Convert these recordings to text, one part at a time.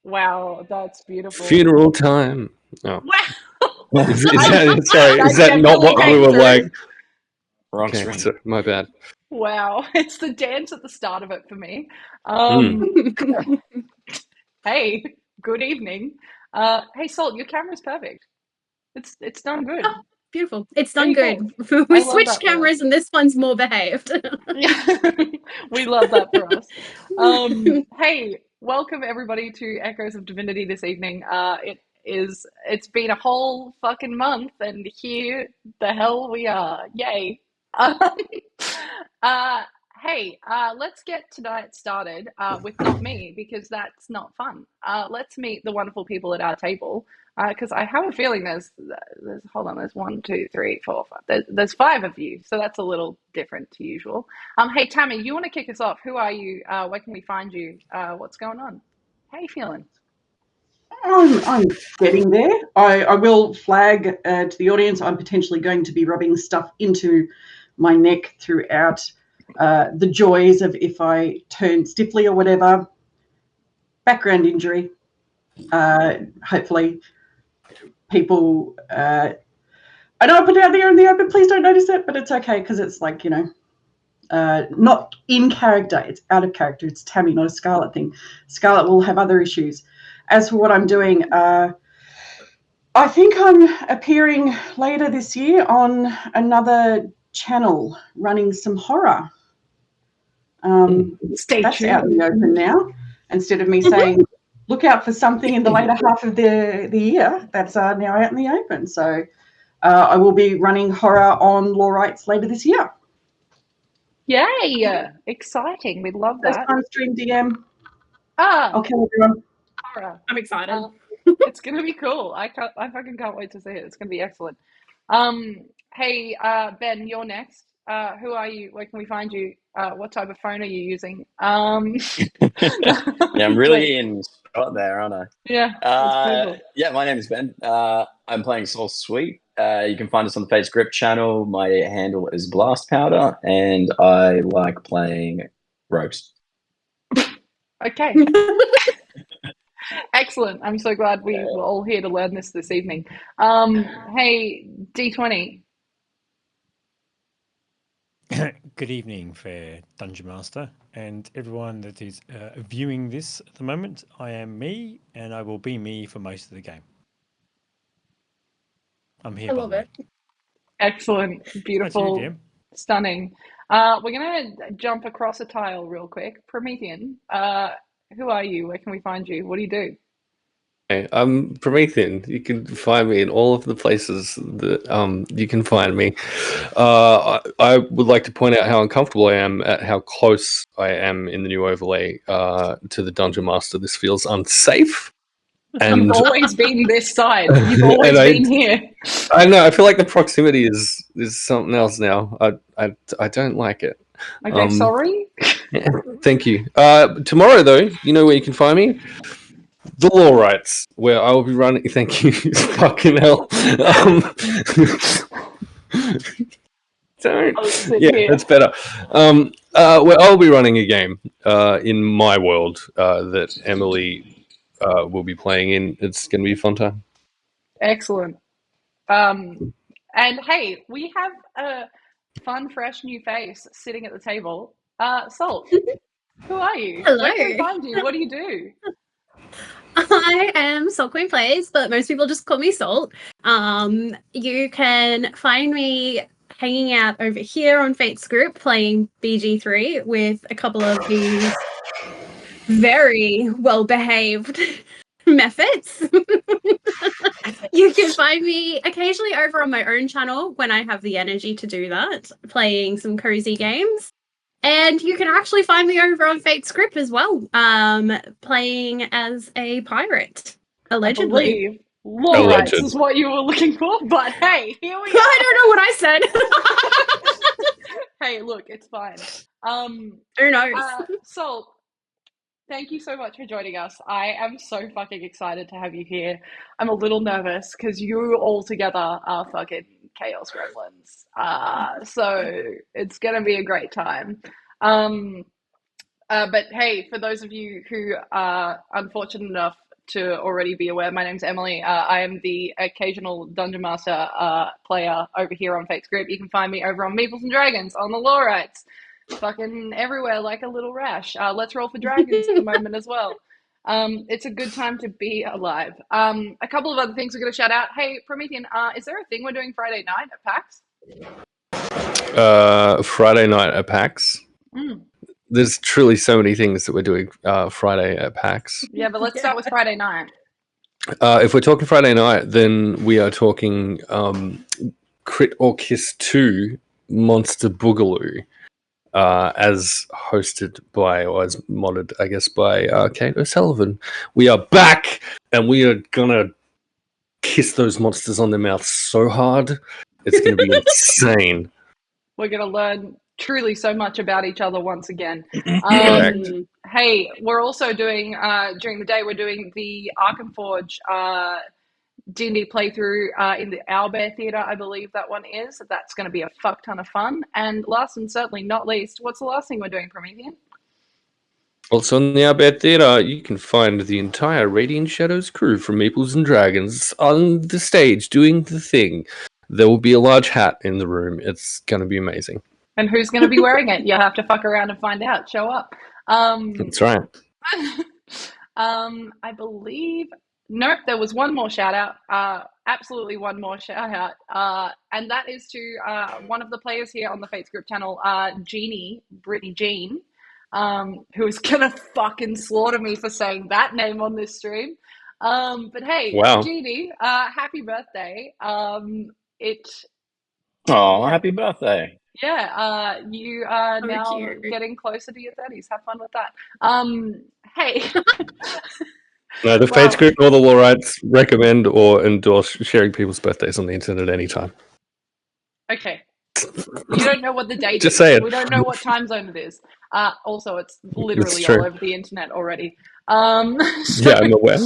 Wow, that's beautiful. Funeral time. Oh. Wow. Is that not definitely what we came were through. like? Wrong Okay, string. so, my bad. Wow, it's the dance at the start of it for me. Hey, good evening. Hey, Salt, your camera's perfect. It's done good. Oh, beautiful. It's There done you good. go. We I love switched that for us. cameras and this one's more behaved. Yeah, we love that for us. Hey, welcome everybody to Echoes of Divinity this evening. It's been a whole fucking month, and here the hell we are. Yay. Hey, let's get tonight started with not me, because that's not fun. Let's meet the wonderful people at our table, because I have a feeling there's hold on, there's 1, 2, 3, 4, 5. There's 5 of you, so that's a little different to usual. Hey, Tammy, you want to kick us off? Who are you? Where can we find you? What's going on? How you feeling? I'm getting there. I will flag to the audience I'm potentially going to be rubbing stuff into my neck throughout the joys of if I turn stiffly or whatever. Background injury. Hopefully people... I know I put it out there in the open. Please don't notice it, but it's okay because it's like, you know, not in character. It's out of character. It's Tammy, not a Scarlet thing. Scarlet will have other issues. As for what I'm doing, I think I'm appearing later this year on another channel running some horror. Stay That's tuned. out in the open now. Instead of me saying, look out for something in the later half of the year, that's now out in the open. So I will be running horror on Law Rights later this year. Yay! Exciting. We love First that. time stream DM. Ah, Okay, everyone. horror. I'm excited. It's gonna be cool. I fucking can't wait to see it. It's gonna be excellent. Hey, Ben, you're next. Who are you? Where can we find you? What type of phone are you using? Yeah, I'm really in spot there, aren't I? Yeah, that's beautiful. Yeah, my name is Ben. I'm playing Soul Sweet. You can find us on the FatesGrip channel. My handle is Blast Powder, and I like playing rogues. Okay. Excellent. I'm so glad we were all here to learn this evening. Hey, Deetwenty. Good evening, fair Dungeon Master, and everyone that is viewing this at the moment. I am me, and I will be me for most of the game. I'm here. I love it. Excellent. Beautiful. Jim. Stunning. We're going to jump across a tile real quick. Promethean, who are you? Where can we find you? What do you do? Okay, I'm Promethean. You can find me in all of the places that you can find me. I would like to point out how uncomfortable I am at how close I am in the new overlay to the Dungeon Master. This feels unsafe. And You've always been this side. You've always been here. I know. I feel like the proximity is something else now. I don't like it. Okay, sorry. Yeah, thank you. Tomorrow, though, you know where you can find me? The Law Rights, where I will be running. Thank you. Fucking hell. Don't. Yeah, here. that's better. Where I'll be running a game in my world that Emily will be playing in. It's going to be a fun time. Excellent. And hey, we have a fun, fresh new face sitting at the table. Salt, who are you? Hello. Where can we find you? What do you do? I am SaltQueenPlays, but most people just call me Salt. You can find me hanging out over here on FatesGrip playing BG3 with a couple of these very well-behaved methods. You can find me occasionally over on my own channel when I have the energy to do that, playing some cozy games. And you can actually find me over on FatesGrip as well, playing as a pirate, allegedly. Law Rights is what you were looking for, but hey, here we are. I don't know what I said. Hey, look, it's fine. Who knows? Salt, thank you so much for joining us. I am so fucking excited to have you here. I'm a little nervous because you all together are fucking chaos gremlins. So it's going to be a great time. But hey, for those of you who are unfortunate enough to already be aware, my name's Emily. I am the occasional Dungeon Master player over here on FatesGrip. You can find me over on Meeples and Dragons on the Lore Rights. Fucking everywhere like a little rash. Let's roll for dragons at the moment as well. It's a good time to be alive. A couple of other things we're going to shout out. Hey, Promethean, is there a thing we're doing Friday night at PAX? Friday night at PAX. There's truly so many things that we're doing Friday at PAX. Yeah, but let's start with Friday night. If we're talking Friday night, then we are talking Crit or Kiss 2 Monster Boogaloo, as hosted by, or as modded, I guess, by Kate O'Sullivan. We are back, and we are gonna kiss those monsters on their mouths so hard, it's gonna be insane. We're going to learn truly so much about each other once again. Correct. Hey, we're also doing, during the day, we're doing the Arkenforge D&D playthrough in the Owlbear Theatre, I believe that one is. That's going to be a fuck ton of fun. And last and certainly not least, what's the last thing we're doing, Promethean? Also in the Owlbear Theatre, you can find the entire Radiant Shadows crew from Meeples and Dragons on the stage doing the thing. There will be a large hat in the room. It's going to be amazing. And who's going to be wearing it? You'll have to fuck around and find out. Show up. That's right. I believe... Nope, there was one more shout out. Absolutely one more shout out. And that is to one of the players here on the FatesGrip channel, Brittany Jean, who is going to fucking slaughter me for saying that name on this stream. But hey, wow. Jeannie, happy birthday. Happy birthday. Yeah, you are now getting closer to your 30s. Have fun with that. Hey. No, the FatesGrip or the Lore Rights recommend or endorse sharing people's birthdays on the internet anytime. Okay. You don't know what the date Just is. saying. We don't know what time zone it is. Also, it's literally all over the internet already. Yeah, I'm aware.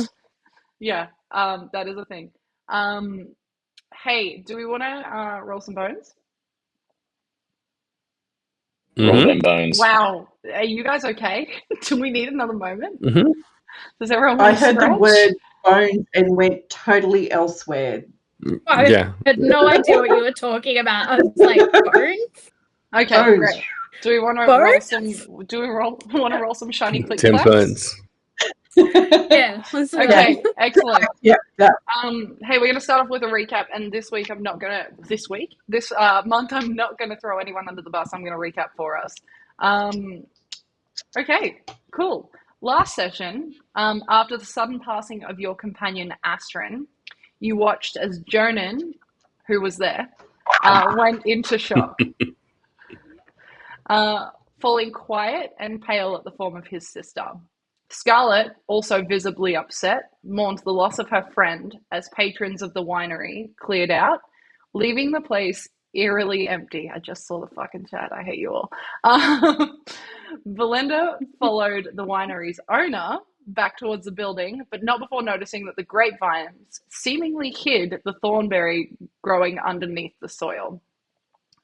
Yeah, that is a thing. Hey, do we want to roll some bones? Roll them bones. Wow. Are you guys okay? Do we need another moment? Mm-hmm. Does everyone I want to heard scratch? the word bones and went totally elsewhere. I had no idea what you were talking about. I was like, bones? Okay, Bones. great. Do we want to roll some? Do we want to roll some shiny click 10 claps? bones. Yeah. Let's do that. Okay, excellent. Yeah. Hey, we're gonna start off with a recap, and this month, I'm not gonna throw anyone under the bus. I'm gonna recap for us. Okay, cool. Last session, after the sudden passing of your companion Astryn, you watched as Jonan, who was there, went into shock, falling quiet and pale at the form of his sister. Scarlet, also visibly upset, mourned the loss of her friend as patrons of the winery cleared out, leaving the place eerily empty. I just saw the fucking chat. I hate you all. Verlender followed the winery's owner back towards the building, but not before noticing that the grapevines seemingly hid the Thornberry growing underneath the soil.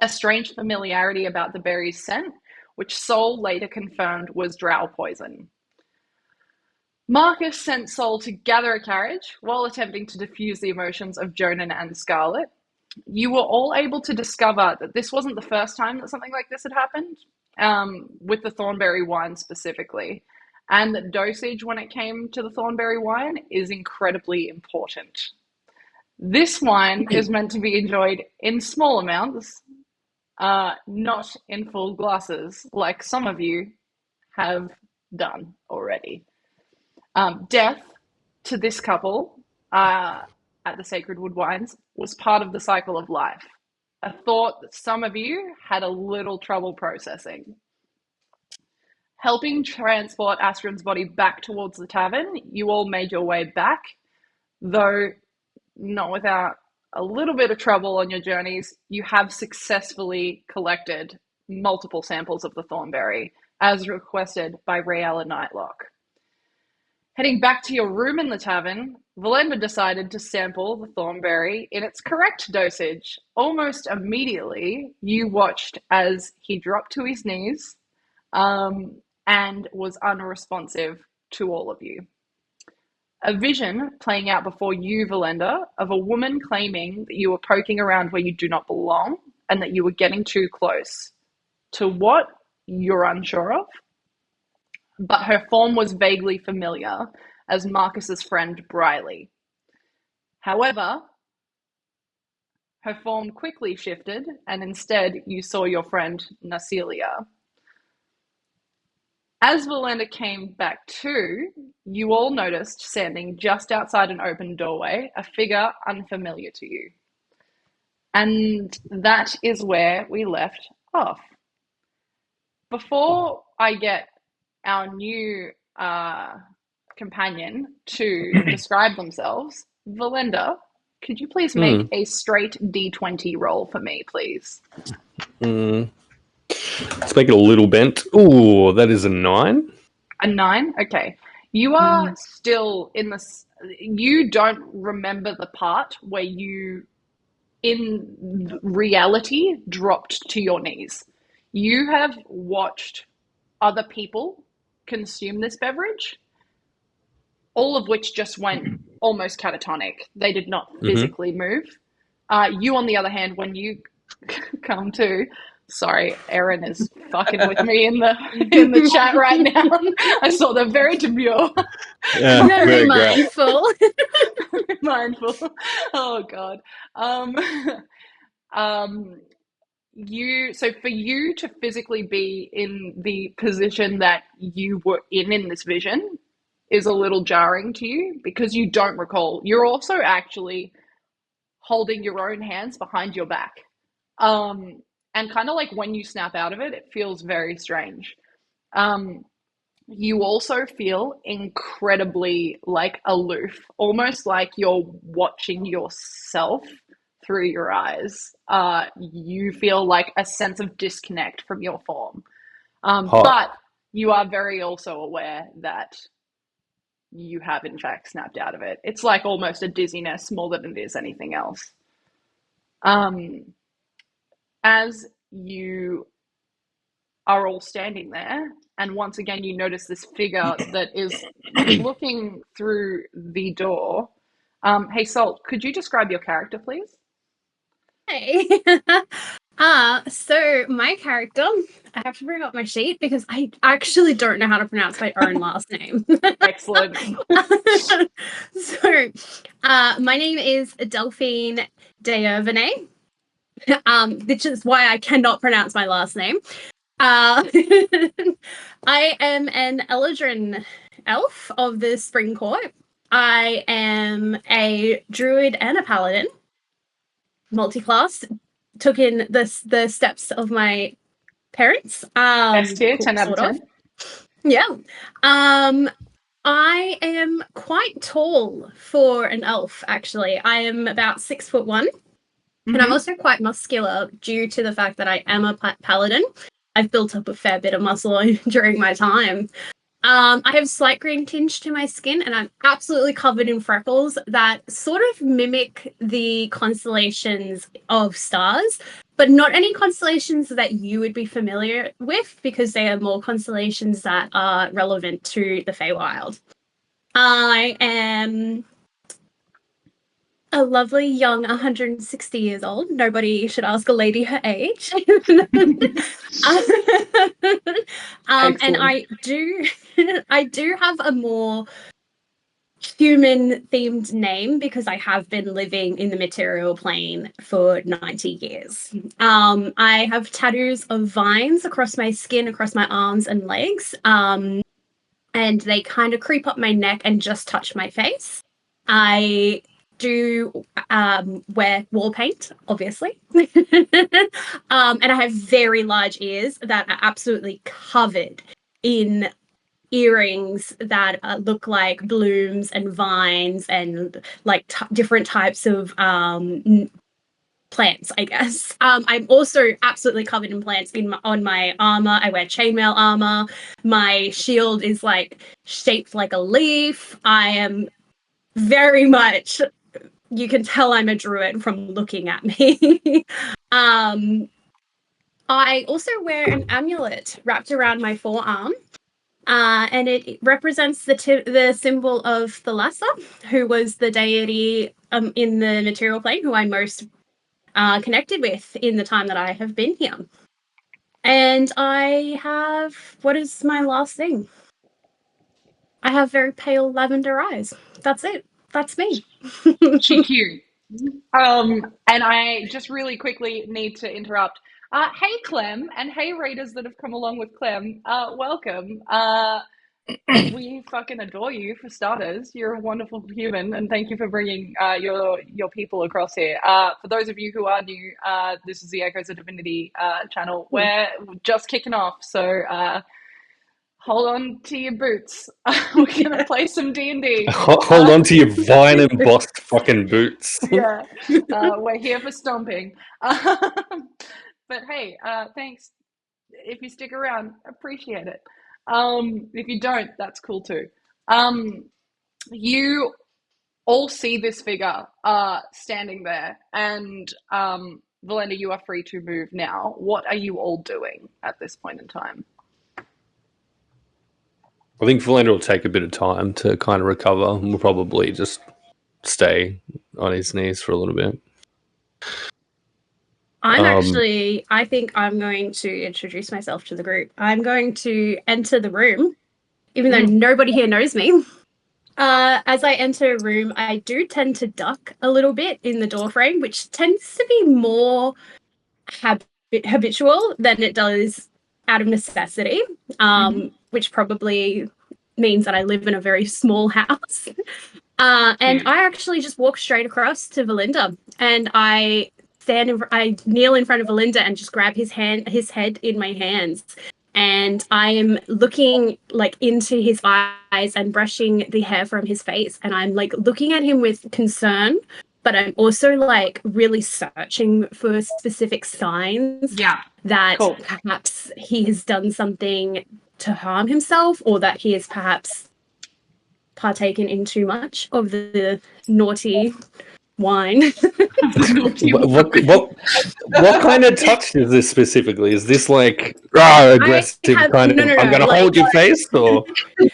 A strange familiarity about the berry's scent, which Sol later confirmed was drow poison. Marcus sent Sol to gather a carriage while attempting to diffuse the emotions of Jonan and Scarlet. You were all able to discover that this wasn't the first time that something like this had happened, with the Thornberry wine specifically, and that dosage when it came to the Thornberry wine is incredibly important. This wine is meant to be enjoyed in small amounts, not in full glasses, like some of you have done already. Death to this couple at the Sacred Wood Wines was part of the cycle of life, a thought that some of you had a little trouble processing. Helping transport Astryn's body back towards the tavern, you all made your way back, though not without a little bit of trouble on your journeys. You have successfully collected multiple samples of the Thornberry, as requested by Rayella Nightlock. Heading back to your room in the tavern, Verlender decided to sample the Thornberry in its correct dosage. Almost immediately, you watched as he dropped to his knees and was unresponsive to all of you. a vision playing out before you, Verlender, of a woman claiming that you were poking around where you do not belong and that you were getting too close to what you're unsure of. But her form was vaguely familiar as Marcus's friend Briley. However, her form quickly shifted, and instead you saw your friend Nasilia. As Verlender came back to, you all noticed standing just outside an open doorway, a figure unfamiliar to you. And that is where we left off. Before I get our new companion to describe themselves, Verlender, could you please make a straight D20 roll for me, please? Let's make it a little bent. Ooh, that is a 9. A 9? Okay. You are still in this. You don't remember the part where you, in reality, dropped to your knees. You have watched other people consume this beverage, all of which just went almost catatonic. They did not physically move. You, on the other hand, when you come to, sorry, Erin is fucking with me in the chat right now. I saw them very demure. Yeah, Very mindful. Mindful. Oh God. So for you to physically be in the position that you were in this vision is a little jarring to you because you don't recall. You're also actually holding your own hands behind your back. And kind of like when you snap out of it, it feels very strange. You also feel incredibly like aloof, almost like you're watching yourself through your eyes. You feel like a sense of disconnect from your form. But you are very also aware that you have in fact snapped out of it. It's like almost a dizziness more than it is anything else. As you are all standing there, and once again you notice this figure that is looking through the door. Hey Salt, could you describe your character, please? Hey. So my character, I have to bring up my sheet because I actually don't know how to pronounce my own last name. Excellent. So, my name is Delphine Deetwenty, which is why I cannot pronounce my last name. I am an Eladrin elf of the Spring Court. I am a druid and a paladin. Multi-class. Took in the steps of my parents. S tier, 10 out of 10. Yeah. I am quite tall for an elf, actually. I am about 6'1", and I'm also quite muscular due to the fact that I am a paladin. I've built up a fair bit of muscle during my time. I have a slight green tinge to my skin, and I'm absolutely covered in freckles that sort of mimic the constellations of stars, but not any constellations that you would be familiar with because they are more constellations that are relevant to the Feywild. I am a lovely young 160 years old. Nobody should ask a lady her age. And I do have a more human themed name because I have been living in the material plane for 90 years. I have tattoos of vines across my skin, across my arms and legs. And they kind of creep up my neck and just touch my face. I do wear wall paint, obviously. And I have very large ears that are absolutely covered in earrings that look like blooms and vines and like different types of plants, I guess. I'm also absolutely covered in plants on my armor. I wear chainmail armor. My shield is like shaped like a leaf. I am very much, you can tell I'm a druid from looking at me. I also wear an amulet wrapped around my forearm, And it represents the symbol of the Lesser, who was the deity in the material plane who I'm most connected with in the time that I have been here. And I have, what is my last thing? I have very pale lavender eyes. That's it. That's me. She cute. And I just really quickly need to interrupt. Hey, Clem, and hey, readers that have come along with Clem. Welcome. We fucking adore you, for starters. You're a wonderful human, and thank you for bringing your people across here. For those of you who are new, this is the Echoes of Divinity channel. We're just kicking off, so hold on to your boots. We're gonna play some D&D. Hold on to your vine embossed fucking boots. Yeah, we're here for stomping. But hey, thanks. If you stick around, appreciate it. If you don't, that's cool too. You all see this figure standing there, and Verlender, you are free to move now. What are you all doing at this point in time? I think Verlender will take a bit of time to kind of recover, and we'll probably just stay on his knees for a little bit. I think I'm going to introduce myself to the group. I'm going to enter the room, even though nobody here knows me. As I enter a room, I do tend to duck a little bit in the doorframe, which tends to be more habitual than it does out of necessity, which probably means that I live in a very small house. And I actually just walk straight across to Verlender, and I kneel in front of Verlender and just grab his head in my hands. And I am looking like into his eyes and brushing the hair from his face. And I'm like looking at him with concern, but I'm also like really searching for specific signs that perhaps he has done something to harm himself, or that he has perhaps partaken in too much of the naughty wine. What kind of touch is this specifically? Is this like aggressive kind of? I'm gonna hold your face, or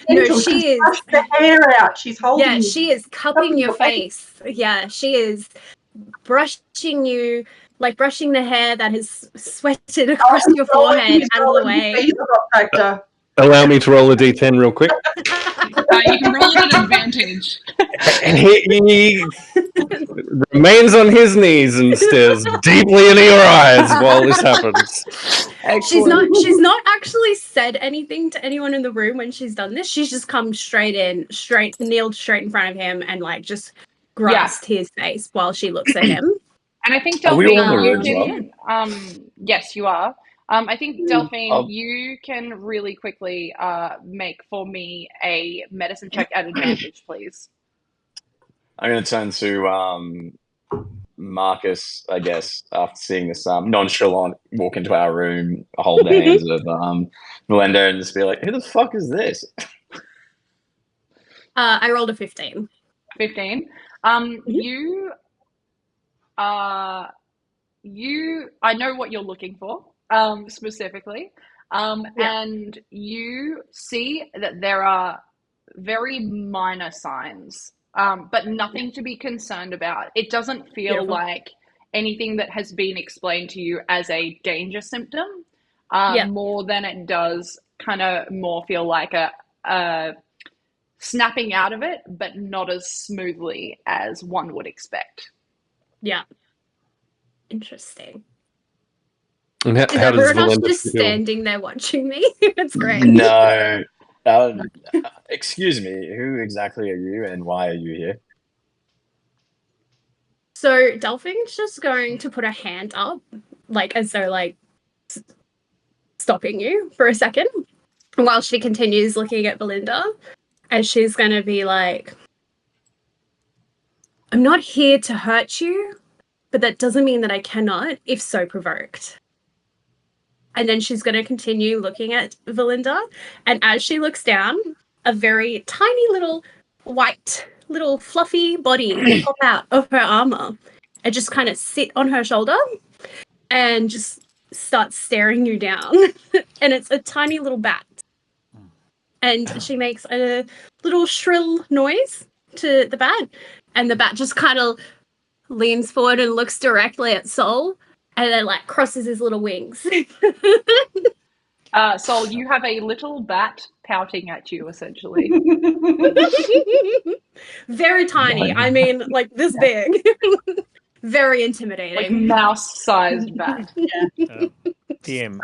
no? She is brush the hair out. She's holding. Yeah, she is cupping your face. Yeah, she is brushing you, like brushing the hair that has sweated across your forehead out of the way. Allow me to roll a d10 real quick. You can roll it at advantage. And he remains on his knees and stares deeply into your eyes while this happens. She's not actually said anything to anyone in the room when she's done this. She's just come kneeled straight in front of him and like just grasped his face while she looks at him. And I think Delphine, yes, you are. I think, Delphine, you can really quickly make for me a medicine check at advantage, please. I'm going to turn to Marcus, I guess, after seeing this nonchalant walk into our room, hold the hands of Verlender, and just be like, who the fuck is this? I rolled a 15. 15. I know what you're looking for. Specifically, and you see that there are very minor signs, but nothing to be concerned about. It doesn't feel like anything that has been explained to you as a danger symptom, more than it does kind of more feel like a snapping out of it, but not as smoothly as one would expect. Yeah. Interesting. And how is does everyone just standing there watching me? It's great. No. Excuse me, who exactly are you and why are you here? So Delphine's just going to put a hand up, like as though like stopping you for a second, while she continues looking at Belinda, and she's going to be like, I'm not here to hurt you, but that doesn't mean that I cannot, if so provoked. And then she's going to continue looking at Verlender. And as she looks down, a very tiny little white, little fluffy body will pop out of her armor and just kind of sit on her shoulder and just start staring you down. And it's a tiny little bat. and she makes a little shrill noise to the bat, and the bat just kind of leans forward and looks directly at Sol, and then like crosses his little wings. Sol, you have a little bat pouting at you, essentially. Very tiny. I mean, like this big. Very Like intimidating. mouse-sized bat. DM.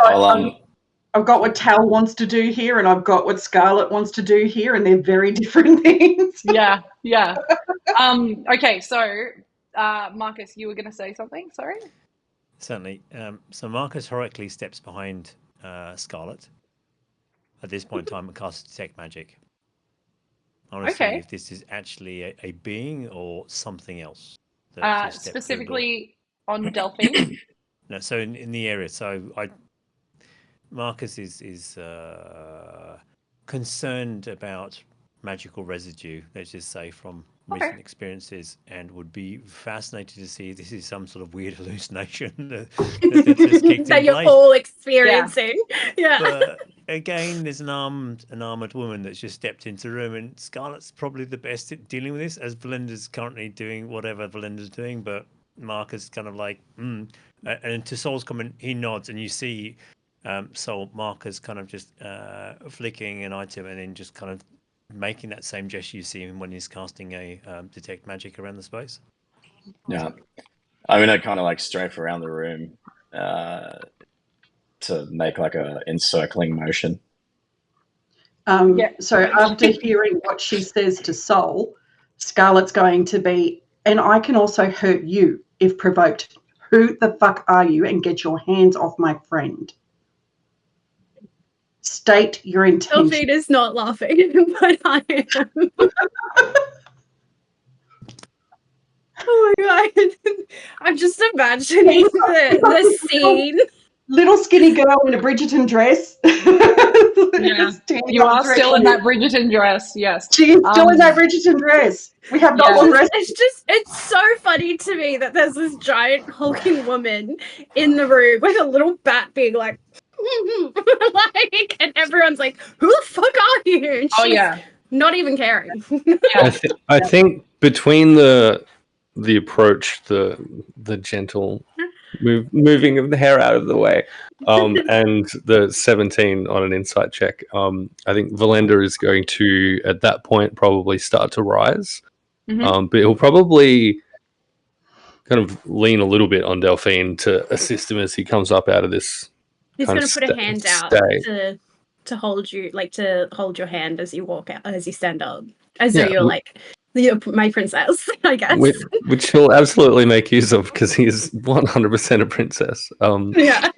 I've got what Tal wants to do here, and I've got what Scarlet wants to do here, and they're very different things. Yeah. Okay, so Marcus, you were going to say something? Sorry. Certainly. So Marcus heroically steps behind Scarlet. At this point in time, and casts Detect Magic. I want to see if this is actually a being or something else. Specifically on Delphine? No, so in the area. So Marcus is concerned about magical residue, let's just say, from recent experiences, and would be fascinated to see if this is some sort of weird hallucination that you're all experiencing. Yeah. But again, there's an armored woman that's just stepped into the room, and Scarlet's probably the best at dealing with this, as Verlender's currently doing whatever Verlender's doing, but Marcus kind of like, And to Sol's comment, he nods, and you see Sol, Marcus kind of just flicking an item and then just kind of making that same gesture you see him when he's casting a Detect Magic around the space. Yeah. I'm going to kind of like strafe around the room to make like a encircling motion. So after hearing what she says to Sol, Scarlet's going to be, and I can also hurt you if provoked. Who the fuck are you? And get your hands off my friend. State your intention. Delphine is not laughing, but I am. Oh my god. I'm just imagining the scene. Little skinny girl in a Bridgerton dress. Yeah. You are still in that Bridgerton dress, yes. She is still in that Bridgerton dress. We have not long rest. It's so funny to me that there's this giant hulking woman in the room with a little bat being like, and everyone's like, who the fuck are you? And she's not even caring. I think between the approach, the gentle moving of the hair out of the way, and the 17 on an insight check, I think Verlender is going to, at that point, probably start to rise. But he'll probably kind of lean a little bit on Delphine to assist him as he comes up out of this. He's going to put a hand out to hold you, like to hold your hand as you walk out, as you stand up, as though you're like, you're my princess, I guess. Which he'll absolutely make use of because he is 100% a princess. Yeah.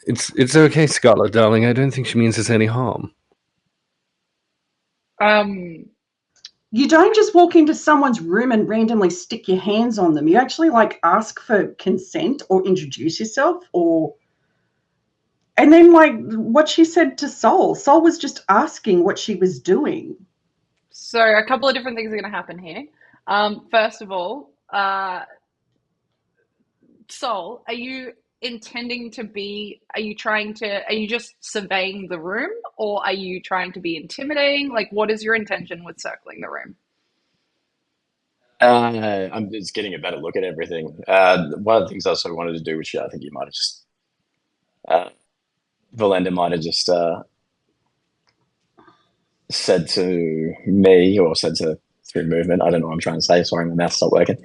It's okay, Scarlet, darling. I don't think she means us any harm. You don't just walk into someone's room and randomly stick your hands on them. You actually like ask for consent or introduce yourself, and then like what she said to Sol. Sol was just asking what she was doing. So a couple of different things are going to happen here. First of all, Sol, are you intending to be, are you just surveying the room, or are you trying to be intimidating? Like, what is your intention with circling the room? I'm just getting a better look at everything. One of the things I also wanted to do, which I think you might have just, Verlender might have just said to me, or said to through movement, I don't know what I'm trying to say, sorry, my mouth stopped working.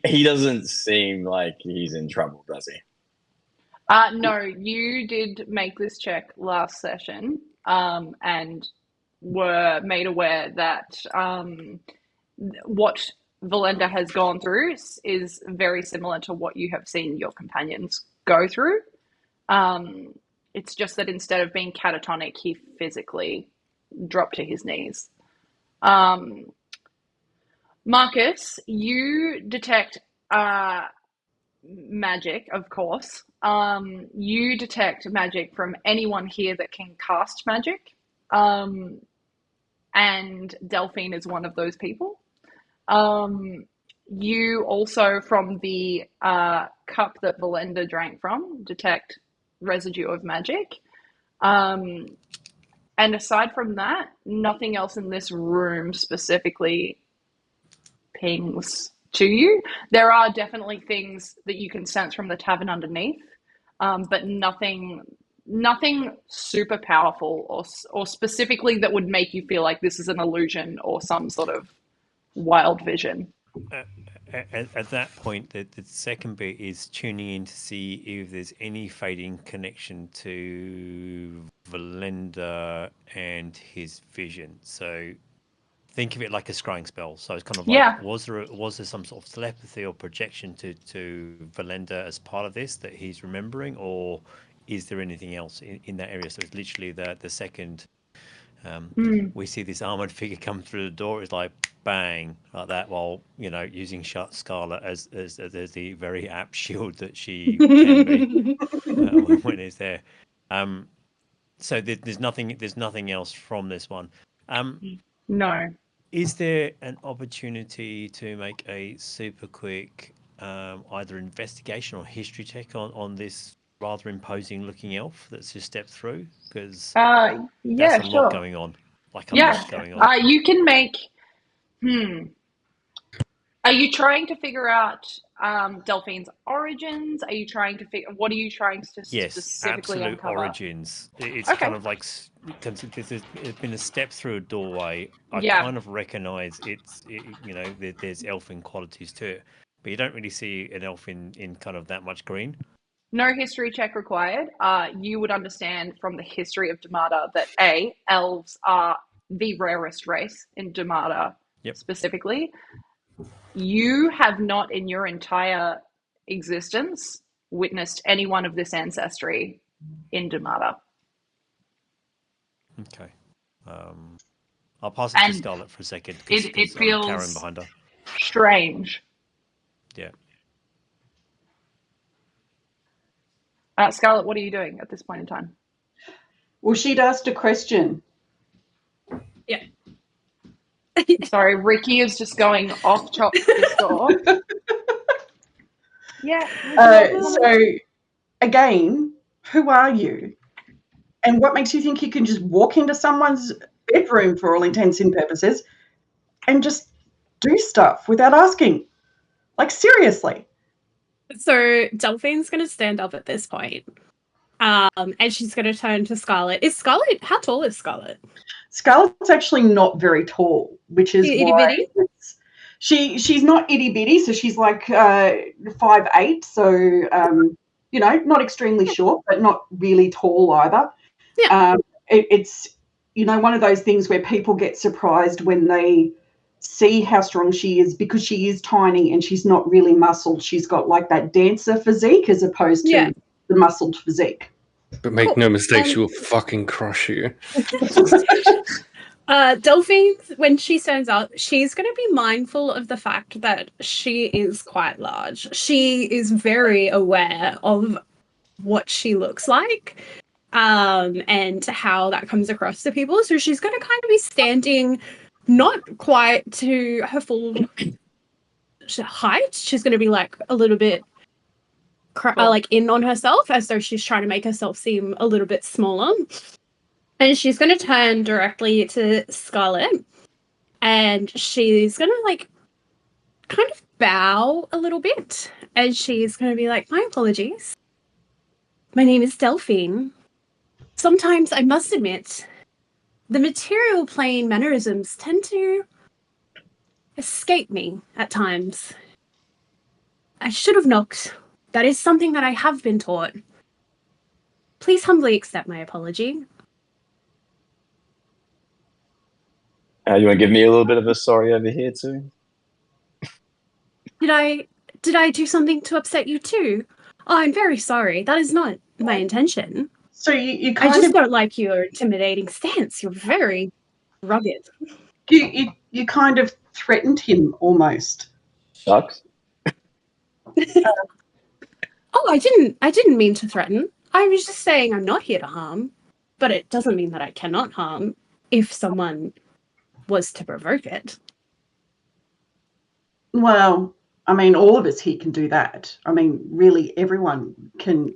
He doesn't seem like he's in trouble, does he? No, you did make this check last session, and were made aware that what Verlender has gone through is very similar to what you have seen your companions go through. It's just that instead of being catatonic, he physically dropped to his knees. Marcus, you detect magic, of course. You detect magic from anyone here that can cast magic. And Delphine is one of those people. You also, from the cup that Verlender drank from, detect residue of magic. And aside from that, nothing else in this room specifically pings to you. There are definitely things that you can sense from the tavern underneath, but nothing super powerful or specifically that would make you feel like this is an illusion or some sort of wild vision. At that point, the second bit is tuning in to see if there's any fading connection to Verlender and his vision. So think of it like a scrying spell. So it's kind of like, was there some sort of telepathy or projection to Verlender as part of this that he's remembering, or is there anything else in that area? So it's literally the second we see this armored figure come through the door. It's like bang, like that, while using Scarlet as the very apt shield that she can be when it's there. So there's nothing else from this one. No. Is there an opportunity to make a super quick either investigation or history check on this rather imposing looking elf that's just stepped through? Because that's a lot going on. Like a lot going on. You can make. Are you trying to figure out Delphine's origins? Are you trying to figure? What are you trying to specifically absolute uncover? Origins. It's kind of like it's been a step through a doorway. I kind of recognise there's elfin qualities to it, but you don't really see an elf in kind of that much green. No history check required. You would understand from the history of Damata that elves are the rarest race in Damata specifically. You have not in your entire existence witnessed anyone of this ancestry in Damata. Okay. I'll pass it to Scarlet for a second. It feels Karen behind her. Strange. Yeah. Scarlet, what are you doing at this point in time? Well, she'd asked a question. Yeah. Sorry, Ricky is just going off this door. So, again, who are you? And what makes you think you can just walk into someone's bedroom, for all intents and purposes, and just do stuff without asking? Like, seriously. So Delphine's going to stand up at this point, and she's going to turn to Scarlet. How tall is Scarlet? Scarlet's actually not very tall, which is why she's not itty bitty. So she's like 5'8", so not extremely short, but not really tall either. Yeah. It's one of those things where people get surprised when they see how strong she is, because she is tiny and she's not really muscled. She's got like that dancer physique as opposed to the muscled physique. But make no mistake, she will fucking crush you. Delphine, when she stands up, she's going to be mindful of the fact that she is quite large. She is very aware of what she looks like, and how that comes across to people. So she's going to kind of be standing not quite to her full height. She's going to be like a little bit like in on herself, as though she's trying to make herself seem a little bit smaller. And she's going to turn directly to Scarlet, and she's going to like kind of bow a little bit, and she's going to be like, "My apologies. My name is Delphine. Sometimes, I must admit, the material plane mannerisms tend to escape me at times. I should have knocked. That is something that I have been taught. Please humbly accept my apology." You want to give me a little bit of a sorry over here too? Did I do something to upset you too? Oh, I'm very sorry. That is not my intention. So you I just don't like your intimidating stance. You're very rugged. You kind of threatened him almost. Sucks. Oh, I didn't mean to threaten. I was just saying I'm not here to harm, but it doesn't mean that I cannot harm if someone was to provoke it. Well, I mean, all of us here can do that. I mean, really, everyone can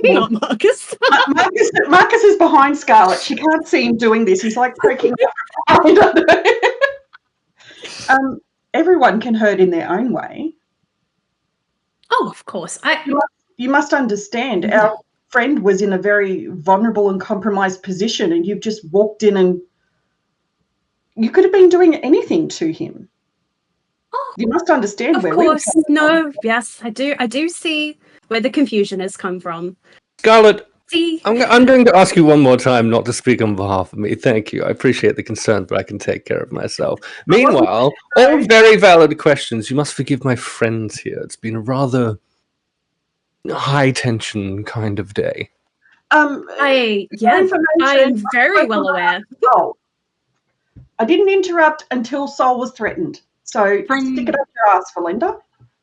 Not Marcus. Marcus is behind Scarlet. She can't see him doing this. He's like poking out. Everyone can hurt in their own way. Oh, of course. You must understand, our friend was in a very vulnerable and compromised position, and you've just walked in and you could have been doing anything to him. Oh, you must understand of where course. we're coming No, yes, I do. I do see where the confusion has come from. Scarlet, See, I'm going to ask you one more time not to speak on behalf of me. Thank you. I appreciate the concern, but I can take care of myself. Meanwhile, all very valid questions. You must forgive my friends here. It's been a rather high-tension kind of day. I am very well aware. I didn't interrupt until Sol was threatened. So stick it up your ass, Verlender.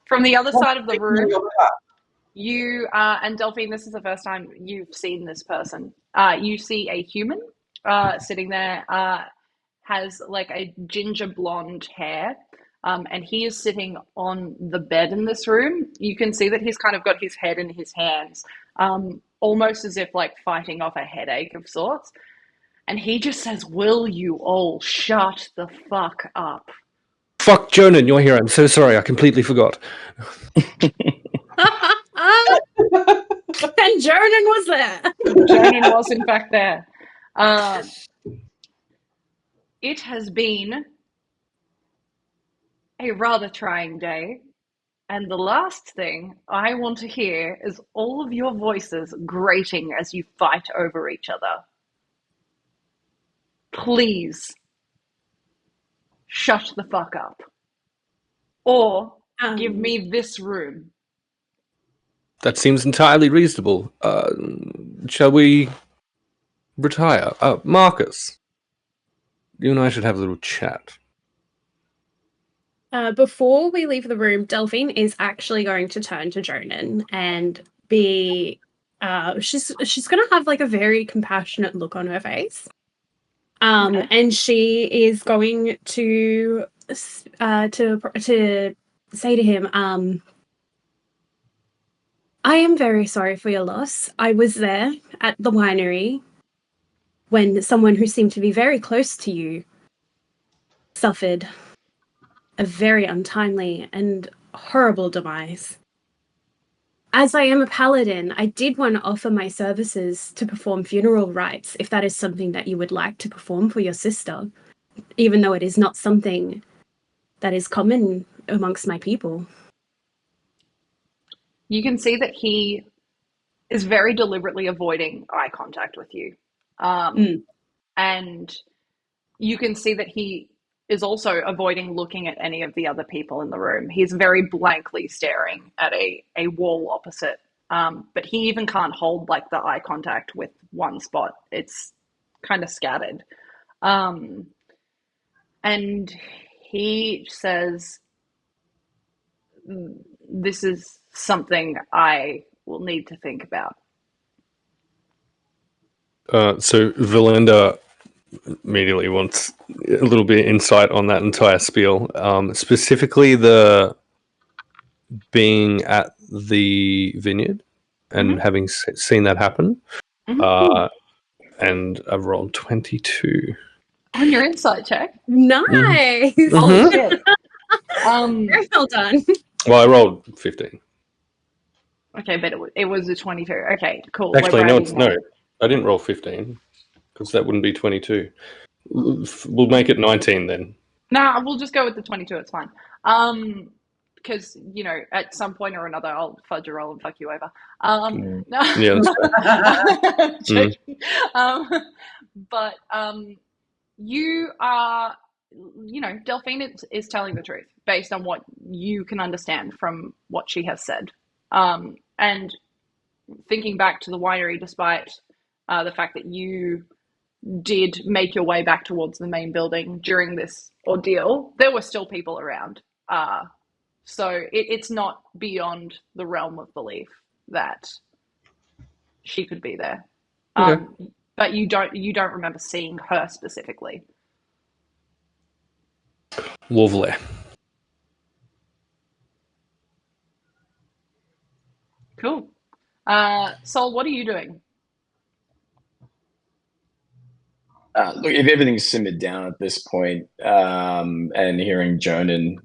From the other side of the room, you and Delphine, this is the first time you've seen this person. You see a human sitting there, has like a ginger blonde hair, and he is sitting on the bed in this room. You can see that he's kind of got his head in his hands, almost as if like fighting off a headache of sorts. And he just says, "Will you all shut the fuck up?" Fuck, Jonan, you're here. I'm so sorry. I completely forgot. And Jonan was there. Jonan was in fact there. It has been a rather trying day, and the last thing I want to hear is all of your voices grating as you fight over each other. Please shut the fuck up, or give me this room. That seems entirely reasonable. Shall we retire? Marcus, you and I should have a little chat. Before we leave the room, Delphine is actually going to turn to Jonan and be. She's going to have like a very compassionate look on her face. Okay. And she is going to say to him, I am very sorry for your loss. I was there at the winery when someone who seemed to be very close to you suffered a very untimely and horrible demise. As I am a paladin, I did want to offer my services to perform funeral rites, if that is something that you would like to perform for your sister, even though it is not something that is common amongst my people. You can see that he is very deliberately avoiding eye contact with you. And you can see that he is also avoiding looking at any of the other people in the room. He's very blankly staring at a wall opposite. But he even can't hold like the eye contact with one spot. It's kind of scattered. And he says, "This is something I will need to think about." So Verlender immediately wants a little bit of insight on that entire spiel, specifically the being at the vineyard and having seen that happen. And I've rolled 22 on your insight check. Nice. Oh, shit. Very well done. Well, I rolled 15. Okay, but it was a 22. Okay, cool. Actually, no, I didn't roll 15 because that wouldn't be 22. We'll make it 19 then. Nah, we'll just go with the 22. It's fine. Because, you know, at some point or another, I'll fudge a roll and fuck you over. No. Yeah, that's fair. But you are, you know, Delphine is telling the truth based on what you can understand from what she has said. And thinking back to the winery, despite the fact that you did make your way back towards the main building during this ordeal, there were still people around. So it's not beyond the realm of belief that she could be there. Okay. But you don't remember seeing her specifically. Lovely. Cool. Sol, what are you doing? Look, if everything's simmered down at this point, and hearing Jonan,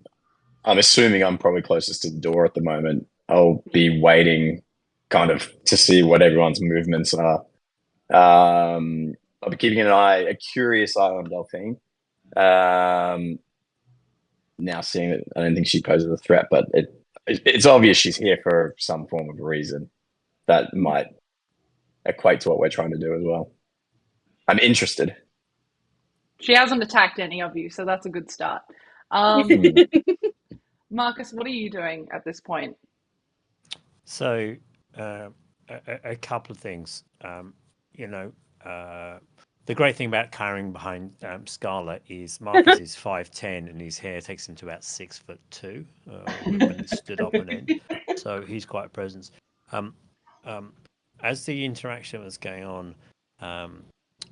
I'm assuming I'm probably closest to the door at the moment. I'll be waiting kind of to see what everyone's movements are. I'll be keeping a curious eye on Delphine. Now seeing that I don't think she poses a threat, but it's obvious she's here for some form of reason that might equate to what we're trying to do as well. I'm interested. She hasn't attacked any of you, so that's a good start. Marcus, what are you doing at this point? So, a couple of things. The great thing about carrying behind Scarlet is Marcus is 5'10", and his hair takes him to about 6'2" when it's stood up on end. So he's quite a presence. As the interaction was going on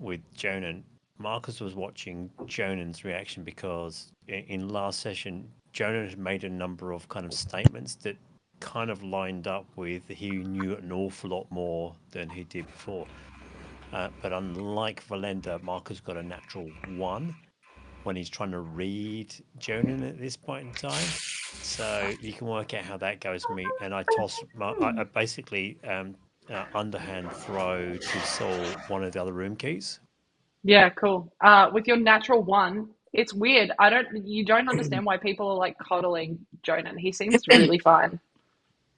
with Jonan, Marcus was watching Jonan's reaction because in last session, Jonan had made a number of kind of statements that kind of lined up with he knew an awful lot more than he did before. But unlike Verlender, Marcus got a natural 1 when he's trying to read Jonan at this point in time. So you can work out how that goes for me. And I toss, I basically underhand throw to Sol one of the other room keys. Yeah, cool. With your natural 1, it's weird. You don't understand why people are like coddling Jonan. He seems really fine.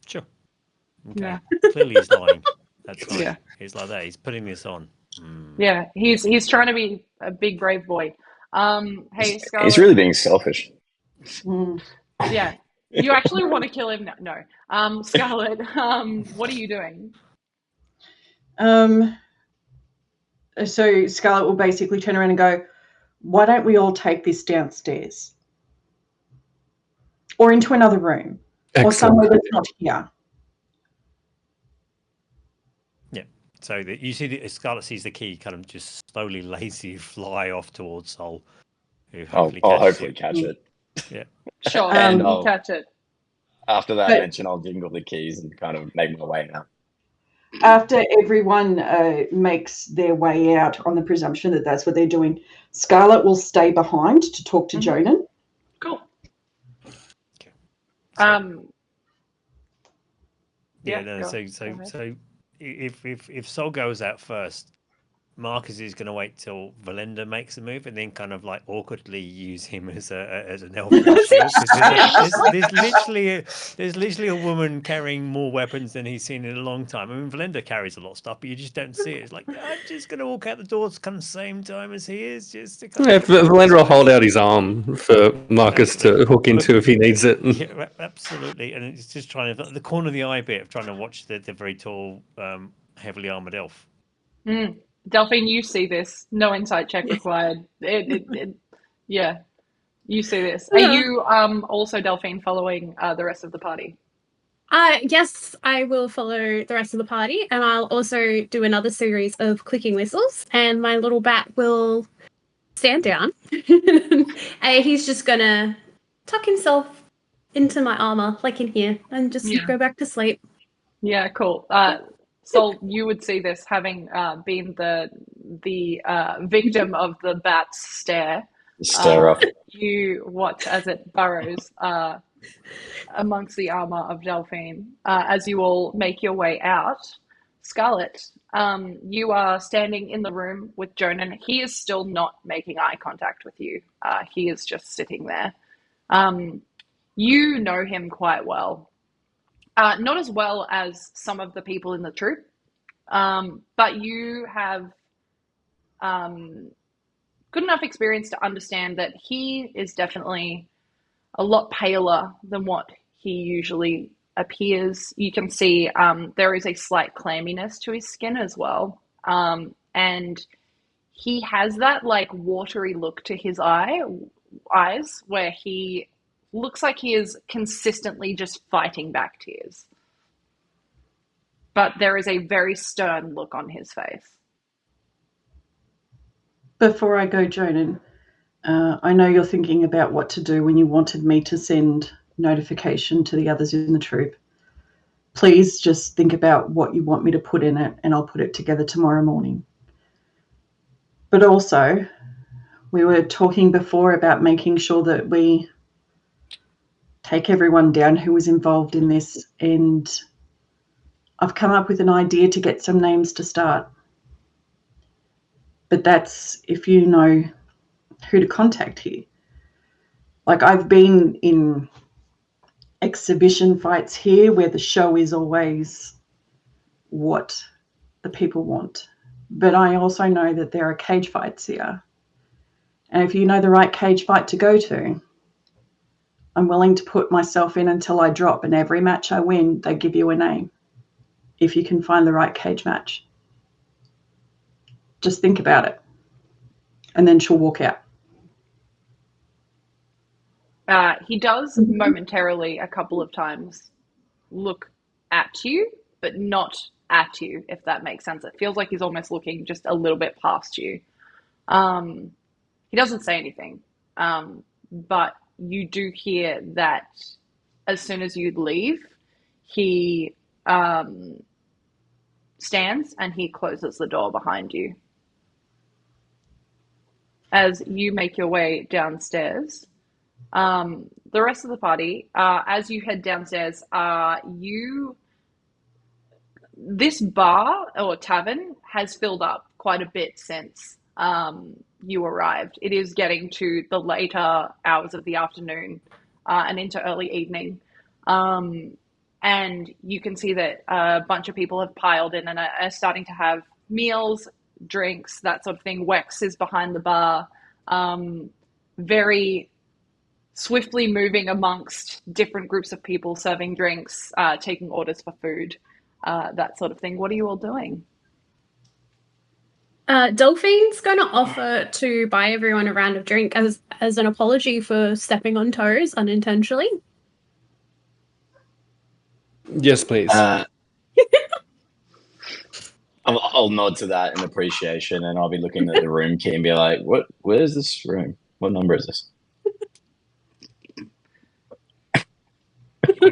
Sure. Okay. Yeah. Clearly he's lying. That's fine. Yeah. He's like that. He's putting this on. Yeah, he's trying to be a big brave boy. Hey, Scarlet. He's really being selfish. Yeah. You actually want to kill him? No. Scarlet, what are you doing? So Scarlet will basically turn around and go, why don't we all take this downstairs? Or into another room. Excellent. Or somewhere that's not here. Yeah. So you see that Scarlet sees the key kind of just slowly, lazy fly off towards Sol. Who I'll hopefully catch it. Yeah. Sure, And I'll catch it. After that mention, I'll jingle the keys and kind of make my way out. After everyone makes their way out on the presumption that that's what they're doing, Scarlet will stay behind to talk to Jonan. Cool. Okay. So if Sol goes out first, Marcus is going to wait till Verlender makes a move and then kind of like awkwardly use him as an elf shield. There's literally a woman carrying more weapons than he's seen in a long time. I mean, Verlender carries a lot of stuff, but you just don't see it. It's like, I'm just going to walk out the doors kind of same time as he is. Just to Verlender will hold out his arm for Marcus to hook into if he needs it. Yeah, absolutely. And it's just trying to, the corner of the eye bit of trying to watch the very tall, heavily armored elf. Delphine, you see this. No insight check required. Yeah, you see this. Are you also, Delphine, following the rest of the party? Yes, I will follow the rest of the party, and I'll also do another series of clicking whistles, and my little bat will stand down. And he's just going to tuck himself into my armor, like in here, and just go back to sleep. Yeah, cool. Sol, you would see this, having been the victim of the bat's stare. Stare up. You watch as it burrows amongst the armor of Delphine as you all make your way out. Scarlet, you are standing in the room with Jonan. He is still not making eye contact with you. He is just sitting there. You know him quite well. Not as well as some of the people in the troop, but you have good enough experience to understand that he is definitely a lot paler than what he usually appears. You can see there is a slight clamminess to his skin as well, and he has that like watery look to his eyes where he looks like he is consistently just fighting back tears. But there is a very stern look on his face. Before I go, Jonan, I know you're thinking about what to do when you wanted me to send notification to the others in the troop. please just think about what you want me to put in it, and I'll put it together tomorrow morning. But also, we were talking before about making sure that we take everyone down who was involved in this, and I've come up with an idea to get some names to start. But that's if you know who to contact here. Like, I've been in exhibition fights here where the show is always what the people want. But I also know that there are cage fights here. And if you know the right cage fight to go to, I'm willing to put myself in until I drop, and every match I win, they give you a name. If you can find the right cage match. Just think about it. And then she'll walk out. He does momentarily, a couple of times, look at you, but not at you, if that makes sense. It feels like he's almost looking just a little bit past you. He doesn't say anything, but you do hear that as soon as you leave, he stands and he closes the door behind you. As you make your way downstairs, the rest of the party, as you head downstairs, this bar or tavern has filled up quite a bit since you arrived. It is getting to the later hours of the afternoon and into early evening. And you can see that a bunch of people have piled in and are starting to have meals, drinks, that sort of thing. Wex is behind the bar, very swiftly moving amongst different groups of people, serving drinks, taking orders for food, that sort of thing. What are you all doing? Delphine's going to offer to buy everyone a round of drink as an apology for stepping on toes unintentionally. Yes, please. I'll nod to that in appreciation, and I'll be looking at the room key and be like, where's this room? What number is this? we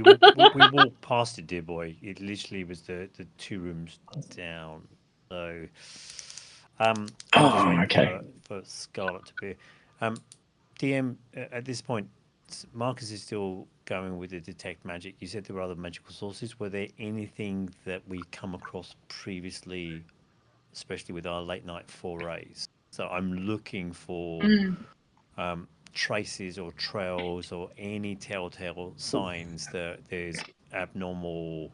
walked past it, dear boy. It literally was the 2 rooms down. So, okay. For Scarlet to be, DM at this point, Marcus is still going with the detect magic. You said there were other magical sources. Were there anything that we come across previously, especially with our late night forays? So I'm looking for traces or trails or any telltale signs that there's abnormal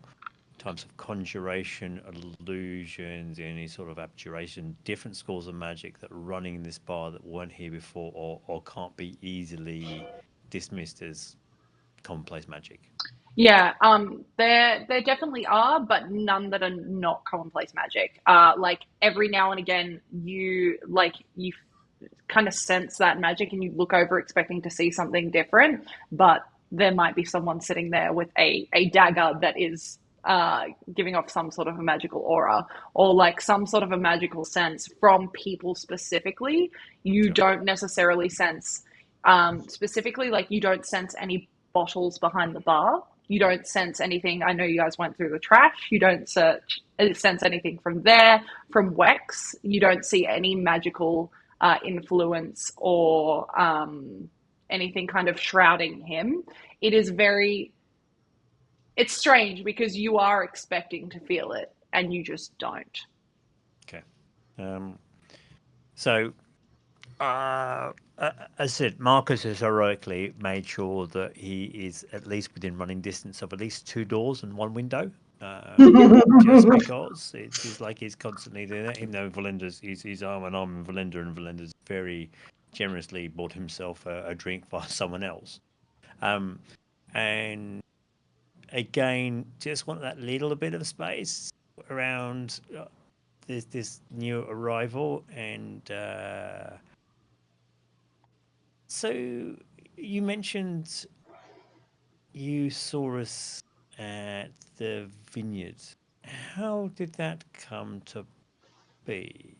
types of conjuration, illusions, any sort of abjuration, different schools of magic that are running in this bar that weren't here before or can't be easily dismissed as commonplace magic. Yeah, there definitely are, but none that are not commonplace magic. Like every now and again, you kind of sense that magic and you look over expecting to see something different, but there might be someone sitting there with a dagger that is giving off some sort of a magical aura, or like some sort of a magical sense from people specifically. You don't necessarily sense specifically, like you don't sense any bottles behind the bar. You don't sense anything. I know you guys went through the trash. You don't sense anything from there. From Wex, you don't see any magical influence or anything kind of shrouding him. It's strange because you are expecting to feel it and you just don't. Okay. So, as I said, Marcus has heroically made sure that he is at least within running distance of at least 2 doors and 1 window. Just because it's like he's constantly doing that. Even though Verlenders, he's arm in arm with Verlender, and Verlender's very generously bought himself a drink for someone else. And again, just want that little bit of space around this new arrival. And so you mentioned you saw us at the vineyard. How did that come to be?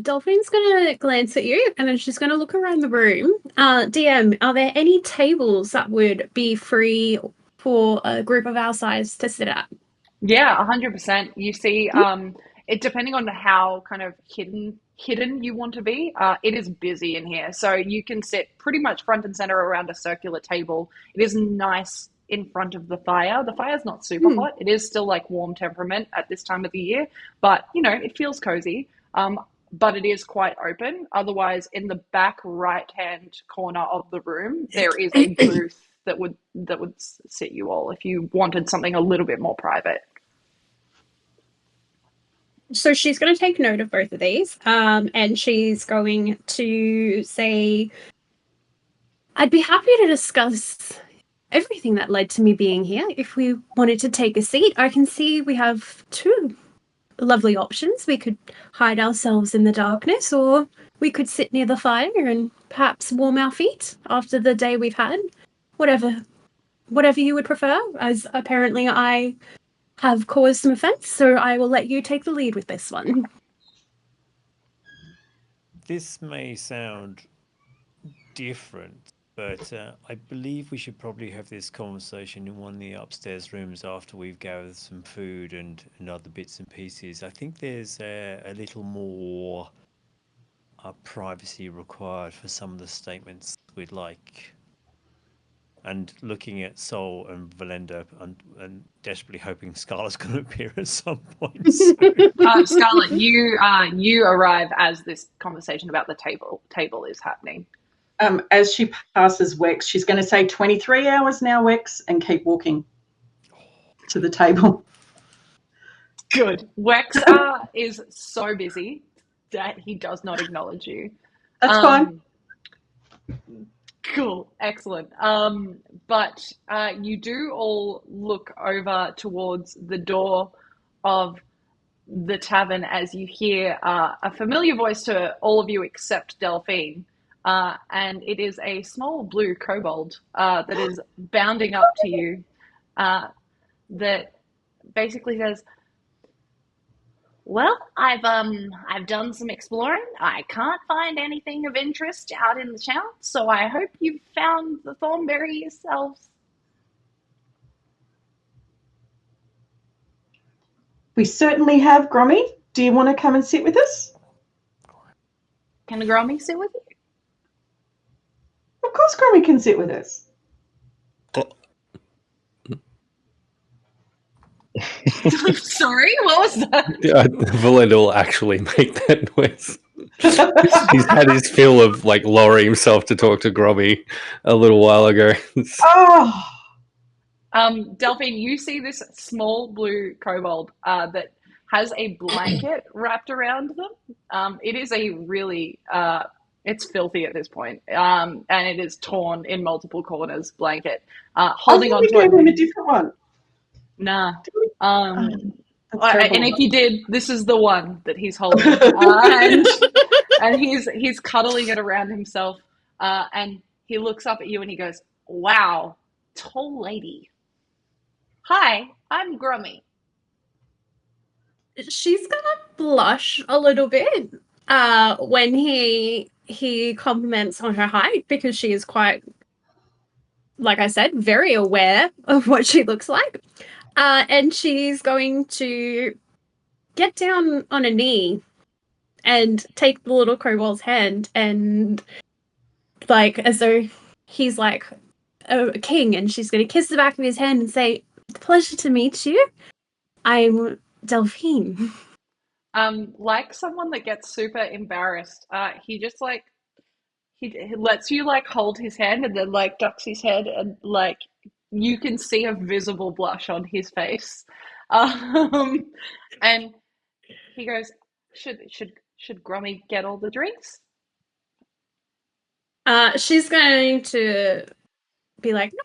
Delphine's going to glance at you and then she's going to look around the room. DM, are there any tables that would be free for a group of our size to sit at. Yeah, 100%. You see, it depending on how kind of hidden you want to be, it is busy in here. So you can sit pretty much front and center around a circular table. It is nice in front of the fire. The fire's not super hot. It is still like warm temperament at this time of the year, but you know, it feels cozy. But it is quite open. Otherwise, in the back right-hand corner of the room, there is a booth that would sit you all if you wanted something a little bit more private. So she's going to take note of both of these, and she's going to say, I'd be happy to discuss everything that led to me being here. If we wanted to take a seat, I can see we have two lovely options. We could hide ourselves in the darkness, or we could sit near the fire and perhaps warm our feet after the day we've had. Whatever you would prefer, as apparently I have caused some offense, so I will let you take the lead with this one. This may sound different, but I believe we should probably have this conversation in one of the upstairs rooms after we've gathered some food and other bits and pieces. I think there's a little more privacy required for some of the statements we'd like. And looking at Sol and Verlender and desperately hoping Scarlet's going to appear at some point. Scarlet, you arrive as this conversation about the table is happening. As she passes Wex, she's going to say 23 hours now, Wex, and keep walking to the table. Good. Wex is so busy that he does not acknowledge you. That's fine. Cool. Excellent. But you do all look over towards the door of the tavern as you hear a familiar voice to all of you except Delphine. And it is a small blue kobold that is bounding up to you that basically says, well, I've done some exploring. I can't find anything of interest out in the town, so I hope you've found the Thornberry yourselves. We certainly have, Grommy. Do you want to come and sit with us? Can Grommy sit with you? Of course Grommy can sit with us. Sorry, what was that? Verlender will actually make that noise. He's had his fill of like lowering himself to talk to Grommy a little while ago. Oh. Delphine, you see this small blue kobold that has a blanket wrapped around them. It is a really, it's filthy at this point, and it is torn in multiple corners blanket, holding on to him a different one. Nah. And if you did, this is the one that he's holding, and he's cuddling it around himself, and he looks up at you and he goes, "Wow, tall lady. Hi, I'm Grummy." She's gonna blush a little bit when he compliments on her height, because she is quite, like I said, very aware of what she looks like. And she's going to get down on a knee and take the little kobold's hand, and like as though he's like a king, and she's going to kiss the back of his hand and say, "Pleasure to meet you. I'm Delphine." Like someone that gets super embarrassed, he just like he lets you like hold his hand and then like ducks his head, and like you can see a visible blush on his face, and he goes, "Should Grummy get all the drinks?" She's going to be like, no.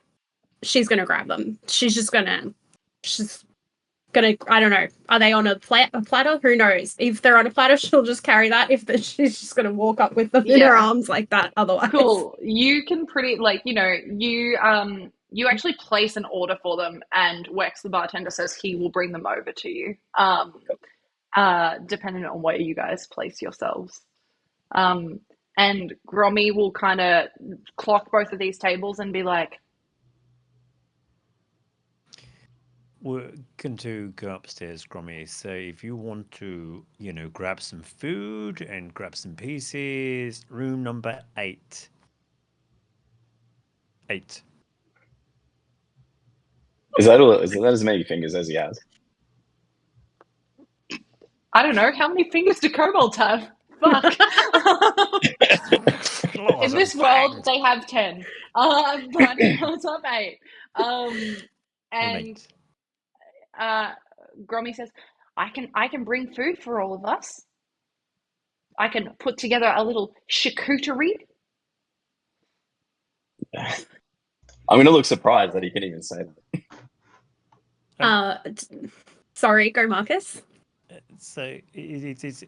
She's going to grab them. She's gonna, I don't know. Are they on a platter? Who knows? If they're on a platter, she'll just carry that. She's just going to walk up with them in her arms like that. Otherwise. Cool. You can you actually place an order for them, and Wex, the bartender, says he will bring them over to you, depending on where you guys place yourselves. And Grommy will kind of clock both of these tables and be like, we're going to go upstairs, Grommy. So if you want to, grab some food and grab some pieces, room number 8. 8. Is that as many fingers as he has? I don't know. How many fingers do kobolds have? Fuck. In this world, they have 10. But it's up 8. And Grommy says, I can bring food for all of us. I can put together a little charcuterie. I'm going to look surprised that he can even say that. Sorry, go Marcus. So it's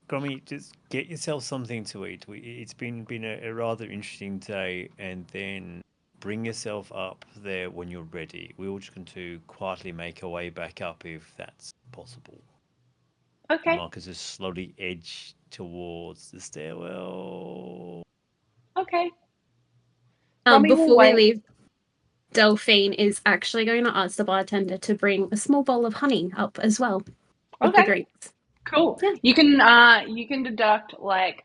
Grommy, just get yourself something to eat. It's been a rather interesting day, and then bring yourself up there when you're ready. We're all just going to quietly make our way back up if that's possible. Okay. Marcus is slowly edge towards the stairwell. Okay. Before we leave, Delphine is actually going to ask the bartender to bring a small bowl of honey up as well. With the drinks. Cool. Yeah. You can deduct like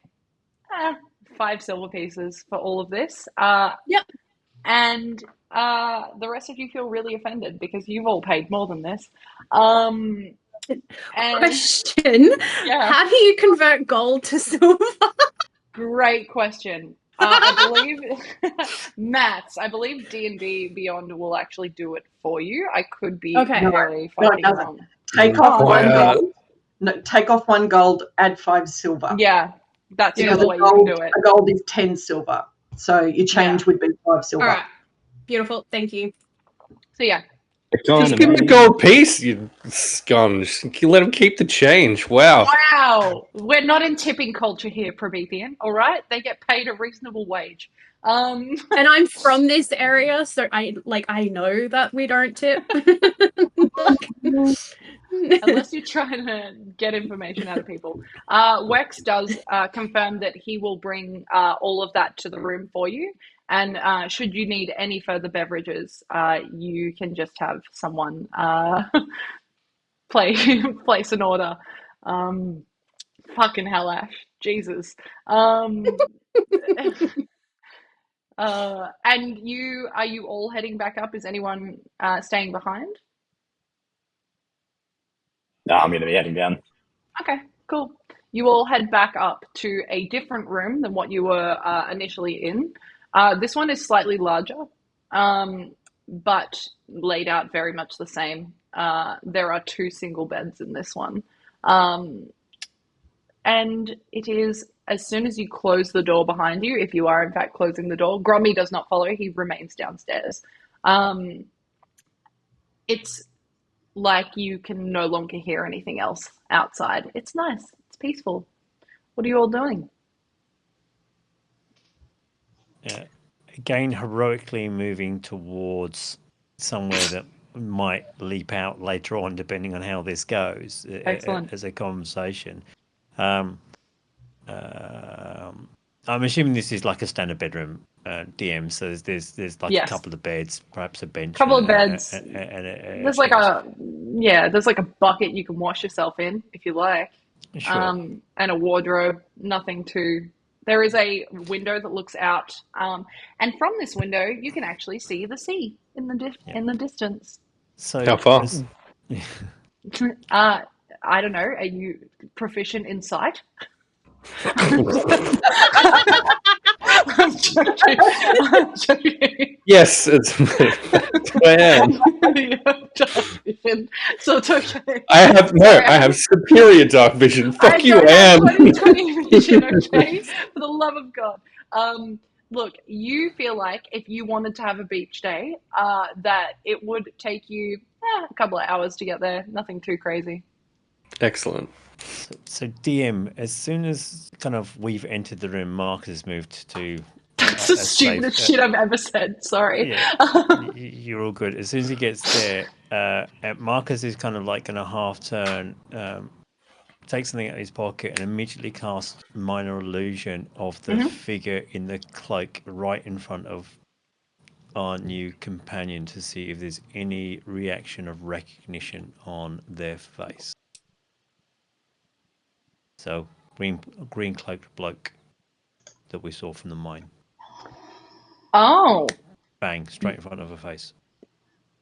5 silver pieces for all of this. Yep. And the rest of you feel really offended because you've all paid more than this. And, question. Yeah. How do you convert gold to silver? Great question. I believe maths. I believe D&D Beyond will actually do it for you. I could be very fucking wrong. Take off 1 gold. No, take off 1 gold. Add 5 silver. Yeah, that's the other way you can do it. A gold is 10 silver, so your change would be 5 silver. All right, beautiful. Thank you. So yeah. Just give him a gold piece, you scunge. Let him keep the change. Wow. Wow. We're not in tipping culture here, Promethean. All right, they get paid a reasonable wage. And I'm from this area, so I know that we don't tip. Unless you're trying to get information out of people. Wex does confirm that he will bring all of that to the room for you. And should you need any further beverages, you can just have someone place an order. Fucking hell, Ash. Jesus. And are you all heading back up? Is anyone staying behind? No, I'm going to be heading down. Okay, cool. You all head back up to a different room than what you were initially in. This one is slightly larger, but laid out very much the same. There are 2 single beds in this one. And it is, as soon as you close the door behind you, if you are in fact closing the door, Grommy does not follow, he remains downstairs. It's like you can no longer hear anything else outside. It's nice. It's peaceful. What are you all doing? Again, heroically moving towards somewhere that might leap out later on, depending on how this goes. Excellent. As a conversation. I'm assuming this is like a standard bedroom, DM. So there's like a couple of beds, perhaps a bench. Couple of beds. There's like a bucket you can wash yourself in if you like. Sure. And a wardrobe. Nothing too. There is a window that looks out, and from this window you can actually see the sea in the distance. So how far? I don't know. Are you proficient in sight? I'm joking. Yes, I am. So it's okay. I have superior dark vision. Fuck you, I am. 20 vision, okay? For the love of God. Look, you feel like if you wanted to have a beach day, that it would take you a couple of hours to get there. Nothing too crazy. Excellent. So DM, as soon as kind of we've entered the room, Marcus has moved to. That's the stupidest shit I've ever said. Sorry. Yeah, you're all good. As soon as he gets there, Marcus is kind of like going to half turn, take something out of his pocket, and immediately cast minor illusion of the figure in the cloak right in front of our new companion to see if there's any reaction of recognition on their face. So, green cloaked bloke that we saw from the mine. Oh, Bang, straight in front of her face.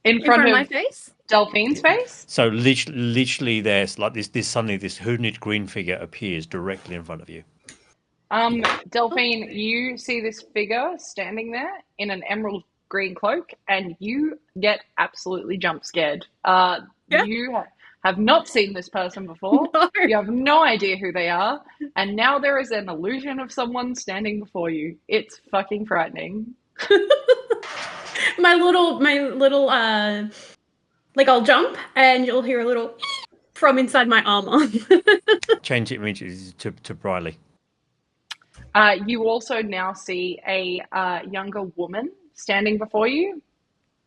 in front of my face? Delphine's face? So literally there's like this suddenly this hooded green figure appears directly in front of you. Delphine, you see this figure standing there in an emerald green cloak, and you get absolutely jump scared. You have not seen this person before. No. You have no idea who they are, and now there is an illusion of someone standing before you. It's fucking frightening. my little like I'll jump and you'll hear a little from inside my armor. Change it immediately to Briley. You also now see a younger woman standing before you.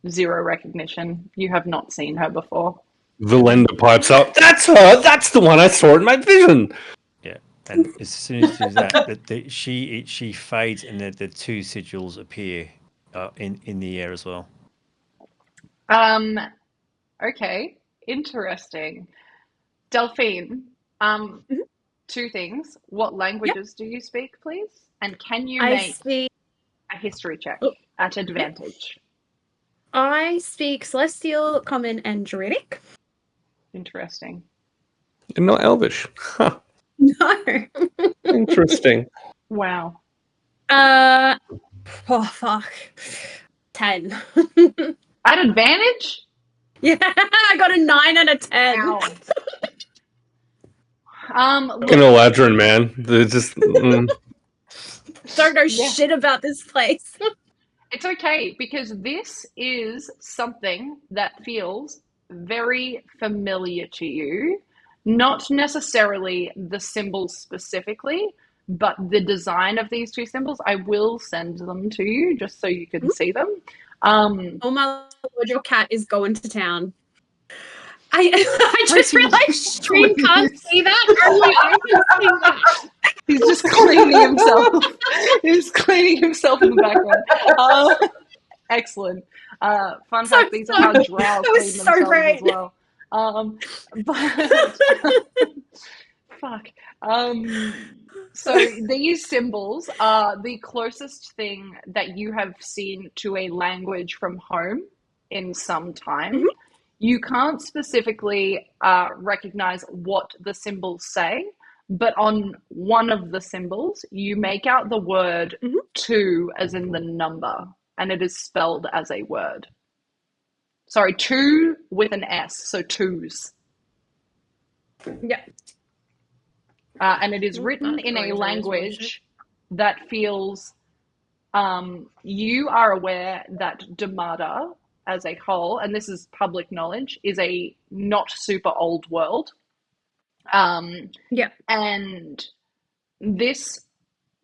Zero recognition. You have not seen her before. Verlender pipes up. That's her. That's the one I saw in my vision. Yeah, and as soon as she does that, she fades, and the two sigils appear in the air as well. Okay, interesting. Delphine, two things. What languages do you speak, please? And can you make a history check at advantage? I speak Celestial, Common, and Druidic. Interesting. And not Elvish. Huh. No. Interesting. Wow. Oh fuck. 10. At advantage? Yeah, I got a 9 and a 10. Ow. Fucking Eladrin, man. They're just. Don't know shit about this place. It's okay, because this is something that feels very familiar to you. Not necessarily the symbols specifically, but the design of these two symbols. I will send them to you just so you can see them. Oh my lord, your cat is going to town. I just realized Stream can't see that. Only I can see that. He's just cleaning himself. He's cleaning himself in the background. Excellent. Fun fact, these are how drow clean themselves as well. Fuck. So these symbols are the closest thing that you have seen to a language from home in some time. Mm-hmm. You can't specifically recognize what the symbols say, but on one of the symbols, you make out the word two as in the number, and it is spelled as a word. Sorry, two with an S, so twos. Yeah. And it is written in a language that feels, you are aware that Damada as a whole, and this is public knowledge, is a not super old world. Yeah. And this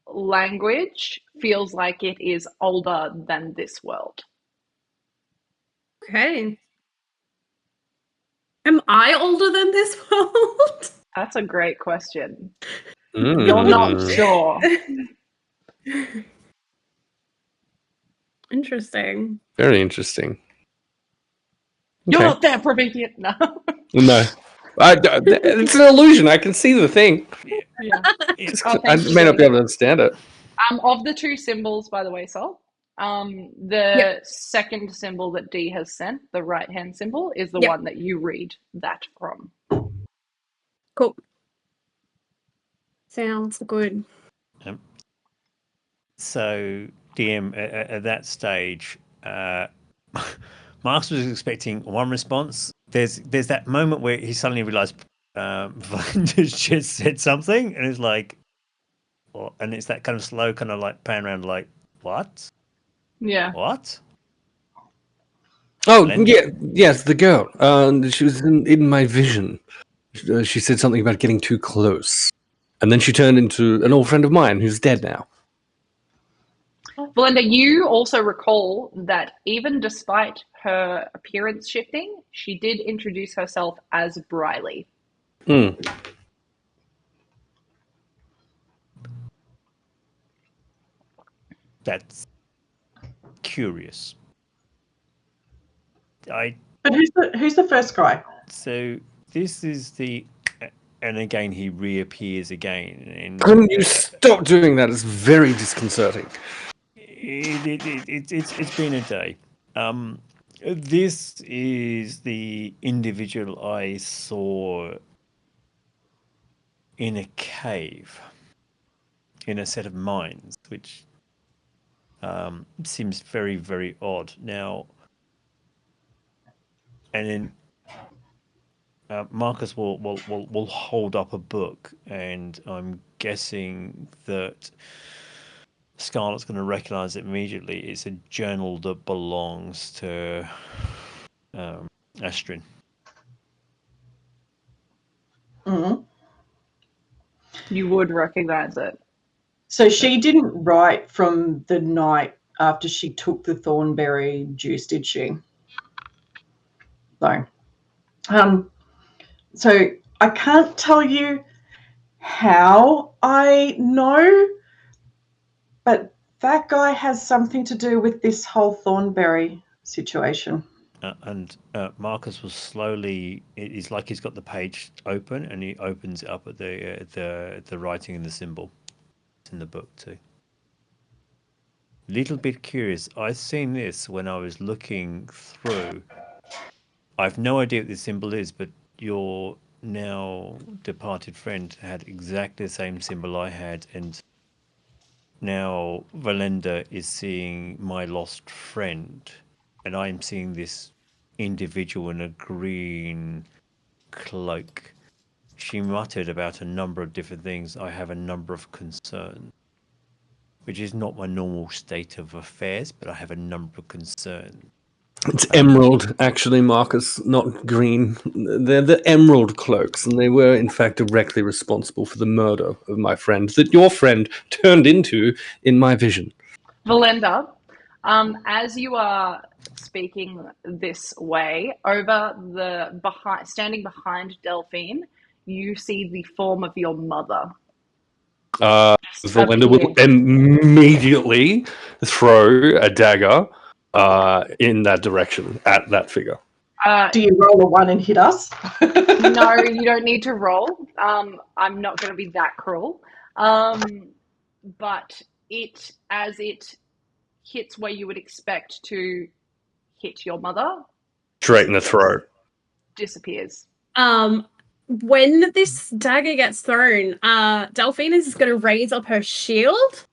language feels like it is older than this world. Okay. Am I older than this world? That's a great question. You're not sure. Interesting. Very interesting. You're Okay. not there, Prometheus. No. No. It's an illusion. I can see the thing. Yeah. I may not be able to understand it. Of the two symbols, by the way, Salt, the second symbol that D has sent, the right-hand symbol, is the one that you read that from. Cool. Sounds good. So, DM, at that stage, Marcus was expecting one response. There's that moment where he suddenly realised Verlender just said something, and it's like, and it's that kind of slow, kind of like pan around, like, what? Yeah. What? Oh, yes, the girl. She was in my vision. She said something about getting too close. And then she turned into an old friend of mine who's dead now. Verlender, you also recall that even despite her appearance shifting, she did introduce herself as Briley. That's curious. But who's the first guy? So this is the, and again he reappears again. And Couldn't you stop doing that? It's very disconcerting. It's been a day. This is the individual I saw in a cave, in a set of mines, which seems very, very odd. Now, and then Marcus will hold up a book, and I'm guessing that Scarlet's going to recognise it immediately. It's a journal that belongs to Astryn. Mm-hmm. You would recognise it. So she didn't write from the night after she took the Thornberry juice, did she? No. So I can't tell you how I know, but that guy has something to do with this whole Thornberry situation. And Marcus will slowly. It's like he's got the page open, and he opens it up at the writing and the symbol. It's in the book too. Little bit curious. I've seen this when I was looking through. I've no idea what this symbol is, but your now departed friend had exactly the same symbol I had, and now Verlender is seeing my lost friend, and I'm seeing this individual in a green cloak. She muttered about a number of different things. I have a number of concerns, which is not my normal state of affairs, but I have a number of concerns. It's emerald, actually, Marcus, not green. They're the emerald cloaks, and they were, in fact, directly responsible for the murder of my friend that your friend turned into in my vision. Verlender, as you are speaking this way, standing behind Delphine, you see the form of your mother. Verlender will immediately throw a dagger in that direction at that figure. Do you roll a 1 and hit us? No, you don't need to roll. I'm not going to be that cruel. But as it hits where you would expect to hit your mother, Straight in the throat. disappears. When this dagger gets thrown, Delphine is going to raise up her shield,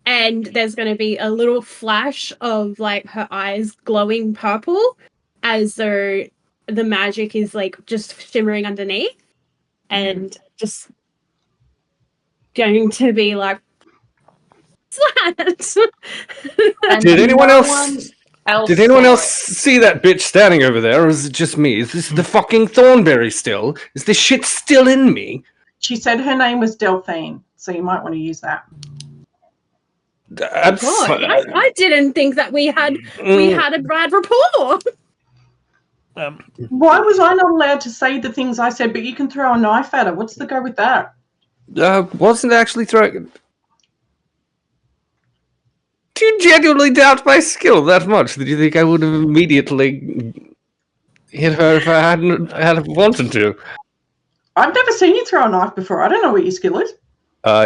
and there's going to be a little flash of like her eyes glowing purple, as though the magic is like just shimmering underneath, and just going to be like, "What's that?" Did anyone else see that bitch standing over there, or is it just me? Is this the fucking Thornberry still? Is this shit still in me? She said her name was Delphine, so you might want to use that. God, I didn't think that we had a bad rapport. Why was I not allowed to say the things I said, but you can throw a knife at her? What's the go with that? Wasn't actually throwing. Do you genuinely doubt my skill that much? Did you think I would have immediately hit her if I had wanted to? I've never seen you throw a knife before. I don't know what your skill is.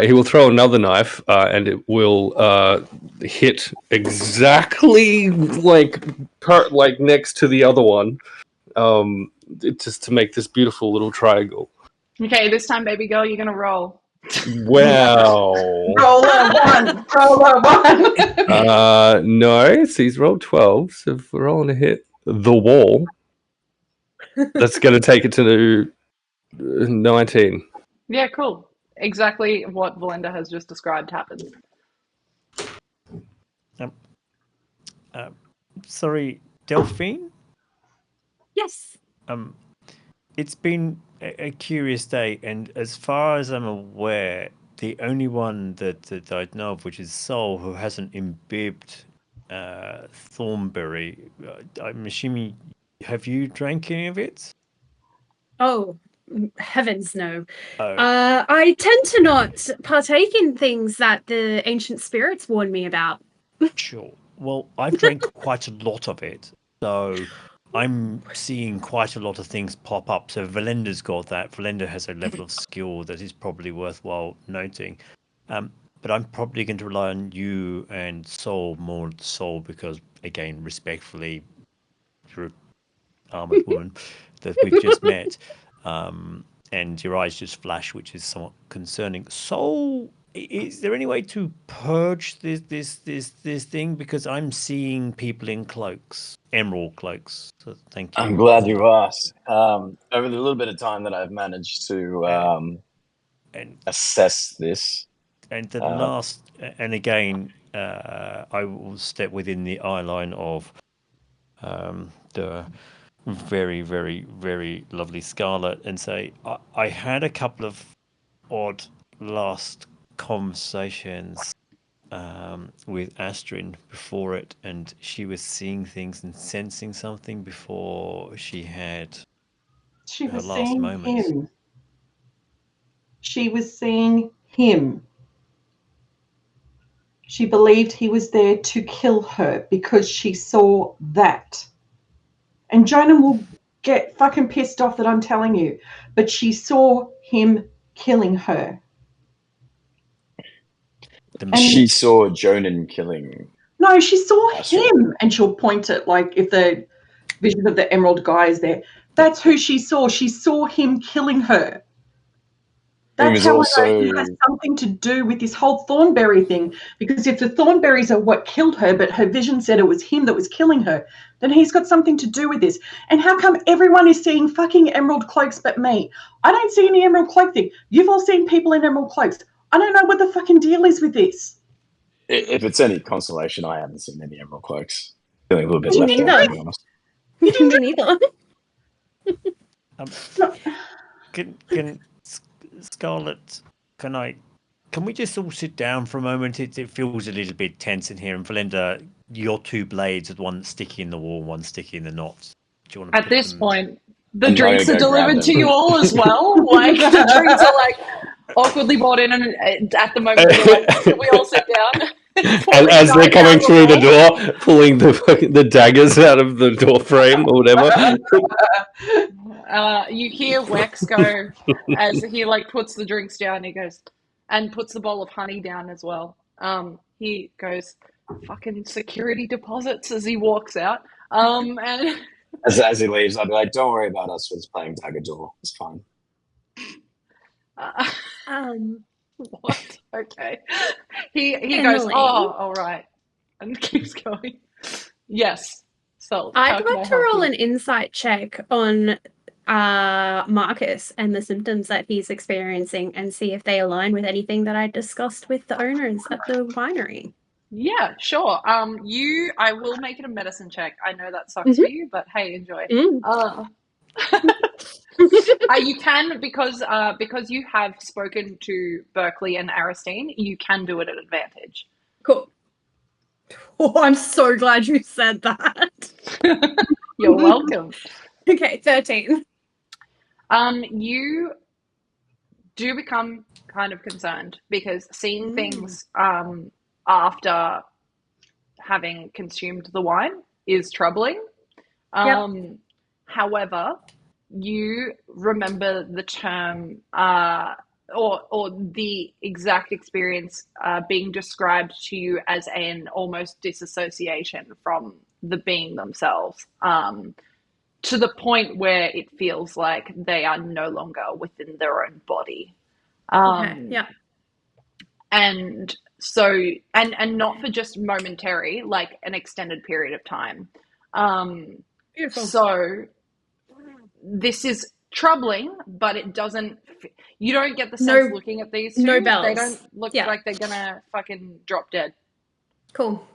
He will throw another knife, and it will hit exactly like next to the other one, just to make this beautiful little triangle. Okay, this time, baby girl, you're going to roll. Wow. Roll a 1. Roll a 1. No, so he's rolled 12, so if we're rolling to hit the wall, that's going to take it to 19. Yeah, cool. Exactly what Verlender has just described happens. Sorry, Delphine? Yes. It's been a curious day, and as far as I'm aware, the only one that I know of, which is Sol, who hasn't imbibed Thornberry. I'm assuming, have you drank any of it? Oh, heavens no. I tend to not partake in things that the ancient spirits warn me about. Sure. Well, I've drank quite a lot of it, so I'm seeing quite a lot of things pop up. So Verlender's got that. Verlender has a level of skill that is probably worthwhile noting. But I'm probably going to rely on you and Soul, more Soul, because, again, respectfully, you're an armored woman that we've just met. And your eyes just flash, which is somewhat concerning. Soul, is there any way to purge this thing? Because I'm seeing people in cloaks, emerald cloaks. So thank you. I'm glad you asked. Over the little bit of time that I've managed to assess this, and the last, and again, I will step within the eye line of the very, very, very lovely Scarlet and say, I had a couple of odd last conversations with Astryn before it, and she was seeing things and sensing something before she had She her was last seeing moments. him. She was seeing him. She believed he was there to kill her because she saw that. And Jonah will get fucking pissed off that I'm telling you, but she saw him killing her. And she saw Jonan killing. No, she saw Astryn. him, and she'll point at, like, if the vision of the emerald guy is there. That's who she saw. She saw him killing her. That's how I know he has something to do with this whole Thornberry thing. Because if the Thornberries are what killed her, but her vision said it was him that was killing her, then he's got something to do with this. And how come everyone is seeing fucking emerald cloaks but me? I don't see any emerald cloak thing. You've all seen people in emerald cloaks. I don't know what the fucking deal is with this. If it's any consolation, I haven't seen any emerald cloaks. Feeling a little bit left out, to be honest. Me neither. Can Scarlet, can we just all sit down for a moment? It feels a little bit tense in here. And Verlender, your two blades, one sticky in the wall, one sticky in the knots. Do you want to At this point, the I'm drinks going are to go grab delivered to them. you all as well. Like, the drinks are like awkwardly brought in, and at the moment we all sit down. And as they're coming through the door, pulling the daggers out of the door frame or whatever. You hear Wex go as he like puts the drinks down. He goes and puts the bowl of honey down as well. He goes, "Fucking security deposits" as he walks out. And As he leaves, I'll be like, "Don't worry about us. We're just playing tag of door. It's fine." What? Okay. He goes, "Oh, all right," and keeps going. Yes. So I'd like to roll an insight check on Marcus and the symptoms that he's experiencing and see if they align with anything that I discussed with the owners at the winery. Yeah, sure. I will make it a medicine check. I know that sucks for you, but hey, enjoy. You can, because you have spoken to Berkeley and Aristine, you can do it at advantage. Cool. Oh, I'm so glad you said that. You're welcome. Okay, 13. You do become kind of concerned because seeing things after having consumed the wine is troubling. However, you remember the term or the exact experience being described to you as an almost disassociation from the being themselves, to the point where it feels like they are no longer within their own body. And so, and not for just momentary, like an extended period of time. Beautiful. So this is troubling, but it doesn't, you don't get the sense looking at these two. No bells. They don't look like they're gonna fucking drop dead. Cool.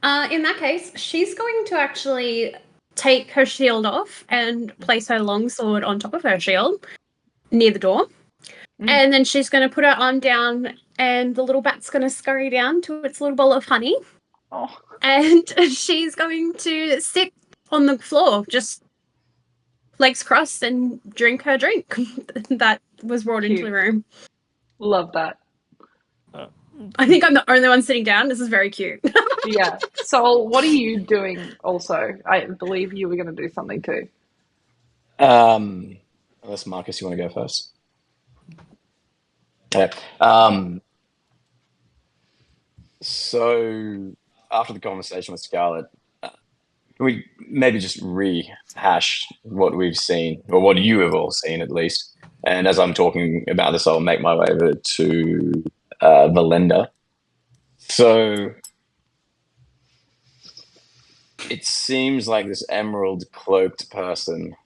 In that case, she's going to actually take her shield off and place her longsword on top of her shield near the door. And then she's going to put her arm down and the little bat's going to scurry down to its little bowl of honey. And she's going to sit on the floor, just legs crossed, and drink her drink that was brought into the room. Love that. I think I'm the only one sitting down. This is very cute. Yeah. Sol, what are you doing also? I believe you were going to do something too. Unless Marcus, you want to go first? Okay. So after the conversation with Scarlet, we maybe just rehash what we've seen, or what you have all seen at least. And as I'm talking about this, I'll make my way over to Verlender. So it seems like this emerald cloaked person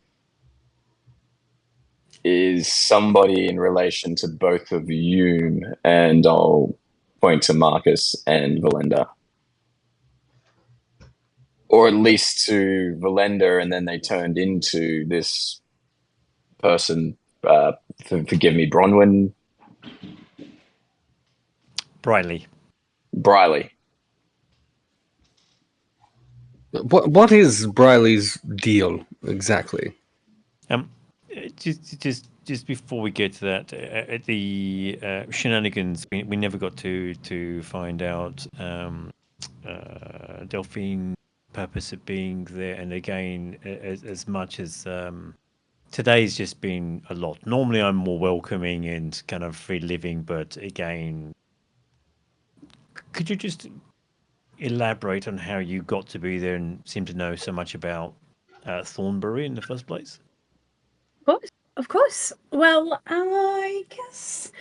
is somebody in relation to both of you, and I'll point to Marcus and Verlender. Or at least to Verlender, and then they turned into this person, forgive me, Bronwyn? Briley. What is Briley's deal exactly? Just before we get to that, at the shenanigans, we never got to find out Delphine purpose of being there, and again, as much as today's just been a lot. Normally, I'm more welcoming and kind of free living, but again, could you just elaborate on how you got to be there and seem to know so much about Thornberry in the first place? Of course. Well, I guess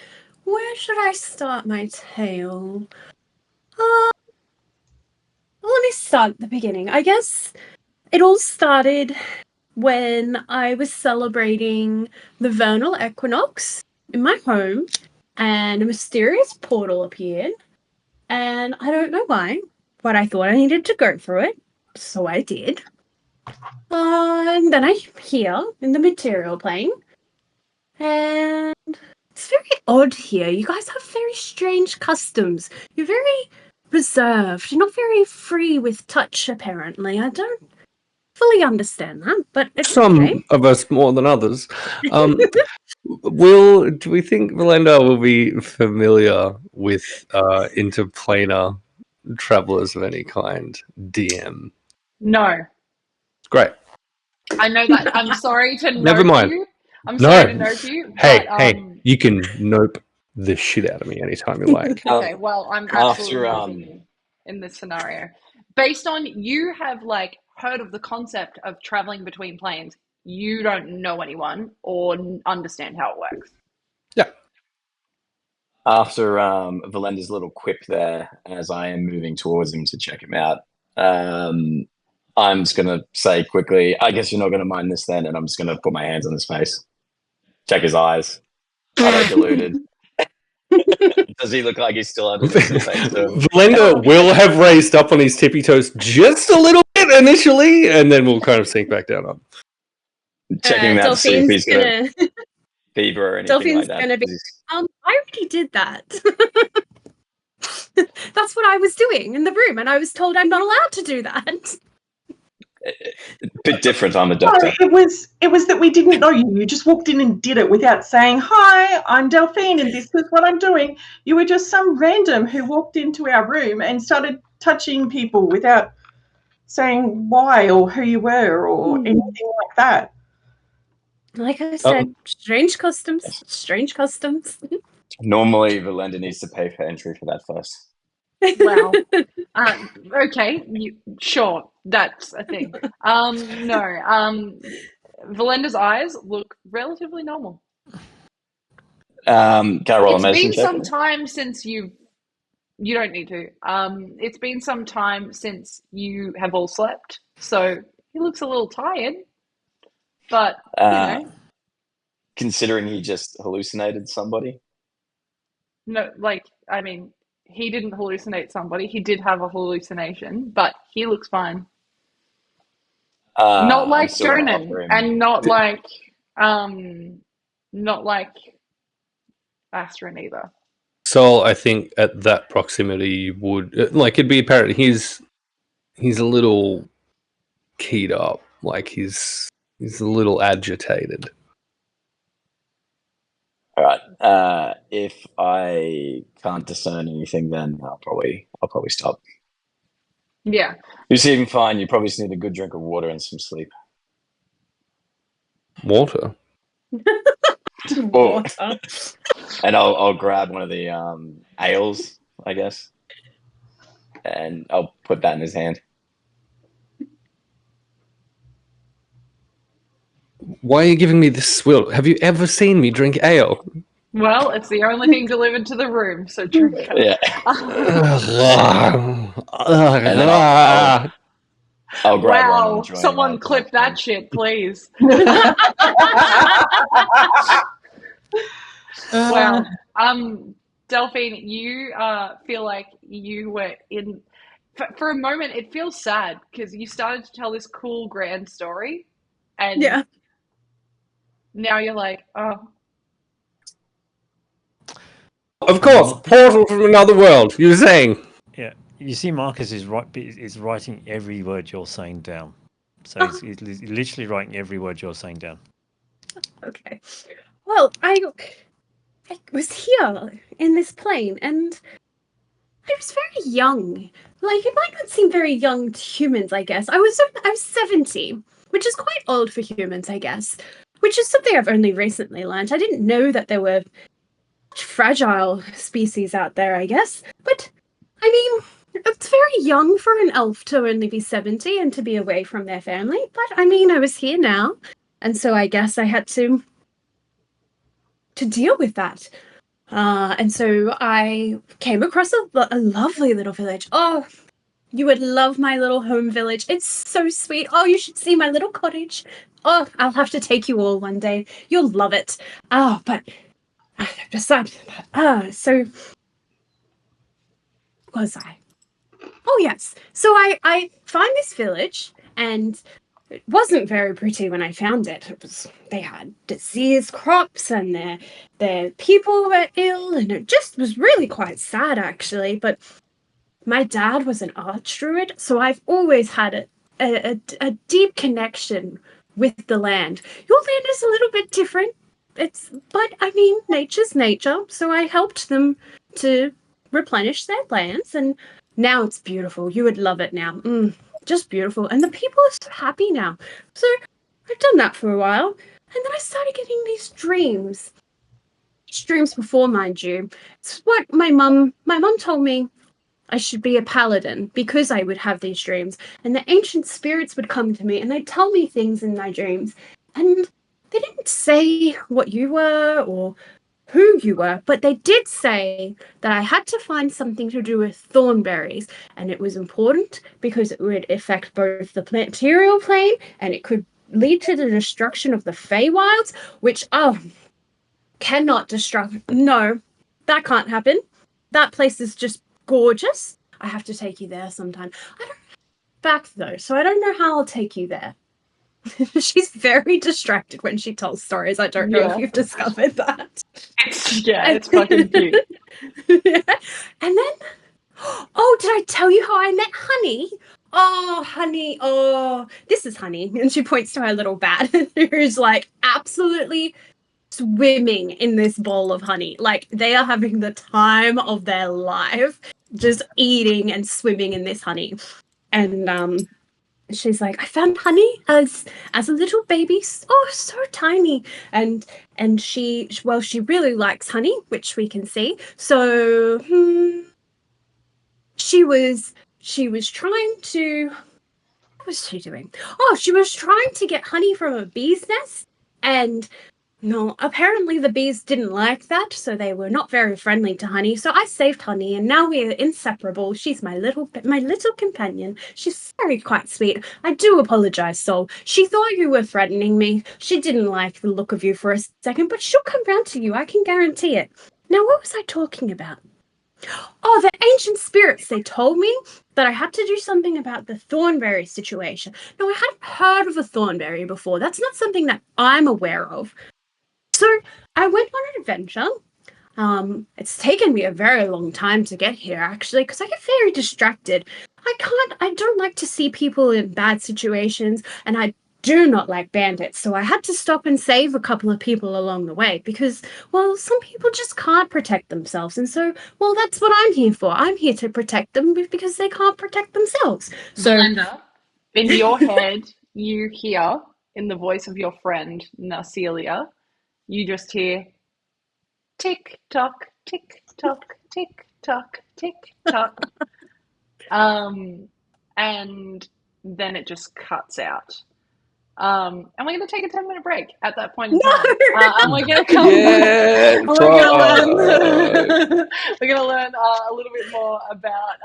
where should I start my tale? Let me start at the beginning. I guess it all started when I was celebrating the vernal equinox in my home, and a mysterious portal appeared, and I don't know why, but I thought I needed to go through it, so I did. And then I'm here in the material plane, and it's very odd here. You guys have very strange customs. You're very reserved. You're not very free with touch, apparently. I don't fully understand that, but it's Some okay. of us more than others. Do we think Verlender will be familiar with interplanar travelers of any kind? DM. No. Great. I know that. I'm sorry to Never note mind. you. I'm No. sorry to note you. Hey, but, you can nope the shit out of me anytime you like. Okay, well, I'm absolutely After, helping you in this scenario. Based on you have heard of the concept of traveling between planes, you don't know anyone or understand how it works. Yeah. After Verlender's little quip there, as I am moving towards him to check him out, I'm just going to say quickly, I guess you're not going to mind this then, and I'm just going to put my hands on his face. Check his eyes. Are they deluded? Does he look like he's still under the effects of... Verlender will have raised up on his tippy toes just a little bit initially, and then we'll kind of sink back down on. Checking that to see if he's Delphine's got fever or anything Delphine's like that. gonna be. I already did that. That's what I was doing in the room, and I was told I'm not allowed to do that. A bit different, I'm a No, doctor. it was that we didn't know you. You just walked in and did it without saying, "Hi, I'm Delphine, and this is what I'm doing." You were just some random who walked into our room and started touching people without saying why or who you were or anything like that. Like I said, strange customs. Strange customs. Normally, Verlender needs to pay for entry for that first. Well, okay, sure, that's a thing. No, Verlender's eyes look relatively normal. Can I roll a It's medicine been check? some time since you don't need to. It's been some time since you have all slept, so he looks a little tired. But you know, Considering he just hallucinated somebody. no, I mean, he didn't hallucinate somebody. He did have a hallucination, but he looks fine. Not I'm like still gonna Jonan, offer him- and not like Astryn either. So I think at that proximity you would it'd be apparent he's a little keyed up, he's a little agitated. All right. If I can't discern anything, then I'll probably stop. Yeah. You seem fine. You probably just need a good drink of water and some sleep. Water. Water. And I'll grab one of the ales, I guess, and I'll put that in his hand. Why are you giving me this swill? Have you ever seen me drink ale? Well, it's the only thing delivered to the room, so drink it. Yeah. And then I'll grab one Wow, and join someone him clip that shit, please. Wow. Delphine, you feel like you were in... For a moment, it feels sad because you started to tell this cool, grand story, and Yeah. now you're like, oh... Of course, portal from another world. You were saying. Yeah, you see, Marcus is writing every word you're saying down. So he's literally writing every word you're saying down. Okay. Well, I was here in this plane, and I was very young. Like, it might not seem very young to humans, I guess. I was 70, which is quite old for humans, I guess. Which is something I've only recently learned. I didn't know that there were such fragile species out there, I guess. But, I mean, it's very young for an elf to only be 70 and to be away from their family. But, I mean, I was here now, and so I guess I had to deal with that. And so I came across a lovely little village. Oh, you would love my little home village. It's so sweet. Oh, you should see my little cottage. Oh, I'll have to take you all one day. You'll love it. Oh, but besides that, so what was I? Oh, yes. So I find this village, and it wasn't very pretty when I found it. They had diseased crops, and their people were ill, and it just was really quite sad, actually. But my dad was an archdruid, so I've always had a deep connection with the land. Your land is a little bit different. But I mean, nature's nature. So I helped them to replenish their lands, and now it's beautiful. You would love it now. Just beautiful. And the people are so happy now. So I've done that for a while. And then I started getting these dreams. Dreams before, mind you. It's what my mum told me I should be a paladin because I would have these dreams. And the ancient spirits would come to me and they'd tell me things in my dreams. And they didn't say what you were or who you were, but they did say that I had to find something to do with thornberries, and it was important because it would affect both the material plane and it could lead to the destruction of the Feywilds, which, cannot destruct. No, that can't happen. That place is just gorgeous. I have to take you there sometime. I don't back though, so I don't know how I'll take you there. She's very distracted when she tells stories. I don't know if you've discovered that. It's fucking cute. Yeah. And then, oh, did I tell you how I met Honey? Oh, Honey, oh, this is Honey. And she points to her little bat who's like absolutely swimming in this bowl of honey. Like, they are having the time of their life, just eating and swimming in this honey. And she's like, I found Honey as a little baby. Oh, so tiny. And she really likes honey, which we can see. So she was trying to, what was she doing? Oh, she was trying to get honey from a bee's nest, and no, apparently the bees didn't like that, so they were not very friendly to Honey. So I saved Honey, and now we're inseparable. She's my little companion. She's quite sweet. I do apologize, Soul. She thought you were threatening me. She didn't like the look of you for a second, but she'll come round to you. I can guarantee it. Now, what was I talking about? Oh, the ancient spirits. They told me that I had to do something about the Thornberry situation. No, I hadn't heard of a Thornberry before. That's not something that I'm aware of. So I went on an adventure. It's taken me a very long time to get here, actually, because I get very distracted. I don't like to see people in bad situations, and I do not like bandits, so I had to stop and save a couple of people along the way because, well, some people just can't protect themselves. And so, well, that's what I'm here for. I'm here to protect them because they can't protect themselves. So, Verlender, in your head, you hear in the voice of your friend Narcelia, you just hear tick tock, tick tock, tick tock, tick tock, and then it just cuts out. And we're going to take a 10-minute break at that point in time. And we're going to come Yeah, back. We're going to learn a little bit more about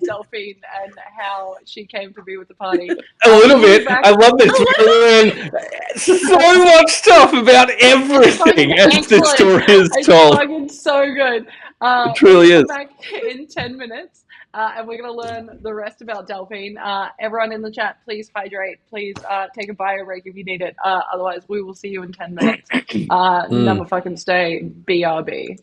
Delphine and how she came to be with the party. a little We'll be bit. back- I love this. We're going to learn so much stuff about everything as the excellent. story is It's told. fucking so good. It truly we'll is. come back in 10 minutes. And we're going to learn the rest about Delphine. Everyone in the chat, please hydrate. Please take a bio break if you need it. Otherwise, we will see you in 10 minutes. Number fucking stay. BRB.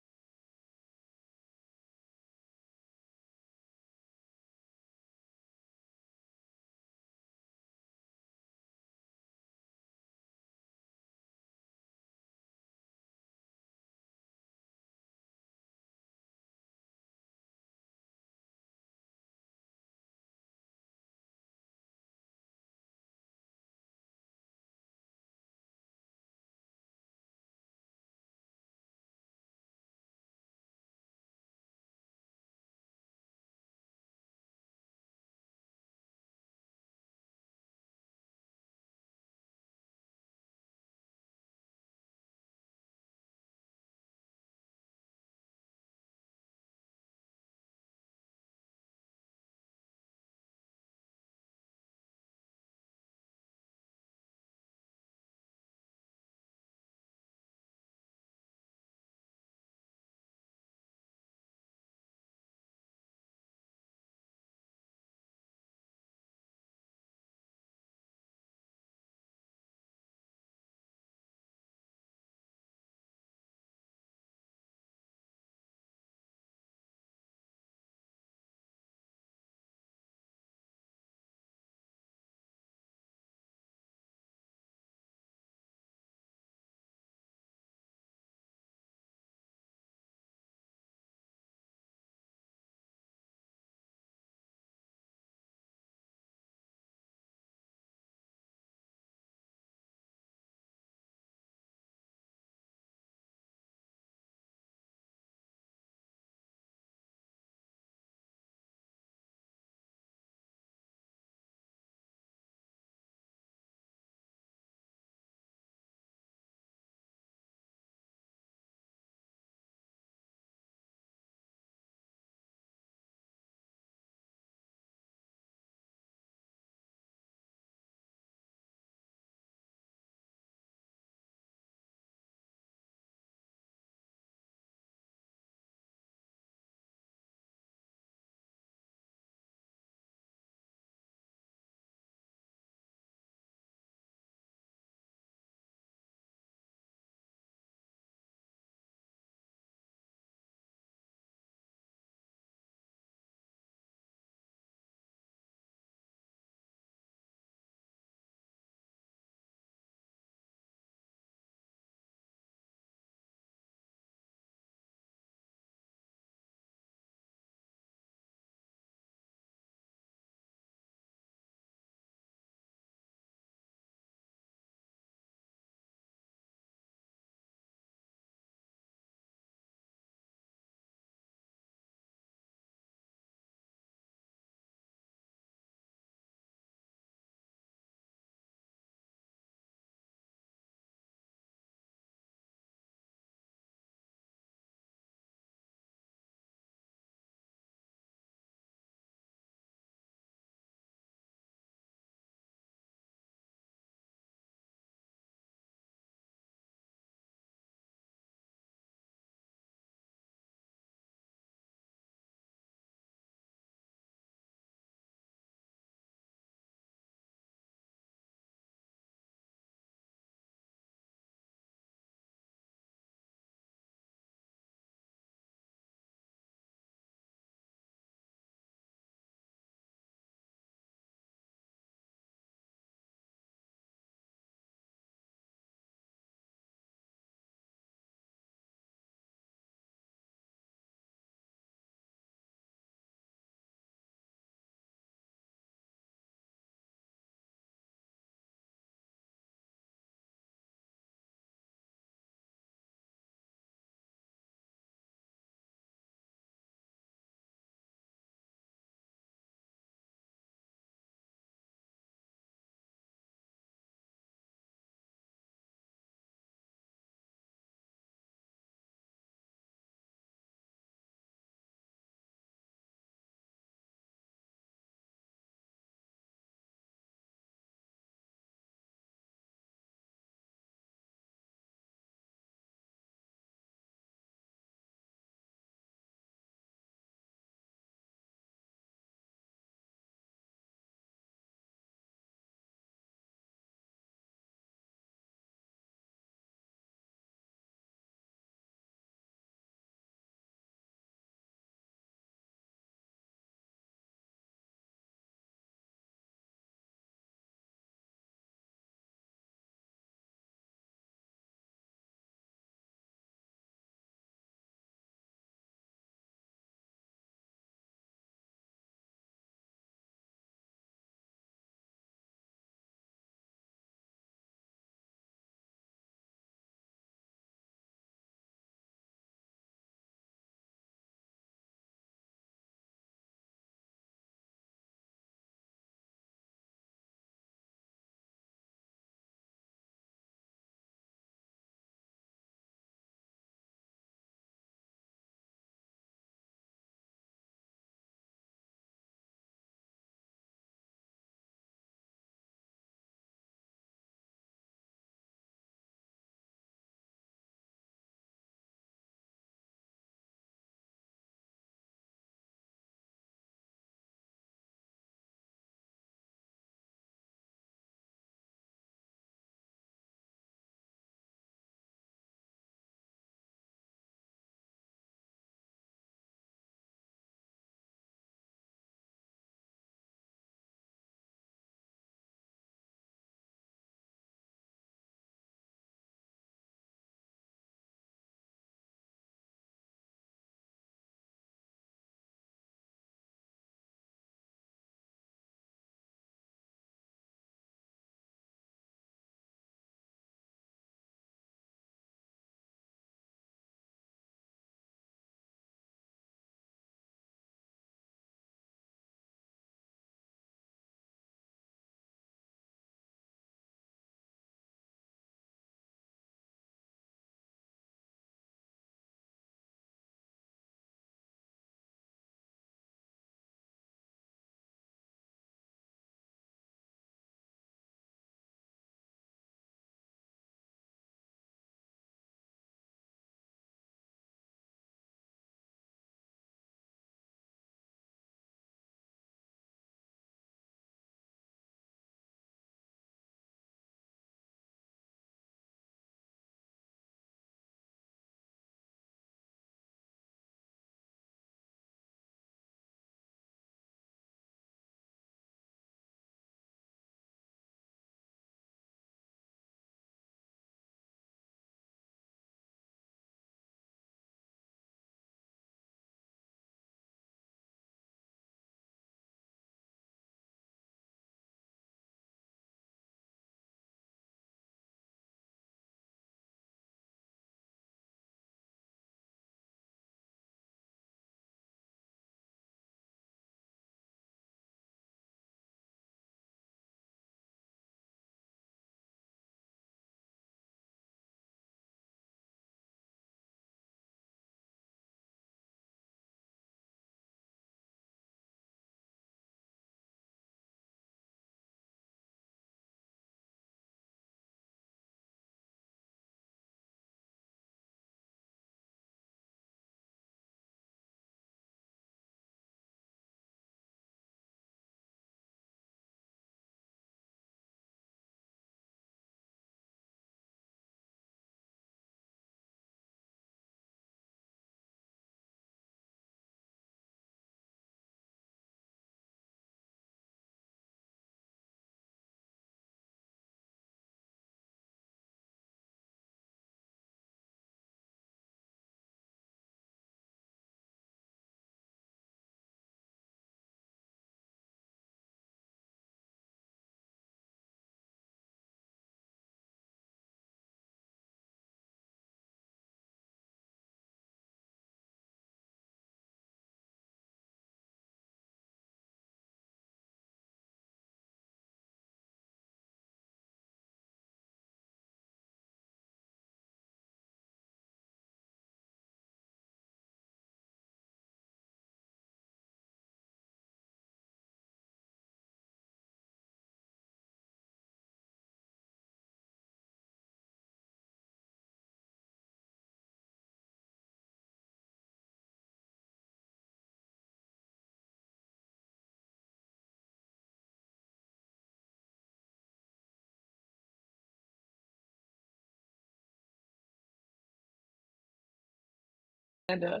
Verlender.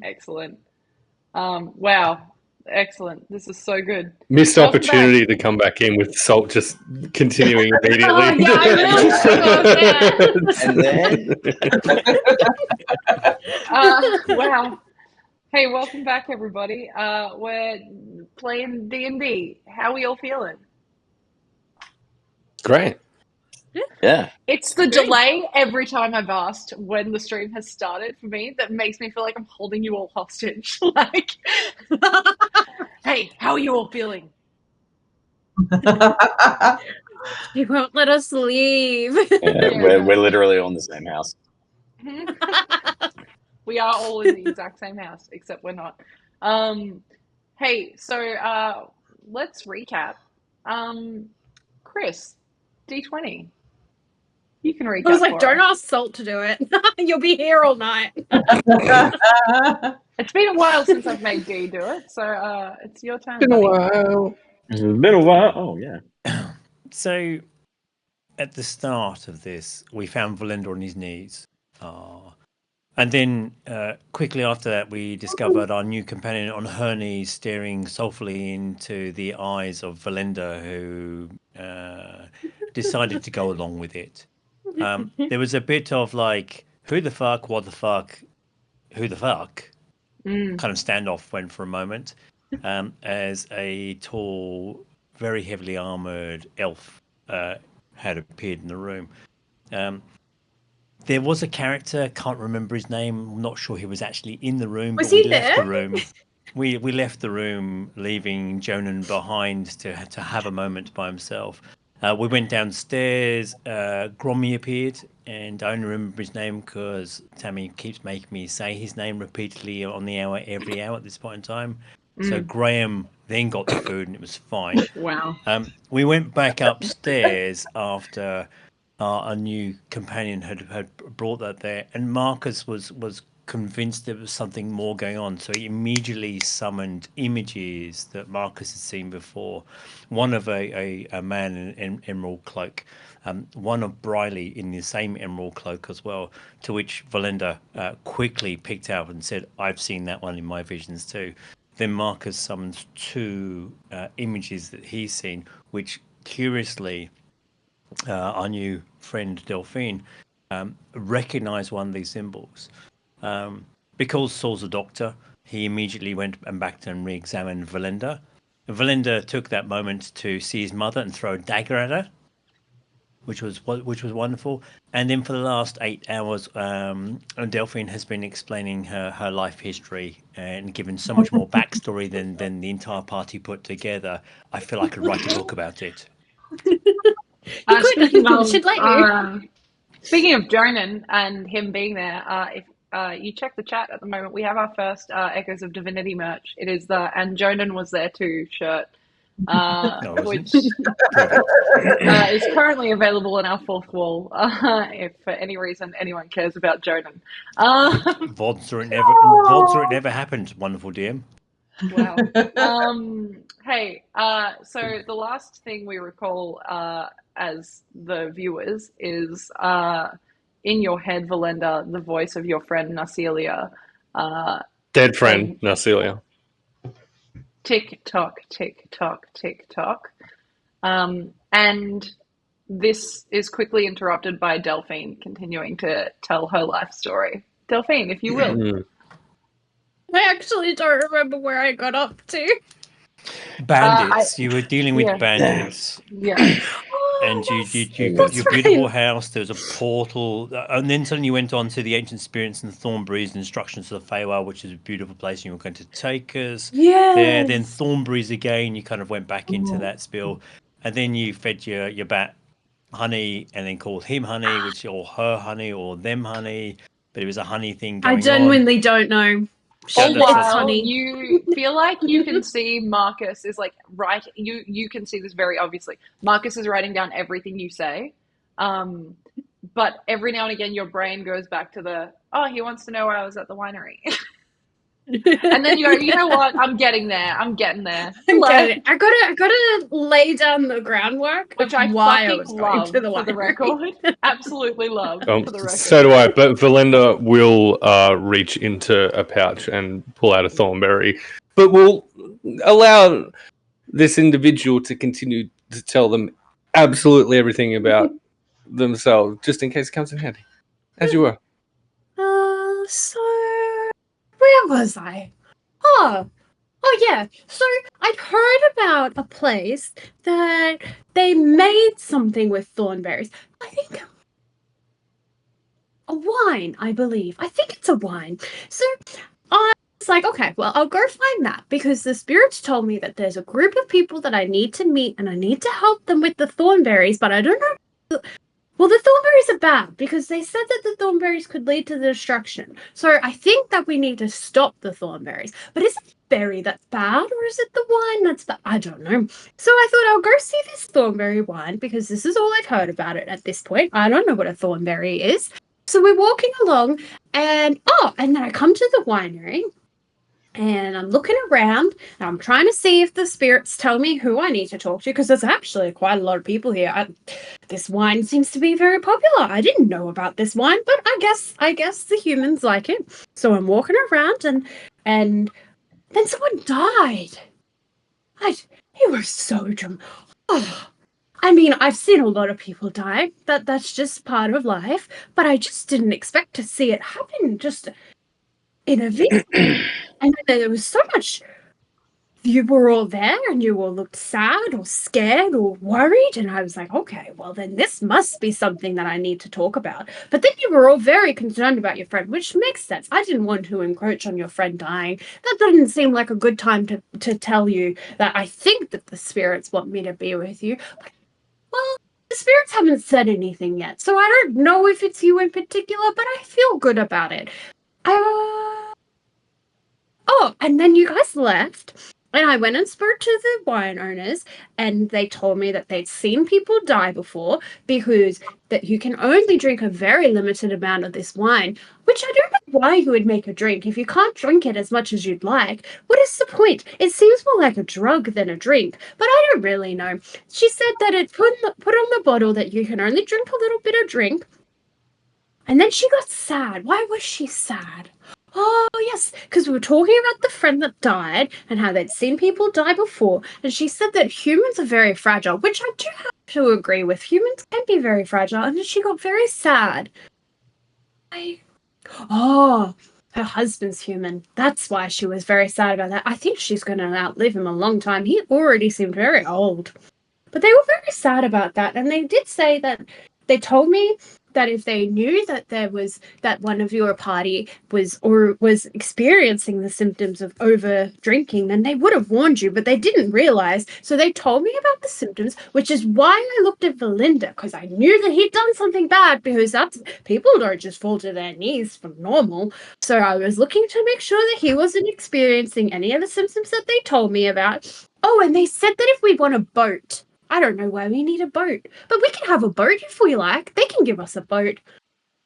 Excellent. Wow. Excellent. This is so good. Missed Welcome opportunity to come back in with Salt just continuing immediately. Oh, yeah, I really forgot that. And then Wow. Hey, welcome back, everybody. We're playing D&D. How are we all feeling? Great. yeah, It's the delay every time I've asked when the stream has started for me that makes me feel like I'm holding you all hostage. Like, hey, how are you all feeling? You won't let us leave. we're literally on the same house. We are all in the exact same house, except we're not. Hey, so let's recap. Chris, D20. You can recap. I was like, for don't us. ask Salt to do it. You'll be here all night. It's been a while since I've made Dee do it, so it's your turn. Been a buddy. while. It's been a while. Oh yeah. So, at the start of this, we found Verlender on his knees. And then quickly after that, we discovered our new companion on her knees, staring soulfully into the eyes of Verlender, who decided to go along with it. There was a bit of like, who the fuck, what the fuck, who the fuck? Kind of standoff went for a moment as a tall, very heavily armored elf had appeared in the room. There was a character, can't remember his name. I'm not sure he was actually in the room. Was but we he left there? the room. We left the room, leaving Jonan behind to have a moment by himself. We went downstairs. Grommy appeared, and I only remember his name because Tammy keeps making me say his name repeatedly on the hour, every hour at this point in time. So Graham then got the food, and it was fine. Wow. We went back upstairs after a new companion had brought that there, and Marcus was convinced there was something more going on, so he immediately summoned images that Marcus had seen before. One of a man in an emerald cloak, one of Briley in the same emerald cloak as well, to which Verlender quickly picked out and said, I've seen that one in my visions too. Then Marcus summons two images that he's seen, which curiously our new friend Delphine recognized one of these symbols. Because Saul's a doctor, he immediately went and back and re-examined Verlender. Verlender took that moment to see his mother and throw a dagger at her, which was wonderful. And then for the last 8 hours, Delphine has been explaining her life history and given so much more backstory than the entire party put together. I feel I could write a book about it. Should let you. Speaking of Jonan and him being there, if you check the chat at the moment, we have our first Echoes of Divinity merch. It is the "And Jonan was there too" shirt, which is currently available in our fourth wall. If for any reason anyone cares about Jonan, VODs or it never happened. Wonderful DM. Wow. Hey, so the last thing we recall as the viewers is in your head, Verlender, the voice of your friend Narcelia. Dead friend, Narcelia. Tick tock, tick tock, tick tock. And this is quickly interrupted by Delphine continuing to tell her life story. Delphine, if you will. I actually don't remember where I got up to. Bandits. You were dealing with bandits. Yeah. And you got your beautiful house. There was a portal, and then suddenly you went on to the ancient spirits and the Thornberries, instructions to the Feywild, which is a beautiful place. And you were going to take us there. Then Thornberries again. You kind of went back into that spiel, and then you fed your bat honey, and then called him honey, which or her honey or them honey. But it was a honey thing going I genuinely don't know. All It's while honey. you feel like you can see Marcus is like you can see this very obviously. Marcus is writing down everything you say, but every now and again your brain goes back to he wants to know why I was at the winery. And then you go, you know what? I'm getting there. I'm getting there. I gotta lay down the groundwork, Which I why fucking was going love, to the for the library. record. Absolutely love, for the record. So do I, but Verlender will reach into a pouch and pull out a Thornberry, but we'll allow this individual to continue to tell them absolutely everything about themselves, just in case it comes in handy. As you were. So where was I? Oh yeah. So I'd heard about a place that they made something with thornberries. I think a wine, I believe. I think it's a wine. So I was like, okay, well, I'll go find that because the spirits told me that there's a group of people that I need to meet and I need to help them with the thornberries, but I don't know. Well, the thornberries are bad because they said that the thornberries could lead to the destruction. So I think that we need to stop the thornberries. But is it the berry that's bad or is it the wine that's bad? I don't know. So I thought I'll go see this thornberry wine because this is all I've heard about it at this point. I don't know what a thornberry is. So we're walking along and then I come to the winery. And I'm looking around and I'm trying to see if the spirits tell me who I need to talk to because there's actually quite a lot of people here. This wine seems to be very popular. I didn't know about this wine, but I guess the humans like it. So I'm walking around and then someone died. It was so dramatic. I mean, I've seen a lot of people die. That's just part of life. But I just didn't expect to see it happen just in a video. And there was so much. You were all there and you all looked sad or scared or worried. And I was like, okay, well, then this must be something that I need to talk about. But then you were all very concerned about your friend, which makes sense. I didn't want to encroach on your friend dying. That doesn't seem like a good time to tell you that I think that the spirits want me to be with you. But, well, the spirits haven't said anything yet. So I don't know if it's you in particular, but I feel good about it. And then you guys left, and I went and spoke to the wine owners, and they told me that they'd seen people die before because that you can only drink a very limited amount of this wine, which I don't know why you would make a drink if you can't drink it as much as you'd like. What is the point? It seems more like a drug than a drink, but I don't really know. She said that it put on the bottle that you can only drink a little bit of drink, and then she got sad. Why was she sad? Oh, yes, because we were talking about the friend that died and how they'd seen people die before. And she said that humans are very fragile, which I do have to agree with. Humans can be very fragile. And then she got very sad. Her husband's human. That's why she was very sad about that. I think she's going to outlive him a long time. He already seemed very old. But they were very sad about that. And they did say that they told me that if they knew that one of your party was experiencing the symptoms of over drinking, then they would have warned you, but they didn't realize. So they told me about the symptoms, which is why I looked at Verlender, because I knew that he'd done something bad, because people don't just fall to their knees for normal. So I was looking to make sure that he wasn't experiencing any of the symptoms that they told me about. Oh, and they said that if we want a boat. I don't know why we need a boat, but we can have a boat if we like. They can give us a boat.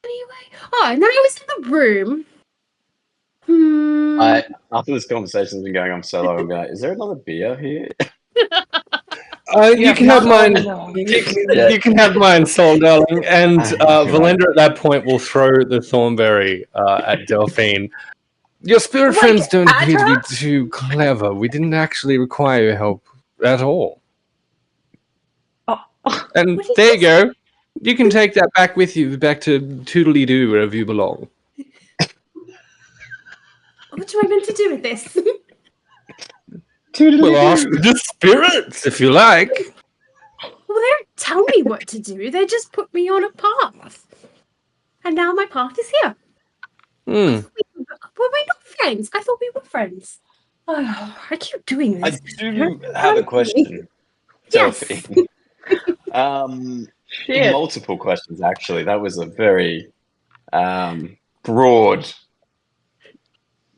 Anyway. And then I was in the room. After this conversation's been going on so long, I'm going, is there another beer here? You can have mine. You can have mine, Soul Darling. And Verlender at that point will throw the Thornberry at Delphine. Your spirit friends don't appear to be too clever. We didn't actually require your help at all. And there you go. You can take that back with you, back to Toodly-Doo, wherever you belong. What do I meant to do with this? Well, ask the spirits, if you like. Well, they don't tell me what to do. They just put me on a path. And now my path is here. Were we not friends? I thought we were friends. Oh, I keep doing this. I do have a question, Delphine. Multiple questions, actually. That was a very broad,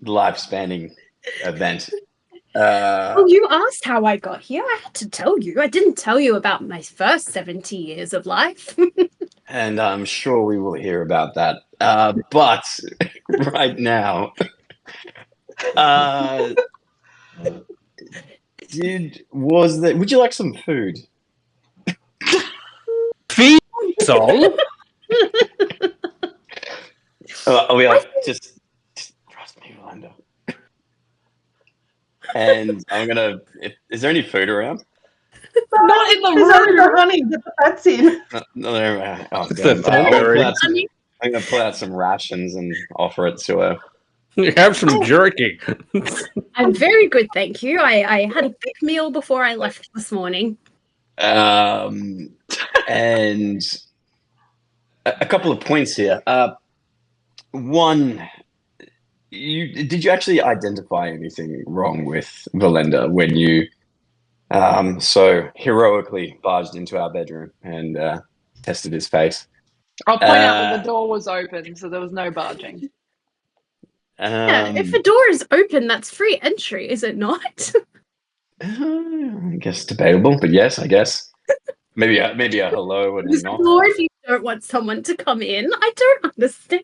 life-spanning event. You asked how I got here. I had to tell you. I didn't tell you about my first 70 years of life. And I'm sure we will hear about that. But right now, Would you like some food? Feed soul. I'll be like, just trust me, Verlender. And I'm gonna. Is there any food around? Not in the room. Honey, get the fats in. No, there. Oh, It's the damn. Thornberry. I'm gonna pull out some rations and offer it to her. You have some jerky. I'm very good, thank you. I had a big meal before I left this morning. And a couple of points here. One, did you actually identify anything wrong with Verlender when you so heroically barged into our bedroom and tested his face? I'll point out that the door was open, so there was no barging. Yeah, if the door is open, that's free entry, is it not? I guess debatable, but yes, I guess. Maybe a hello and a knock. Or if you don't want someone to come in, I don't understand.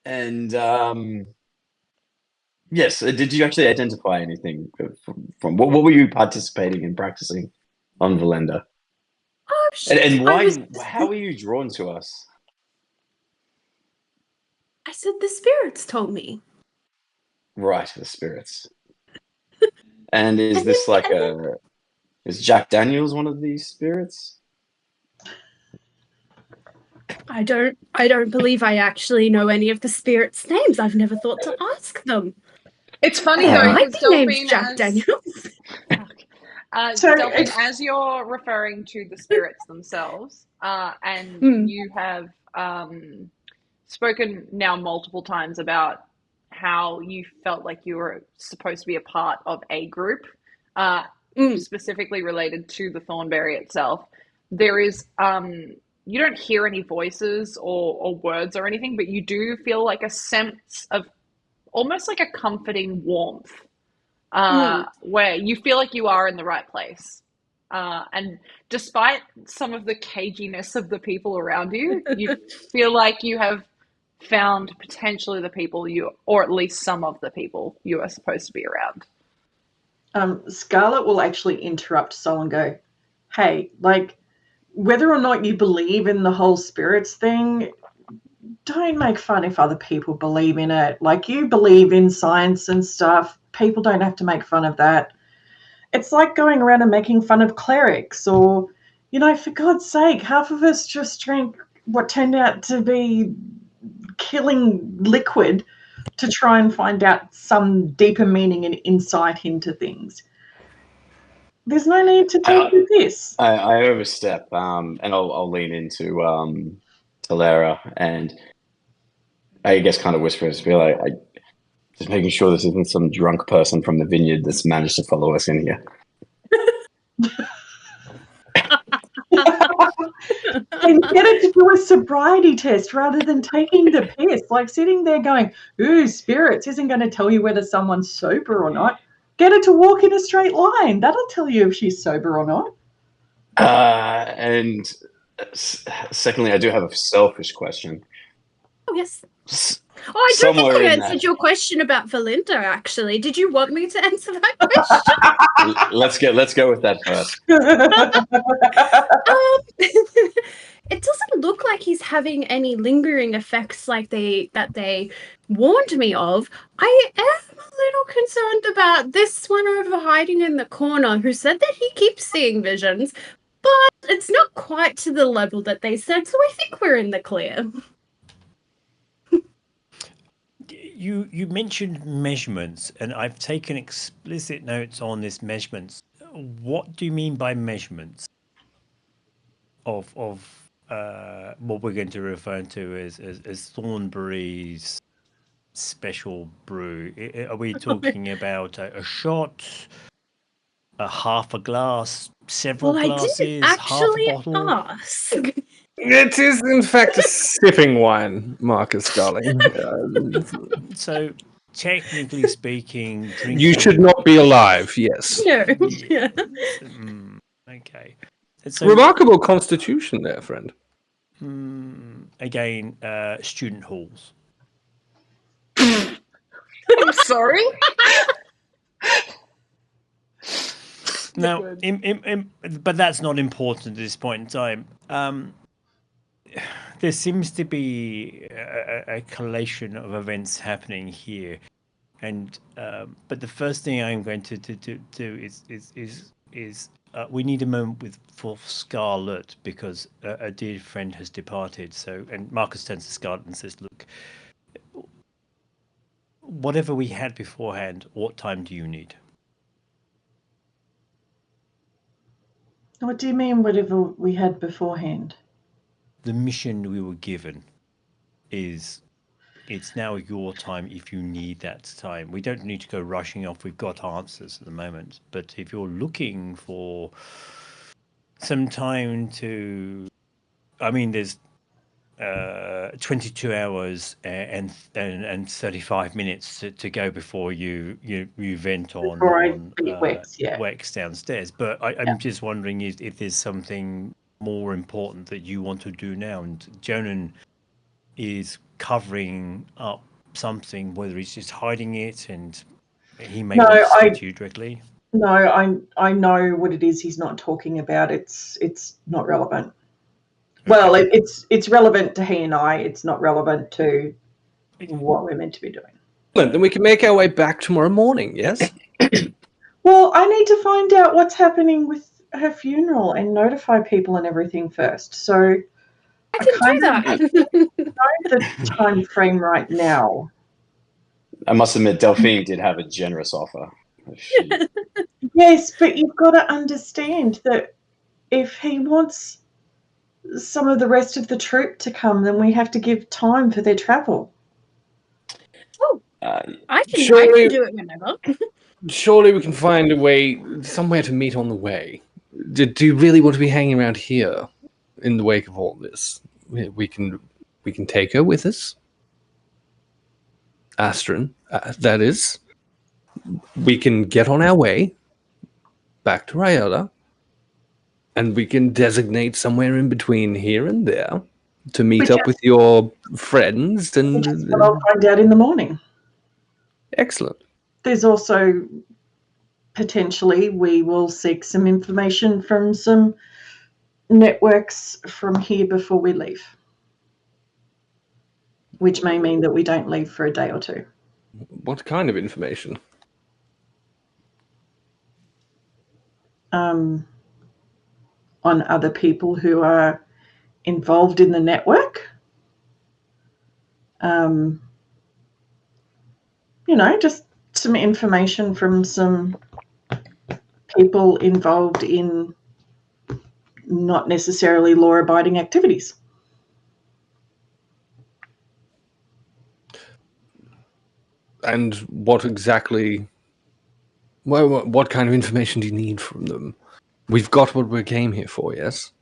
And yes, did you actually identify anything from what were you participating in practicing on Verlender? Oh, shit. And why? How were you drawn to us? I said the spirits told me. Right, the spirits. And is this like is Jack Daniels one of these spirits? I don't believe I actually know any of the spirits' names. I've never thought to ask them. It's funny Yeah. though, My because name's Delphine, Jack Daniels. So Delphine, it's- as you're referring to the spirits themselves, and you have spoken now multiple times about how you felt like you were supposed to be a part of a group, specifically related to the Thornberry itself. There is, you don't hear any voices or words or anything, but you do feel like a sense of almost like a comforting warmth, where you feel like you are in the right place. And despite some of the caginess of the people around you, you feel like you have found potentially the people or at least some of the people you are supposed to be around. Scarlet will actually interrupt Sol and go, hey, like, whether or not you believe in the whole spirits thing, don't make fun if other people believe in it. Like, you believe in science and stuff. People don't have to make fun of that. It's like going around and making fun of clerics or, you know, for God's sake, half of us just drink what turned out to be killing liquid to try and find out some deeper meaning and insight into things. There's no need to take this. I overstep, and I'll lean into Talera and I guess kind of whispers, be like, just making sure this isn't some drunk person from the vineyard that's managed to follow us in here. And get it to do a sobriety test rather than taking the piss. Like sitting there going, ooh, spirits isn't going to tell you whether someone's sober or not. Get her to walk in a straight line. That'll tell you if she's sober or not. And secondly, I do have a selfish question. Oh, yes. Oh, I don't think Somewhere I in answered that- your question about Verlender, actually. Did you want me to answer that question? Let's go with that first. It doesn't look like he's having any lingering effects like that they warned me of. I am a little concerned about this one over hiding in the corner who said that he keeps seeing visions, but it's not quite to the level that they said, so I think we're in the clear. You mentioned measurements, and I've taken explicit notes on this measurements. What do you mean by measurements of what we're going to refer to as Thornberry's special brew? Are we talking about a shot, a half a glass, several Well, glasses, I didn't half actually a bottle? ask. It is, in fact, a sipping wine, Marcus, darling. So, technically speaking, drinking... You should not be alive, yes. No. Yeah. Okay. So, Remarkable constitution there, friend. again, student halls. I'm sorry. Now, but that's not important at this point in time. There seems to be a collation of events happening here, and but the first thing I'm going to do is we need a moment for Scarlet, because a dear friend has departed. So, and Marcus turns to Scarlet and says, "Look, whatever we had beforehand, what time do you need?" What do you mean, whatever we had beforehand? The mission we were given is, it's now your time if you need that time. We don't need to go rushing off. We've got answers at the moment. But if you're looking for some time to... I mean, there's 22 hours and 35 minutes to go before you vent on Wex downstairs. But I'm just wondering if there's something more important that you want to do now. And Jonan is covering up something, whether he's just hiding it, and he may want to speak to you directly. No, I know what it is he's not talking about. It's not relevant. Okay. Well, it's relevant to he and I. It's not relevant to what we're meant to be doing. Then we can make our way back tomorrow morning, yes? Well, I need to find out what's happening with her funeral and notify people and everything first. So I can do that. know the time frame right now. I must admit, Delphine did have a generous offer. Yes, but you've got to understand that if he wants some of the rest of the troop to come, then we have to give time for their travel. Oh, I can do it whenever. Surely we can find a way, somewhere to meet on the way. Do you really want to be hanging around here in the wake of all this? We can take her with us. Astryn, that is. We can get on our way back to Rayola, and we can designate somewhere in between here and there to meet up with your friends. And what I'll find out in the morning. Excellent. There's also potentially we will seek some information from some networks from here before we leave, which may mean that we don't leave for a day or two. What kind of information? On other people who are involved in the network. Just some information from some people involved in not necessarily law-abiding activities. And what exactly... What kind of information do you need from them? We've got what we came here for, yes?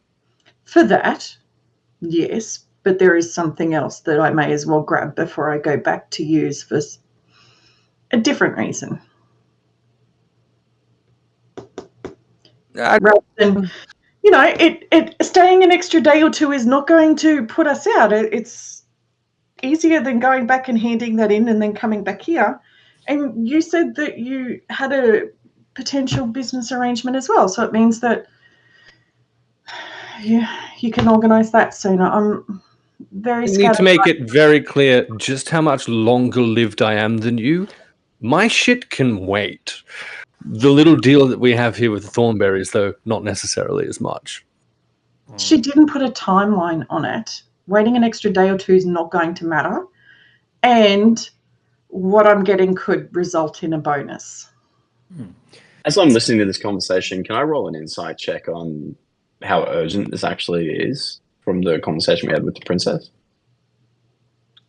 For that, yes. But there is something else that I may as well grab before I go back to use for a different reason. Rather than, staying an extra day or two is not going to put us out. It's easier than going back and handing that in and then coming back here. And you said that you had a potential business arrangement as well. So it means that you can organise that sooner. I'm very scared. You need to make it very clear just how much longer lived I am than you. My shit can wait. The little deal that we have here with the Thornberries, though, not necessarily as much. She didn't put a timeline on it. Waiting an extra day or two is not going to matter. And what I'm getting could result in a bonus. As I'm listening to this conversation, can I roll an insight check on how urgent this actually is from the conversation we had with the princess?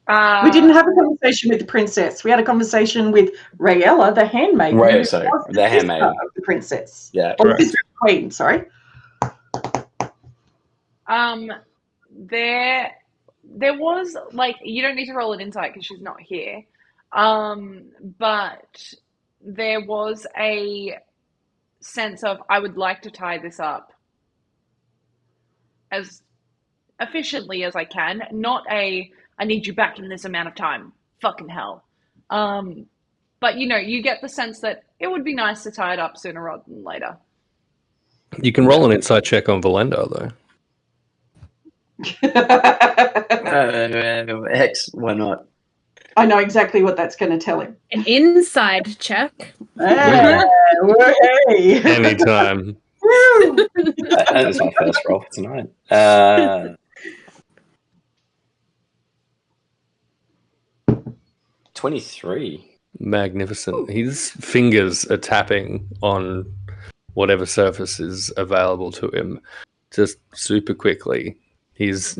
We didn't have a conversation with the princess. We had a conversation with Rayella, the handmaid. Right, sorry, the handmaid of the princess. Yeah, or the queen. Sorry. There was, like, you don't need to roll an insight because she's not here. But there was a sense of, I would like to tie this up as efficiently as I can. Not I need you back in this amount of time. Fucking hell. But you get the sense that it would be nice to tie it up sooner rather than later. You can roll an insight check on Verlender, though. Hex, why not? I know exactly what that's going to tell him. An inside check. Hey. Anytime. That is my first roll for tonight. 23. Magnificent. His fingers are tapping on whatever surface is available to him just super quickly. It's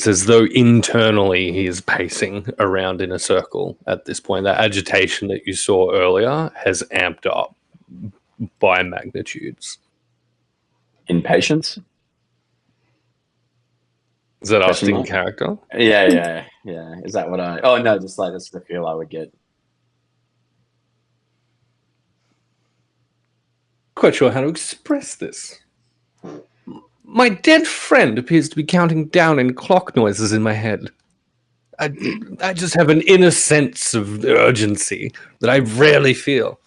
as though internally he is pacing around in a circle at this point. That agitation that you saw earlier has amped up by magnitudes. Impatience? Is that us Question in mark? character? Yeah. Is that what I... Oh, no, just like that's the feel I would get. Quite sure how to express this. My dead friend appears to be counting down in clock noises in my head. I just have an inner sense of urgency that I rarely feel.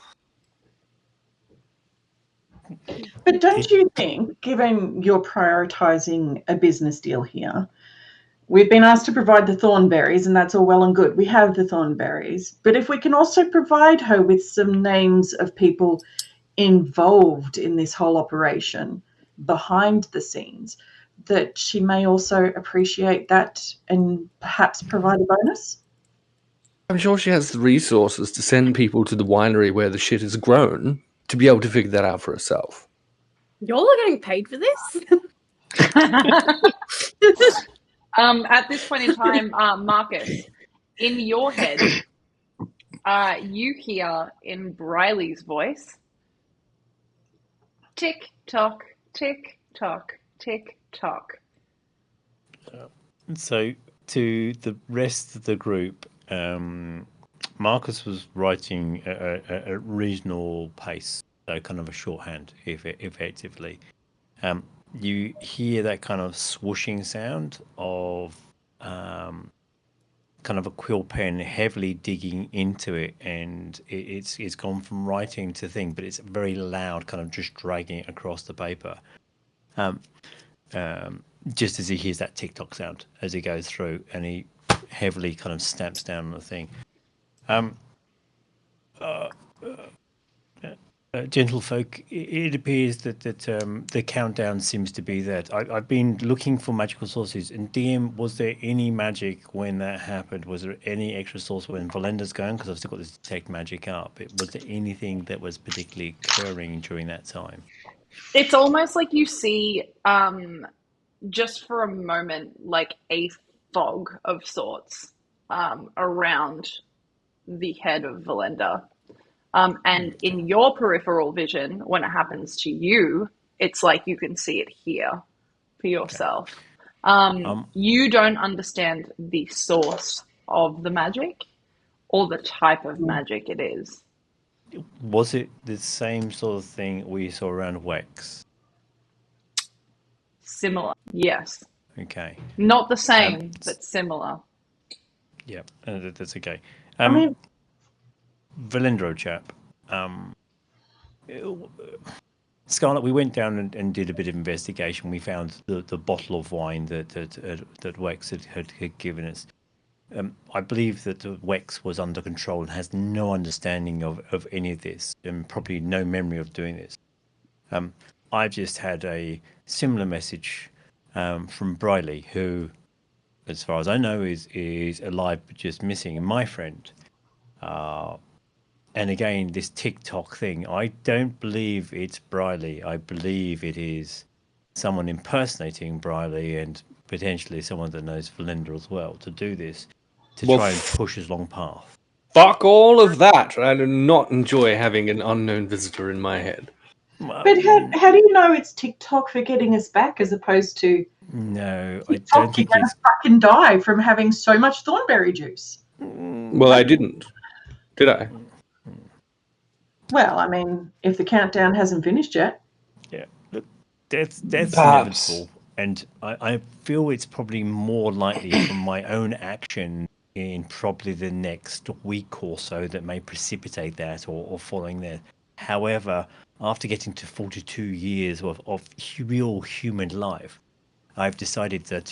But don't you think, given you're prioritising a business deal here, we've been asked to provide the Thornberries, and that's all well and good. We have the Thornberries. But if we can also provide her with some names of people involved in this whole operation behind the scenes, that she may also appreciate that and perhaps provide a bonus? I'm sure she has the resources to send people to the winery where the shit is grown to be able to figure that out for herself. Y'all are getting paid for this? At this point in time, Marcus, in your head, you hear in Briley's voice, tick tock, tick tock, tick tock. So to the rest of the group, Marcus was writing a regional pace, so kind of a shorthand, effectively. You hear that kind of swooshing sound of kind of a quill pen heavily digging into it, and it's gone from writing to thing, but it's very loud, kind of just dragging it across the paper. Just as he hears that tick-tock sound as he goes through, and he heavily kind of stamps down on the thing. Gentlefolk, it appears that the countdown seems to be that. I've been looking for magical sources. And DM, was there any magic when that happened? Was there any extra source when Verlender's going? Because I've still got this detect magic up. Was there anything that was particularly occurring during that time? It's almost like you see, just for a moment, like a fog of sorts around the head of Verlender. And in your peripheral vision, when it happens to you, it's like you can see it here for yourself. You don't understand the source of the magic or the type of magic it is. Was it the same sort of thing we saw around Wex? Similar, yes. Okay. Not the same, but similar. Yeah, that's okay. I mean, Verlender chap. Scarlet, we went down and did a bit of investigation. We found the bottle of wine that Wex had given us. I believe that Wex was under control and has no understanding of any of this, and probably no memory of doing this. I've just had a similar message from Briley, who, as far as I know, is alive but just missing. My friend. And again, this TikTok thing, I don't believe it's Briley. I believe it is someone impersonating Briley and potentially someone that knows Verlender as well to do this, to try and push his long path. Fuck all of that. I do not enjoy having an unknown visitor in my head. But how do you know it's TikTok for getting us back as opposed to No, TikTok, I don't think you're going it's... to fucking die from having so much Thornberry juice? Well, I didn't. Did I? Well, I mean, if the countdown hasn't finished yet. Yeah, look, death's Perhaps. inevitable. And I feel it's probably more likely from my own action in probably the next week or so that may precipitate that or following that. However, after getting to 42 years of real human life, I've decided that,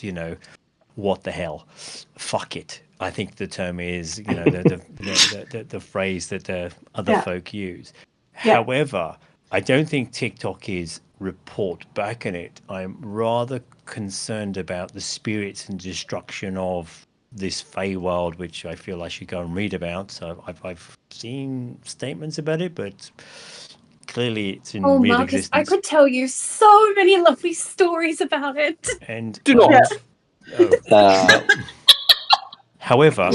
what the hell, fuck it. I think the term is, the phrase that other folk use. Yeah. However, I don't think TikTok is report back on it. I'm rather concerned about the spirits and destruction of this Feywild, which I feel I should go and read about. So I've seen statements about it, but clearly it's in real Marcus, existence. I could tell you so many lovely stories about it. And Do not. However,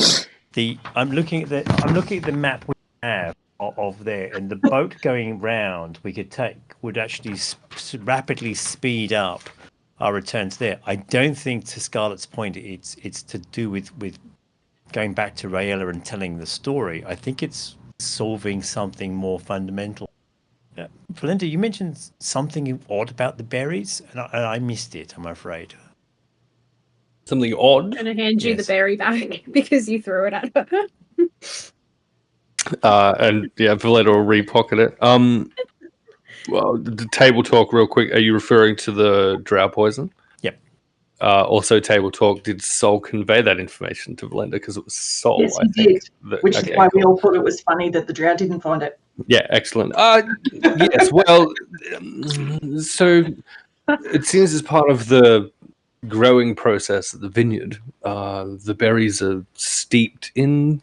I'm looking at the map we have of there, and the boat going round we could take would actually rapidly speed up our returns there. I don't think, to Scarlet's point, it's to do with going back to Raella and telling the story. I think it's solving something more fundamental. Verlender, you mentioned something odd about the berries, and I missed it, I'm afraid. Something odd. I'm going to hand you the Yes. berry back because you threw it at her. And yeah, Verlender will repocket it. Well, the table talk, real quick. Are you referring to the drow poison? Yep. Also, table talk. Did Sol convey that information to Verlender? Because it was Sol. Yes, I he think, did. Which is why we all thought it was funny that the drow didn't find it. Yeah, excellent. Yes. Well, so it seems as part of the growing process at the vineyard, the berries are steeped in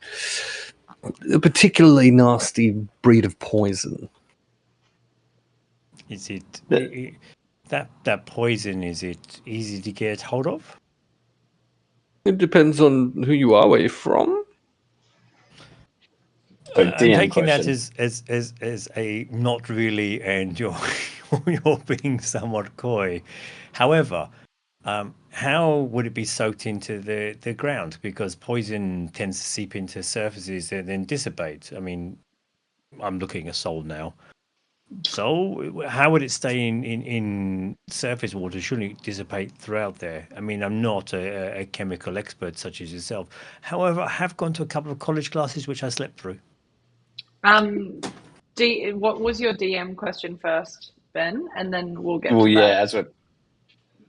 a particularly nasty breed of poison. Is it that poison? Is it easy to get hold of? It depends on who you are, where you're from. I'm taking that as a not really, and you're being somewhat coy. However, how would it be soaked into the ground? Because poison tends to seep into surfaces and then dissipate. I mean, I'm looking at Sol now. So how would it stay in surface water? Shouldn't it dissipate throughout there? I mean, I'm not a chemical expert such as yourself. However, I have gone to a couple of college classes which I slept through. What was your DM question first, Ben? And then we'll get to yeah, that.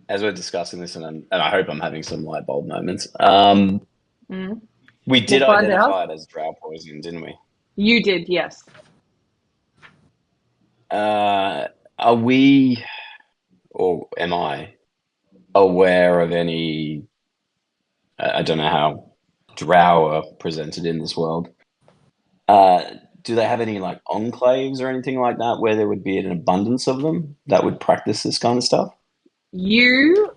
as we're discussing this, and I hope I'm having some light bulb moments. We did We'll find identify out. it as drow poison, didn't we? You did, yes. Are we, or am I, aware of any? I don't know how drow are presented in this world. Do they have any like enclaves or anything like that where there would be an abundance of them that would practice this kind of stuff? You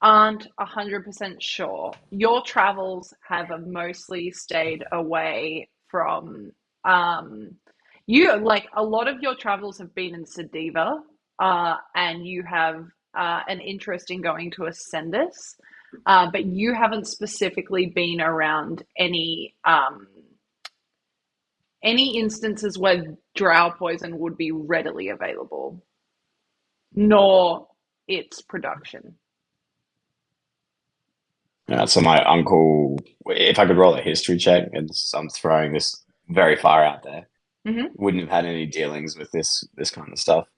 aren't 100% sure. Your travels have mostly stayed away from you, like a lot of your travels have been in Sediva, and you have an interest in going to Ascendus, but you haven't specifically been around any instances where drow poison would be readily available, nor its production. Yeah, so my uncle, if I could roll a history check, and I'm throwing this very far out there, wouldn't have had any dealings with this kind of stuff.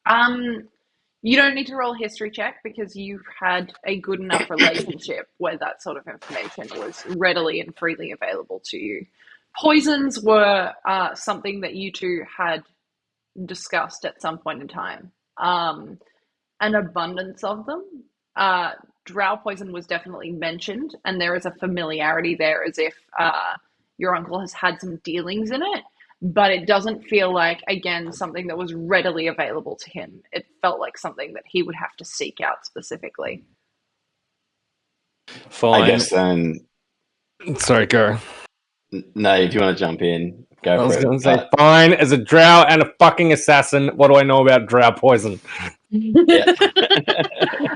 You don't need to roll a history check because you've had a good enough relationship where that sort of information was readily and freely available to you. Poisons were something that you two had discussed at some point in time. An abundance of them. Drow poison was definitely mentioned, and there is a familiarity there as if your uncle has had some dealings in it, but it doesn't feel like, again, something that was readily available to him. It felt like something that he would have to seek out specifically. Fine. I guess then. Sorry, go. No, if you want to jump in, go for it. I was going to say, fine. As a drow and a fucking assassin, what do I know about drow poison?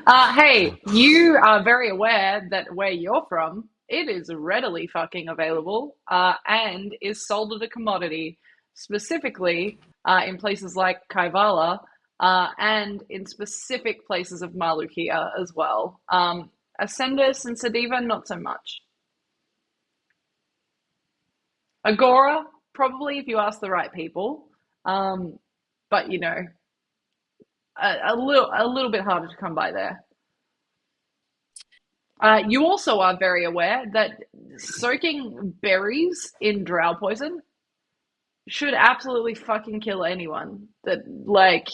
Hey, you are very aware that where you're from, it is readily fucking available and is sold as a commodity, specifically in places like Kaivala and in specific places of Malukia as well. Ascendus and Sediva, not so much. Agora, probably if you ask the right people. But you know, a little bit harder to come by there. You also are very aware that soaking berries in drow poison should absolutely fucking kill anyone. That like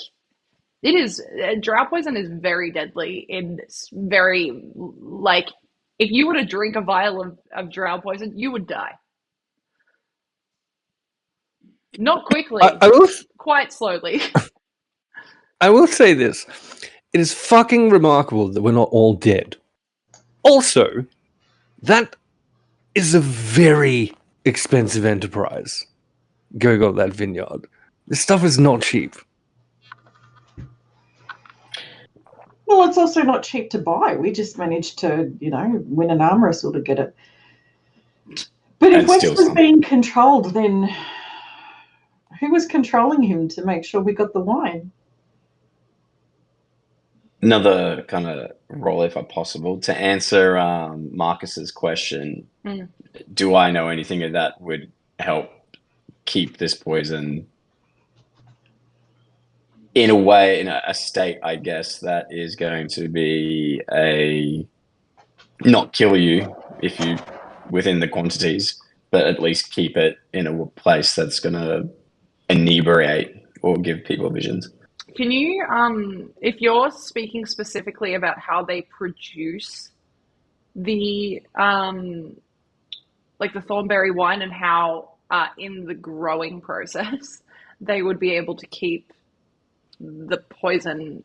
it is drow poison is very deadly and very like if you were to drink a vial of drow poison, you would die. Not quickly, quite slowly. I will say this. It is fucking remarkable that we're not all dead. Also, that is a very expensive enterprise, going on that vineyard. This stuff is not cheap. Well, it's also not cheap to buy. We just managed to, win an arm wrestle to get it. But if West was being controlled, then who was controlling him to make sure we got the wine? Another kind of role, if possible, to answer Marcus's question. Do I know anything that would help keep this poison in a way, in a state, I guess, that is going to be not kill you if you within the quantities, but at least keep it in a place that's going to inebriate or give people visions? Can you, if you're speaking specifically about how they produce the, like the Thornberry wine and how in the growing process they would be able to keep the poison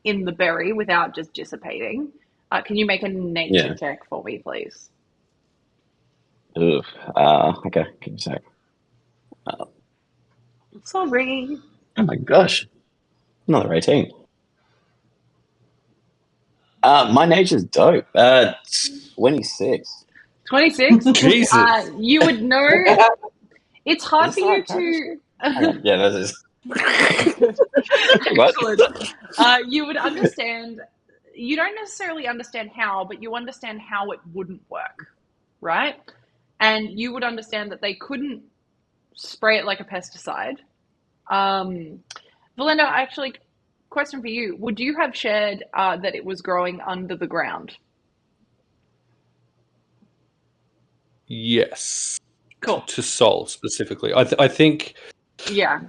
in the berry without just dissipating, can you make a nature check for me, please? Okay, give me a sec. Sorry. Oh my gosh. Another 18. My nature's dope. 26. 26? Jesus. You would know. It's hard for you to. Yeah, that is. Excellent. You would understand. You don't necessarily understand how, but you understand how it wouldn't work, right? And you would understand that they couldn't spray it like a pesticide. Verlender, actually, question for you. Would you have shared that it was growing under the ground? Yes. Cool. To Sol specifically. I think Yeah.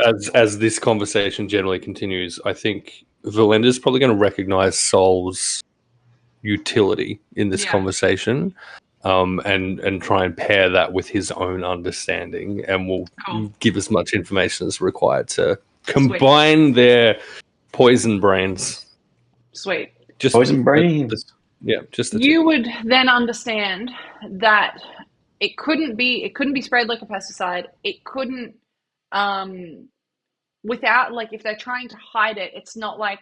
as this conversation generally continues, I think Verlender's probably going to recognize Sol's utility in this conversation, and try and pair that with his own understanding, and will give as much information as required to combine their poison brains. Sweet. Just poison brains. Just the you would then understand that it couldn't be sprayed like a pesticide. It couldn't without, like, if they're trying to hide it, it's not like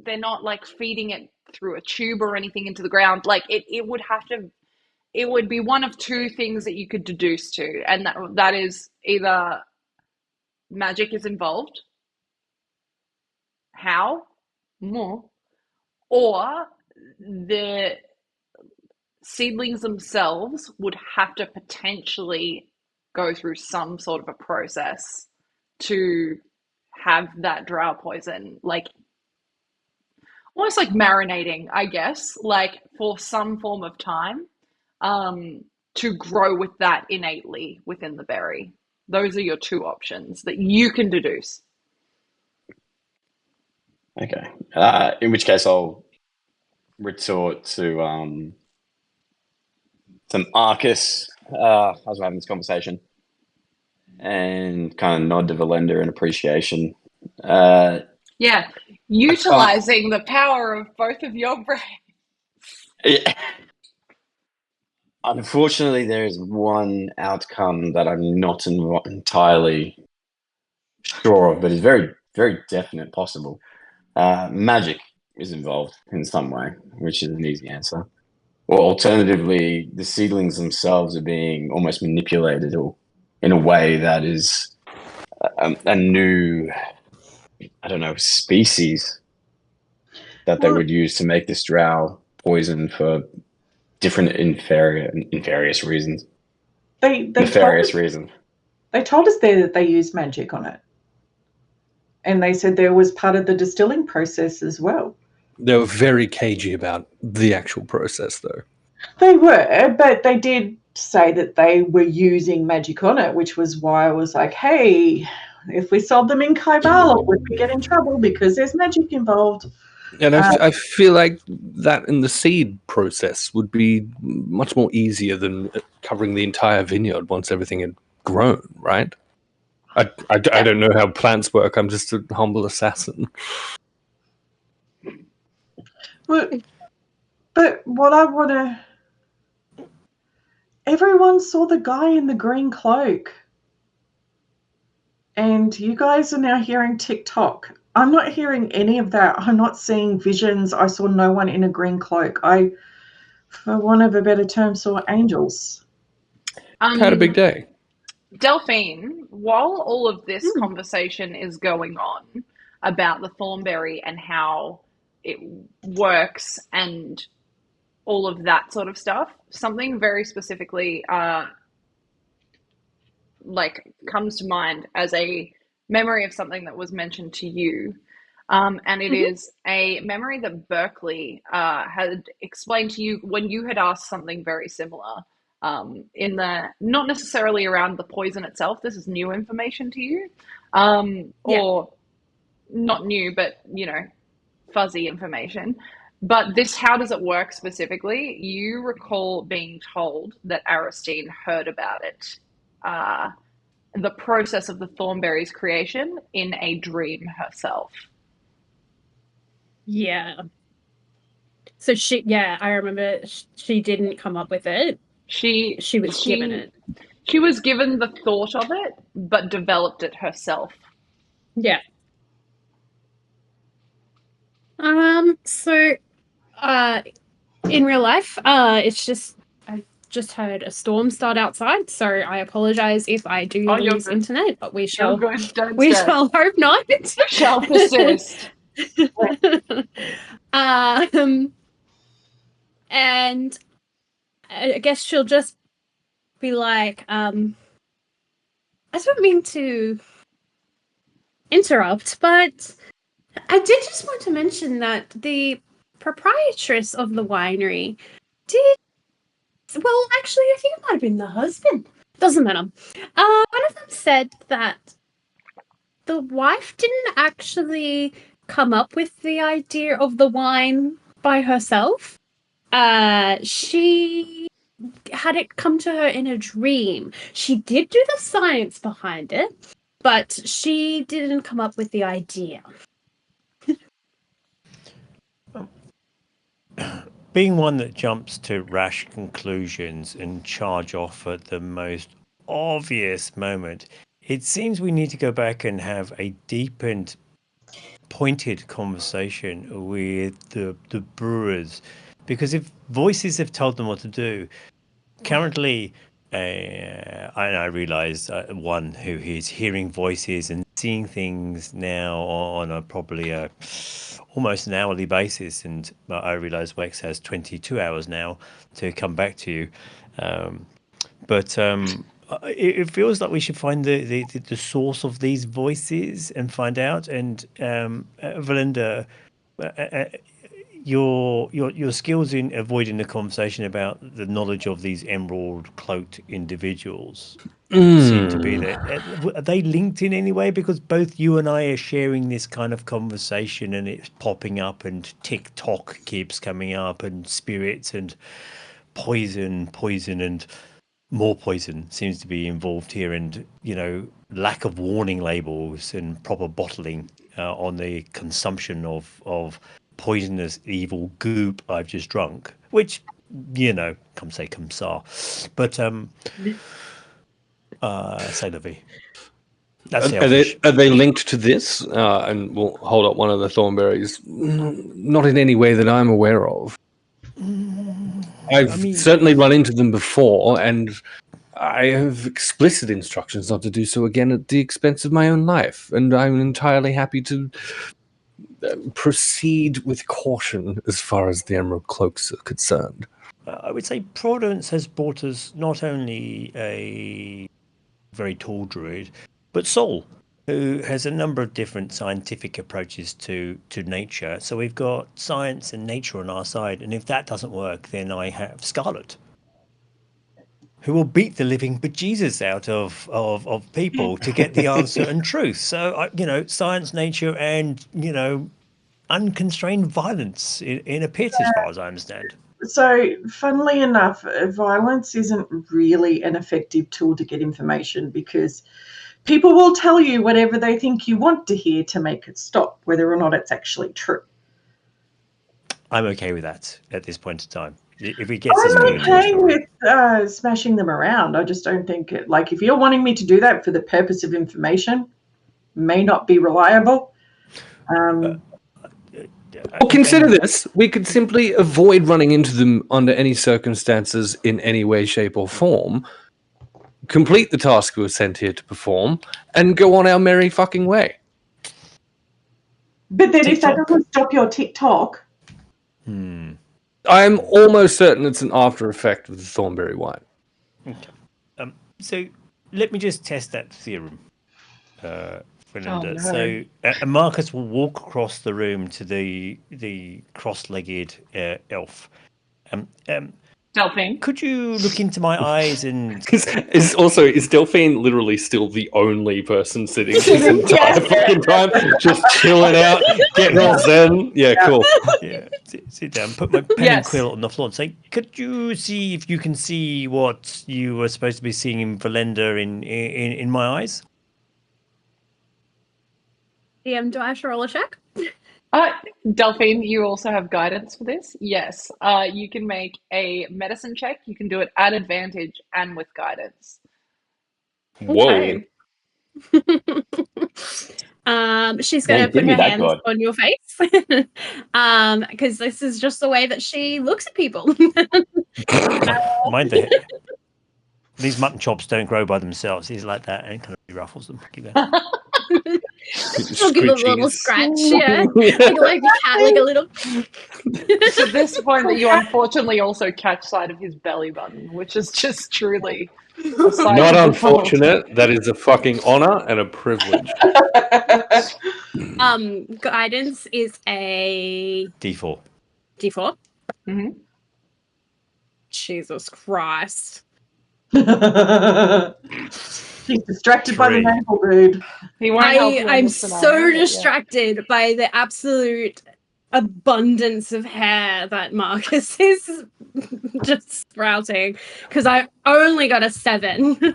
they're not like feeding it through a tube or anything into the ground. Like it would be one of two things that you could deduce to, and that is either magic is involved, how more, or the seedlings themselves would have to potentially go through some sort of a process to have that drow poison, like almost like marinating, I guess, like for some form of time, to grow with that innately within the berry. Those are your two options that you can deduce. Okay. In which case, I'll retort to Marcus as we're having this conversation, and kind of nod to Verlender in appreciation. Utilizing the power of both of your brains. Yeah. Unfortunately, there is one outcome that I'm not entirely sure of, but is very, very definite possible. Magic is involved in some way, which is an easy answer. Or alternatively, the seedlings themselves are being almost manipulated, or in a way that is a new, I don't know, species that they would use to make this drow poison for different nefarious reasons. They nefarious reason. They told us there that they used magic on it. And they said there was part of the distilling process as well. They were very cagey about the actual process, though. They were, but they did say that they were using magic on it, which was why I was like, hey, if we sold them in Kaibala, would we get in trouble because there's magic involved? And I feel like that in the seed process would be much more easier than covering the entire vineyard once everything had grown, right? I don't know how plants work. I'm just a humble assassin. But what I want to... Everyone saw the guy in the green cloak. And you guys are now hearing TikTok. I'm not hearing any of that. I'm not seeing visions. I saw no one in a green cloak. I, for want of a better term, saw angels. Had a big day. Delphine, while all of this conversation is going on about the Thornberry and how it works and all of that sort of stuff, something very specifically comes to mind as a memory of something that was mentioned to you. And it is a memory that Berkeley had explained to you when you had asked something very similar. In the not necessarily around the poison itself. This is new information to you, or not new, but fuzzy information. But this, how does it work specifically? You recall being told that Astryn heard about it, the process of the Thornberry's creation, in a dream herself. Yeah. So I remember she didn't come up with it. She was given it. She was given the thought of it, but developed it herself. Yeah. So, in real life, I just heard a storm start outside, so I apologize if I do lose internet, but we shall hope not. Shall persist. And I guess she'll just be like, I don't mean to interrupt, but I did just want to mention that the proprietress of the winery actually, I think it might have been the husband. Doesn't matter. One of them said that the wife didn't actually come up with the idea of the wine by herself. She had it come to her in a dream. She did do the science behind it, but she didn't come up with the idea. Being one that jumps to rash conclusions and charge off at the most obvious moment, it seems we need to go back and have a deep and pointed conversation with the brewers. Because if voices have told them what to do, currently, I realise one who is hearing voices and seeing things now on a probably almost an hourly basis, and I realise Wex has 22 hours now to come back to you. But it feels like we should find the source of these voices and find out. And Verlender, your skills in avoiding the conversation about the knowledge of these emerald cloaked individuals seem to be there. Are they linked in any way? Because both you and I are sharing this kind of conversation, and it's popping up, and TikTok keeps coming up, and spirits and poison, and more poison seems to be involved here, and lack of warning labels and proper bottling on the consumption of poisonous evil goop I've just drunk, which come say come sa, but say la vie. Are they linked to this? And we'll hold up one of the Thornberries. Not in any way that I'm aware of. I've certainly run into them before, and I have explicit instructions not to do so again at the expense of my own life, and I'm entirely happy to proceed with caution as far as the Emerald Cloaks are concerned. I would say Providence has brought us not only a very tall druid, but Sol, who has a number of different scientific approaches to nature. So we've got science and nature on our side, and if that doesn't work, then I have Scarlet, who will beat the living bejesus out of people to get the answer and truth. So, science, nature, and, unconstrained violence in a pit, as far as I understand. So, funnily enough, violence isn't really an effective tool to get information, because people will tell you whatever they think you want to hear to make it stop, whether or not it's actually true. I'm okay with that at this point in time. If we get I'm okay with smashing them around. I just don't think it, like, if you're wanting me to do that for the purpose of information, may not be reliable. Well, consider this. We could simply avoid running into them under any circumstances in any way, shape, or form, complete the task we were sent here to perform, and go on our merry fucking way. But then if that doesn't stop your TikTok... I'm almost certain it's an after effect of the Thornberry wine. Okay. So let me just test that theorem, Verlender. So Marcus will walk across the room to the cross-legged elf. Delphine, could you look into my eyes and... Is Delphine literally still the only person sitting this entire fucking time? Just chilling out, getting all zen? Yeah, cool. Yeah, sit down, put my pen and quill on the floor and say, could you see if you can see what you were supposed to be seeing in Verlender in my eyes? DM, do I have to roll a check? Delphine, you also have guidance for this. Yes, you can make a medicine check. You can do it at advantage and with guidance. Whoa. She's going to put her hands on your face, because this is just the way that she looks at people. Mind the these mutton chops don't grow by themselves. He's like that and kind of ruffles them. She'll give a little scratch, yeah. like a cat, like a little. It's at this point that you unfortunately also catch sight of his belly button, which is just truly a sight not of unfortunate. That is a fucking honor and a privilege. Guidance is a D4. D4. Mm-hmm. Jesus Christ. She's distracted by the navel, dude. I'm so distracted by the absolute abundance of hair that Marcus is just sprouting, because I only got a 7.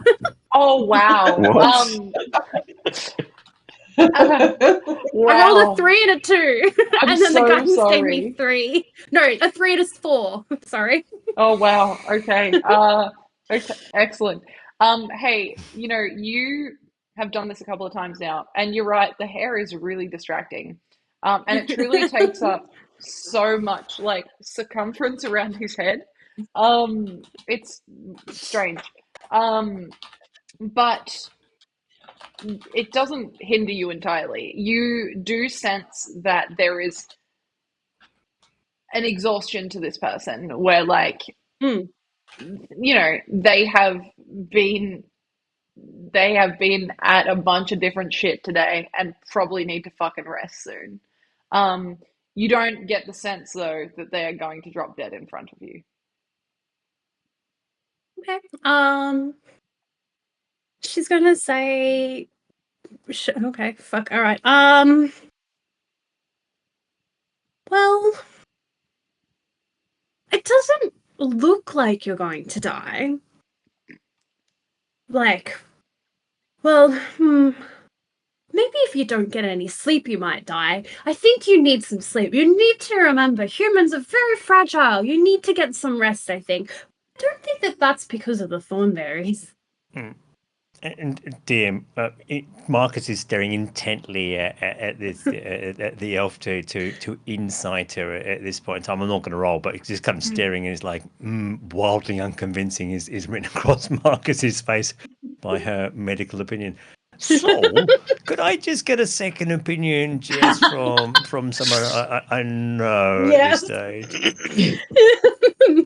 Oh, wow. Wow. I rolled a 3 and a 2. And then the guidance gave me 3. No, a 3 and a 4. Sorry. Oh, wow. Okay. Okay. Excellent. Hey, you have done this a couple of times now, and you're right, the hair is really distracting. And it truly takes up so much, like, circumference around his head. It's strange. But it doesn't hinder you entirely. You do sense that there is an exhaustion to this person where, like, they have been at a bunch of different shit today and probably need to fucking rest soon. You don't get the sense, though, that they are going to drop dead in front of you. Okay. She's gonna say, okay, fuck, all right. Well, it doesn't look like you're going to die. Like, well, maybe if you don't get any sleep, you might die. I think you need some sleep. You need to remember, humans are very fragile. You need to get some rest, I think. I don't think that that's because of the Thornberries. And DM, Marcus is staring intently at this at the elf to insight her at this point in time. I'm not going to roll, but he's just kind of staring, and he's like, wildly unconvincing is written across Marcus's face by her medical opinion. Soul, could I just get a second opinion just from someone I know at this stage?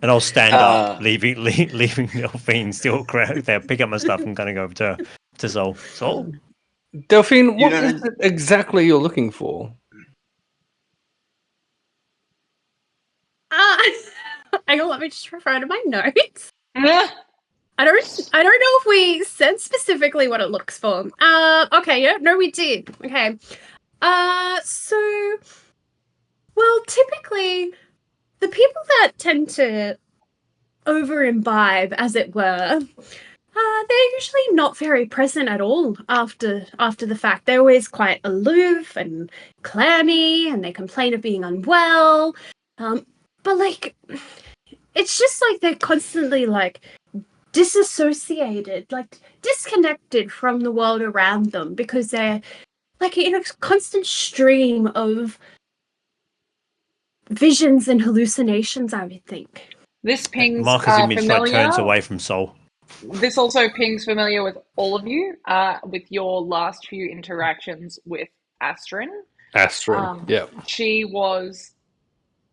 And I'll stand up, leaving Delphine still crouched there, pick up my stuff and kind of go over to Soul. Soul? Delphine, what is it exactly you're looking for? Hang on, let me just refer to my notes. I don't know if we said specifically what it looks for. Okay, yeah, no, we did. Okay. So, well, typically, the people that tend to over-imbibe, as it were, they're usually not very present at all after the fact. They're always quite aloof and clammy, and they complain of being unwell. But, like, it's just like they're constantly, like, disassociated, like disconnected from the world around them because they're like in a constant stream of visions and hallucinations, I would think. This pings Marcus image familiar. turns away from Soul. This also pings familiar with all of you, with your last few interactions with Astryn. Yeah. She was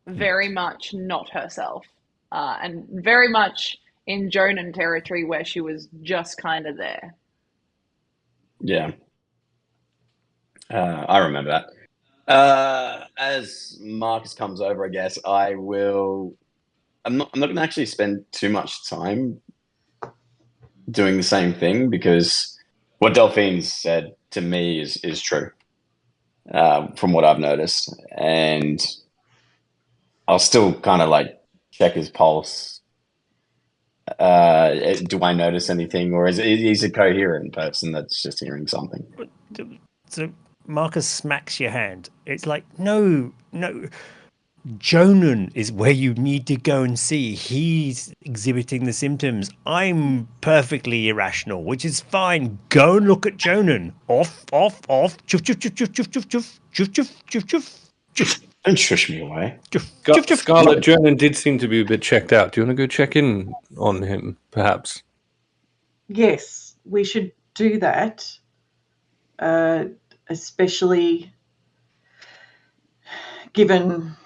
very much not herself, and very much in Jonan territory where she was just kind of there. Yeah. I remember that. As Marcus comes over, I guess I will... I'm not going to actually spend too much time doing the same thing because what Delphine said to me is true, from what I've noticed. And I'll still kind of like check his pulse. Do I notice anything, or is he's a coherent person that's just hearing something? So Marcus smacks your hand. It's like, no. Jonan is where you need to go and see. He's exhibiting the symptoms. I'm perfectly irrational, which is fine. Go and look at Jonan. Off. Chuff, chuff, chuff, chuff, chuff, chuff, chuff, chuff, chuff, chuff, chuff. Don't shush me away. Scarlet, Jonan did seem to be a bit checked out. Do you want to go check in on him, perhaps? Yes, we should do that. Especially given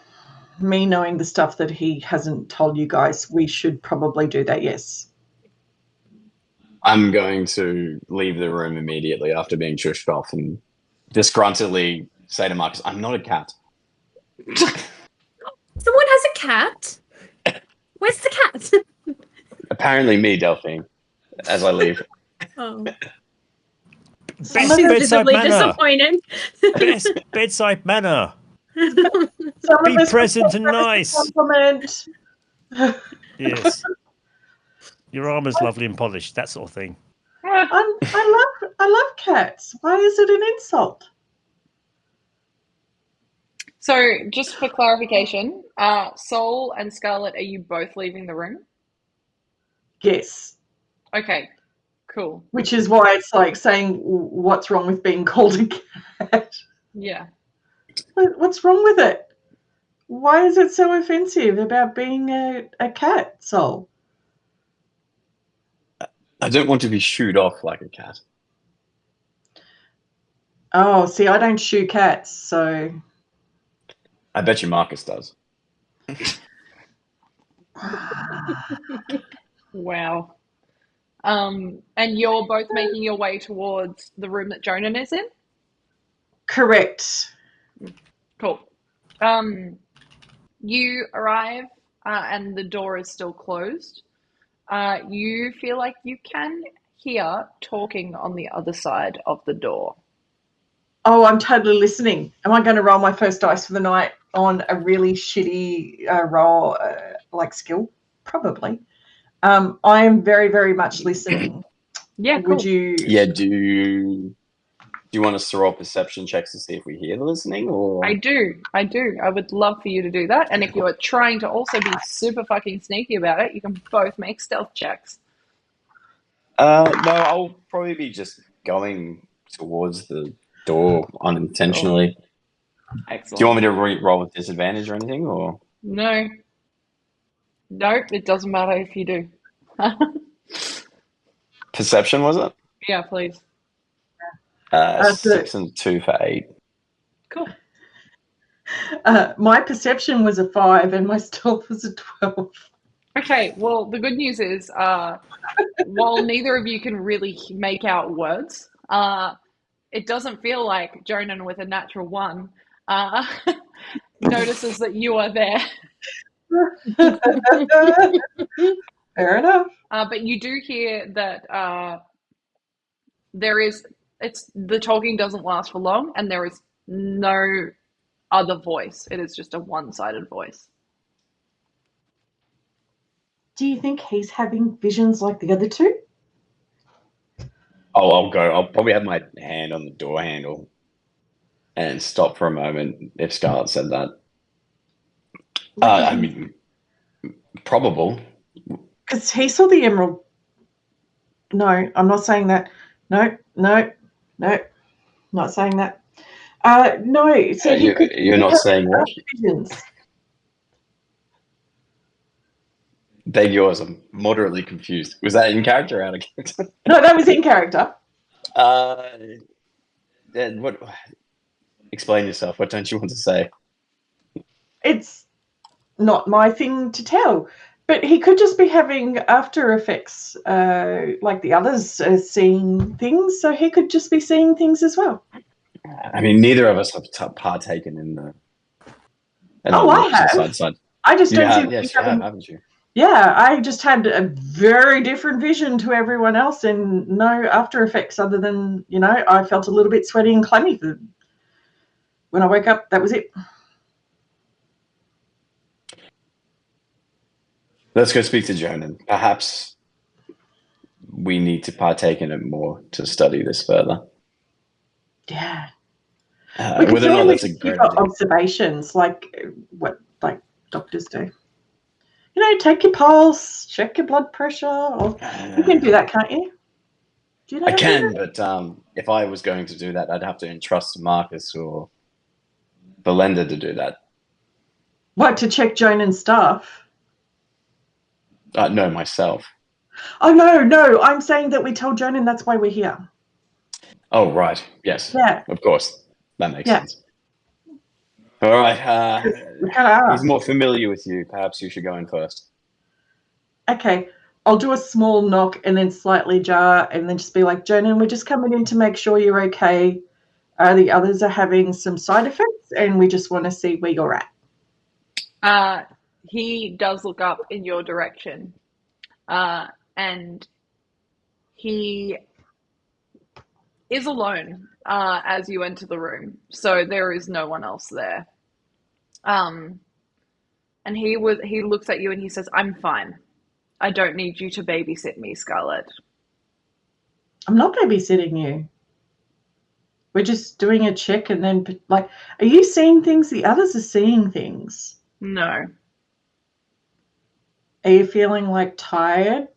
me knowing the stuff that he hasn't told you guys, we should probably do that, yes. I'm going to leave the room immediately after being shushed off and disgruntledly say to Marcus, I'm not a cat. Someone has a cat? Where's the cat? Apparently me, Delphine, as I leave. Oh. Bedside manner. Disappointed. Bedside manner. Some Be present and nice. Compliment. Yes. Your armor's lovely and polished, that sort of thing. I love cats. Why is it an insult? So, just for clarification, Soul and Scarlet, are you both leaving the room? Yes. Okay, cool. Which is why it's like saying, what's wrong with being called a cat? Yeah. What's wrong with it? Why is it so offensive about being a cat, Soul? I don't want to be shooed off like a cat. Oh, see, I don't shoe cats, so... I bet you Marcus does. Wow. And you're both making your way towards the room that Jonan is in? Correct. Cool. You arrive and the door is still closed. You feel like you can hear talking on the other side of the door. Oh, I'm totally listening. Am I going to roll my first dice for the night on a really shitty roll, like skill? Probably. I am very, very much listening. Yeah, cool. Would you? Yeah, do you want us to roll perception checks to see if we hear the listening? Or I do. I would love for you to do that. And if you are trying to also be super fucking sneaky about it, you can both make stealth checks. No, I'll probably be just going towards the door unintentionally. Excellent. Do you want me to roll with disadvantage or anything? Or No. Nope, it doesn't matter if you do. perception, was it? Yeah, please. So- 6 and 2 for 8. Cool. My perception was a 5 and my stealth was a 12. Okay, well, the good news is, while neither of you can really make out words, it doesn't feel like Jonan with a natural 1 notices that you are there. Fair enough. But you do hear that the talking doesn't last for long, and there is no other voice. It is just a one-sided voice. Do you think he's having visions like the other two? Oh, I'll go. I'll probably have my hand on the door handle and stop for a moment if Scarlet said that. I mean, probable. Because he saw the emerald. No, I'm not saying that. No, not saying that. No, so You're not saying what? Visions. Beg yours, I'm moderately confused. Was that in character or out of character? No, that was in character. What? Explain yourself. What don't you want to say? It's not my thing to tell. But he could just be having after effects like the others are seeing things, so he could just be seeing things as well. I mean, neither of us have partaken in the... I have. Side. I just don't see... Yes, you have, haven't you? Yeah, I just had a very different vision to everyone else and no after effects other than, I felt a little bit sweaty and clammy. When I woke up, that was it. Let's go speak to Jonan. Perhaps we need to partake in it more to study this further. Yeah. Whether or not that's a great idea. Observations, like what doctors do. Take your pulse, check your blood pressure. You can do that, can't you? Do you know I can, but if I was going to do that, I'd have to entrust Marcus or Verlender to do that. What, to check Jonan's stuff? No, myself. Oh, no. I'm saying that we tell Jonan that's why we're here. Oh, right. Yes. Yeah. Of course. That makes sense. All right. He's more familiar with you. Perhaps you should go in first. Okay. I'll do a small knock and then slightly jar and then just be like, Jonan, we're just coming in to make sure you're okay. The others are having some side effects and we just want to see where you're at. He does look up in your direction, and he is alone as you enter the room, so there is no one else there. And he looks at you and he says, "I'm fine. I don't need you to babysit me, Scarlet." I'm not babysitting you. We're just doing a check and then, are you seeing things? The others are seeing things. No. Are you feeling tired?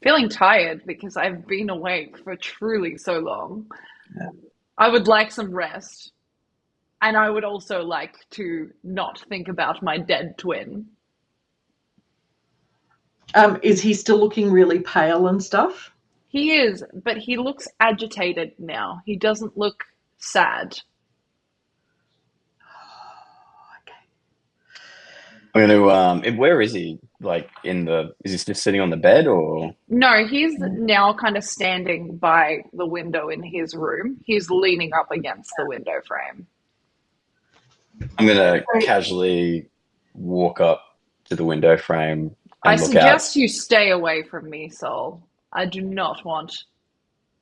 Feeling tired because I've been awake for truly so long. Yeah. I would like some rest. And I would also like to not think about my dead twin. Is he still looking really pale and stuff? He is, but he looks agitated now. He doesn't look sad. I'm going to, where is he? Is he just sitting on the bed or? No, he's now kind of standing by the window in his room. He's leaning up against the window frame. I'm going to casually walk up to the window frame and I look suggest out. you stay away from me, Sol. I do not want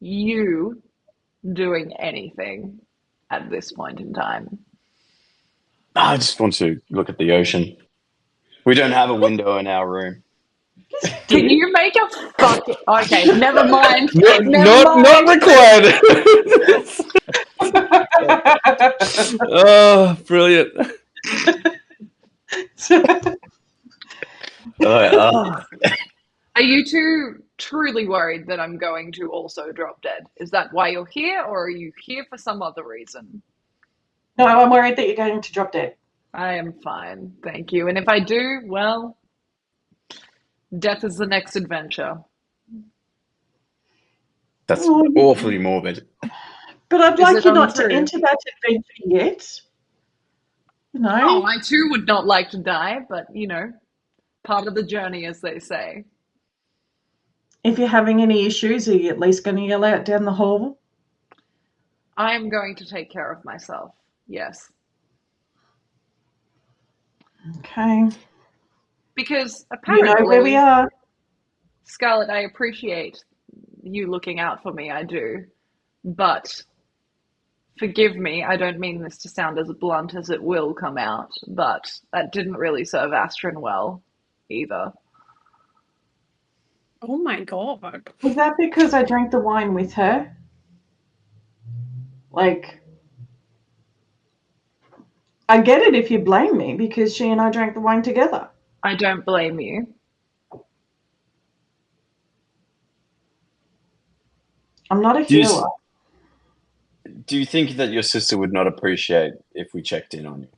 you doing anything at this point in time. I just want to look at the ocean. We don't have a window in our room. Can you make a fucking... Okay, never mind. Not required. Oh, brilliant. Are you two truly worried that I'm going to also drop dead? Is that why you're here, or are you here for some other reason? No, I'm worried that you're going to drop dead. I am fine, thank you. And if I do, well, death is the next adventure. That's awfully morbid. But I'd Is like it you not to untrue? enter that adventure yet. You know? Oh, I too would not like to die, but part of the journey, as they say. If you're having any issues, are you at least going to yell out down the hall? I am going to take care of myself. Yes. Okay. Because You know where we apparently, are. Scarlet, I appreciate you looking out for me, I do. But forgive me, I don't mean this to sound as blunt as it will come out, but that didn't really serve Astryn well either. Oh my god. Was that because I drank the wine with her? Like, I get it if you blame me because she and I drank the wine together. I don't blame you. I'm not a Do you, healer. do you think that your sister would not appreciate if we checked in on you?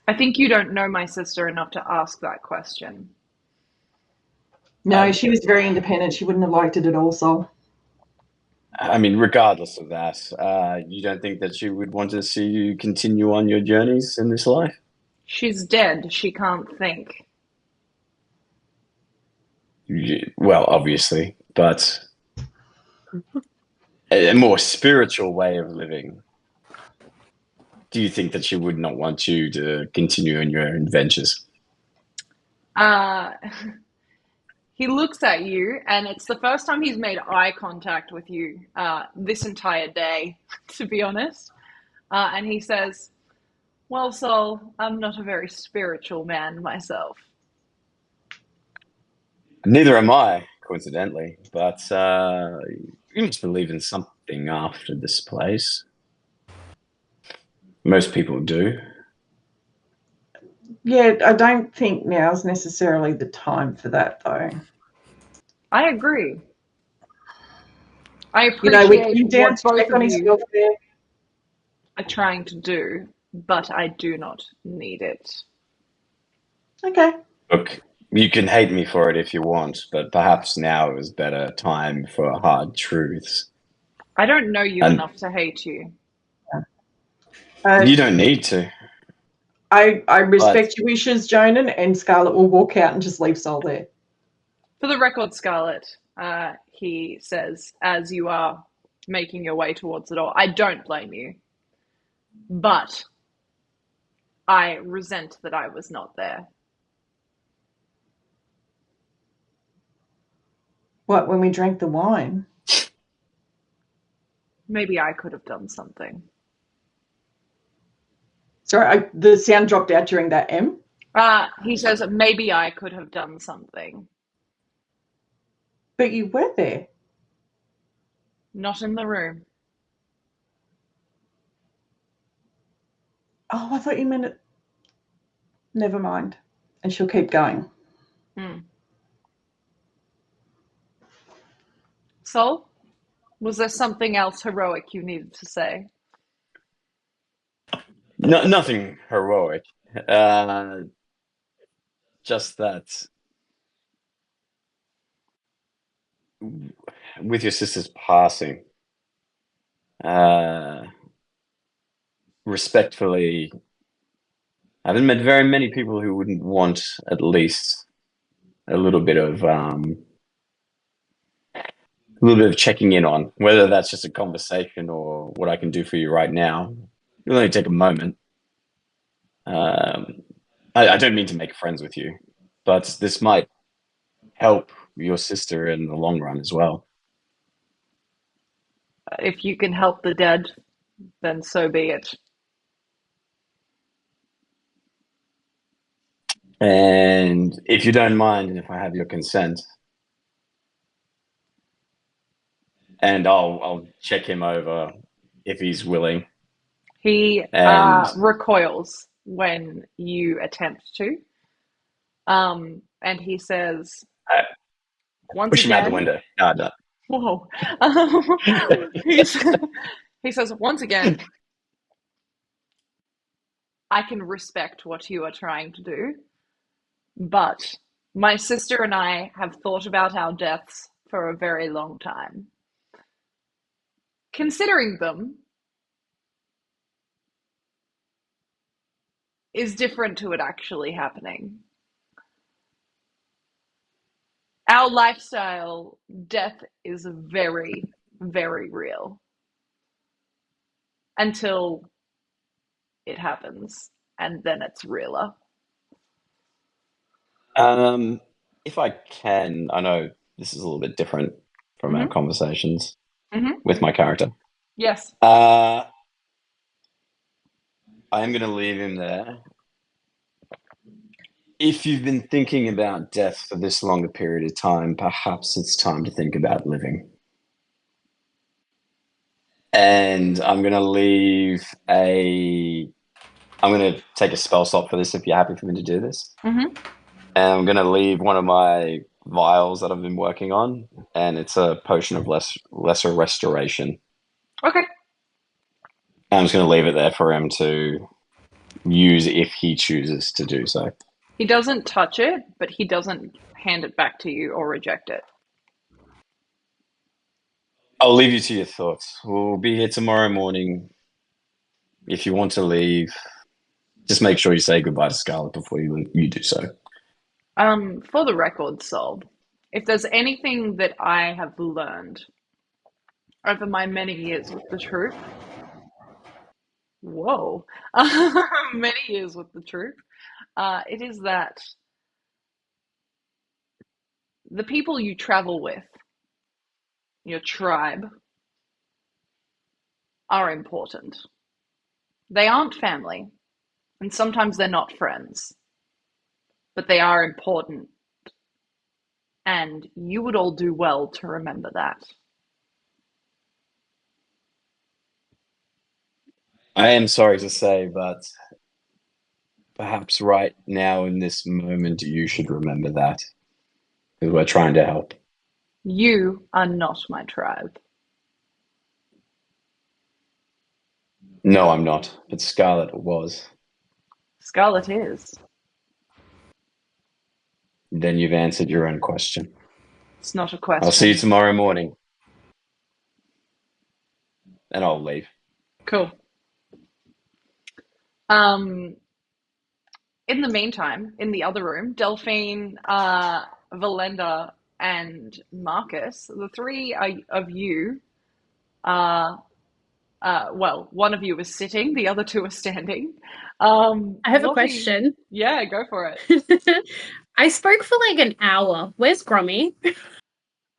I think you don't know my sister enough to ask that question. No, she was very independent. She wouldn't have liked it at all, Sol. I mean, regardless of that, you don't think that she would want to see you continue on your journeys in this life? She's dead. She can't think. Well, obviously, but a more spiritual way of living. Do you think that she would not want you to continue on your adventures? He looks at you, and it's the first time he's made eye contact with you this entire day, to be honest. And he says, well, Sol, I'm not a very spiritual man myself. Neither am I, coincidentally, but you must believe in something after this place. Most people do. Yeah, I don't think now's necessarily the time for that, though. I agree. I You know, we appreciate came down what to both check on of his you welfare. are trying to do, but I do not need it. Okay. Look, you can hate me for it if you want, but perhaps now is better time for hard truths. I don't know you enough to hate you. You don't need to. I respect your wishes, Jonan, and Scarlet will walk out and just leave Sol there. For the record, Scarlet, he says, as you are making your way towards the door, I don't blame you, but I resent that I was not there. What, when we drank the wine? Maybe I could have done something. Sorry, the sound dropped out during that M. He says, maybe I could have done something. But you were there. Not in the room. Oh, I thought you meant it. Never mind. And she'll keep going. Sol, was there something else heroic you needed to say? No, nothing heroic. Just that with your sister's passing, respectfully, I haven't met very many people who wouldn't want at least a little bit of checking in on, whether that's just a conversation or what I can do for you right now. It'll only take a moment. I don't mean to make friends with you, but this might help your sister in the long run as well. If you can help the dead, then so be it. And if you don't mind, and if I have your consent, and I'll check him over if he's willing. He recoils when you attempt to. And he says, once push him again, out the window. No. Whoa. He says, once again, I can respect what you are trying to do, but my sister and I have thought about our deaths for a very long time. considering them is different to it actually happening. Our lifestyle, death is very, very real until it happens, and then it's realer. If I can, I know this is a little bit different from our conversations with my character. Yes. I am going to leave him there. If you've been thinking about death for this long a period of time, perhaps it's time to think about living. And I'm going to take a spell slot for this if you're happy for me to do this. Mm-hmm. And I'm going to leave one of my vials that I've been working on, and it's a potion of lesser restoration. Okay. I'm just going to leave it there for him to use if he chooses to do so. He doesn't touch it, but he doesn't hand it back to you or reject it. I'll leave you to your thoughts. We'll be here tomorrow morning. If you want to leave, just make sure you say goodbye to Scarlet before you do so. For the record, Sol, if there's anything that I have learned over my many years with the troop, many years with the troop, it is that the people you travel with, your tribe, are important. They aren't family, and sometimes they're not friends, but they are important, and you would all do well to remember that. I am sorry to say, but perhaps right now in this moment, you should remember that, because we're trying to help. You are not my tribe. No, I'm not, but Scarlet was. Scarlet is. Then you've answered your own question. It's not a question. I'll see you tomorrow morning. And I'll leave. Cool. In the meantime, in the other room, Delphine, Verlender, and Marcus, the three of you are, well, one of you is sitting, the other two are standing. I have a question. Yeah, go for it. I spoke for like an hour. Where's Grommy?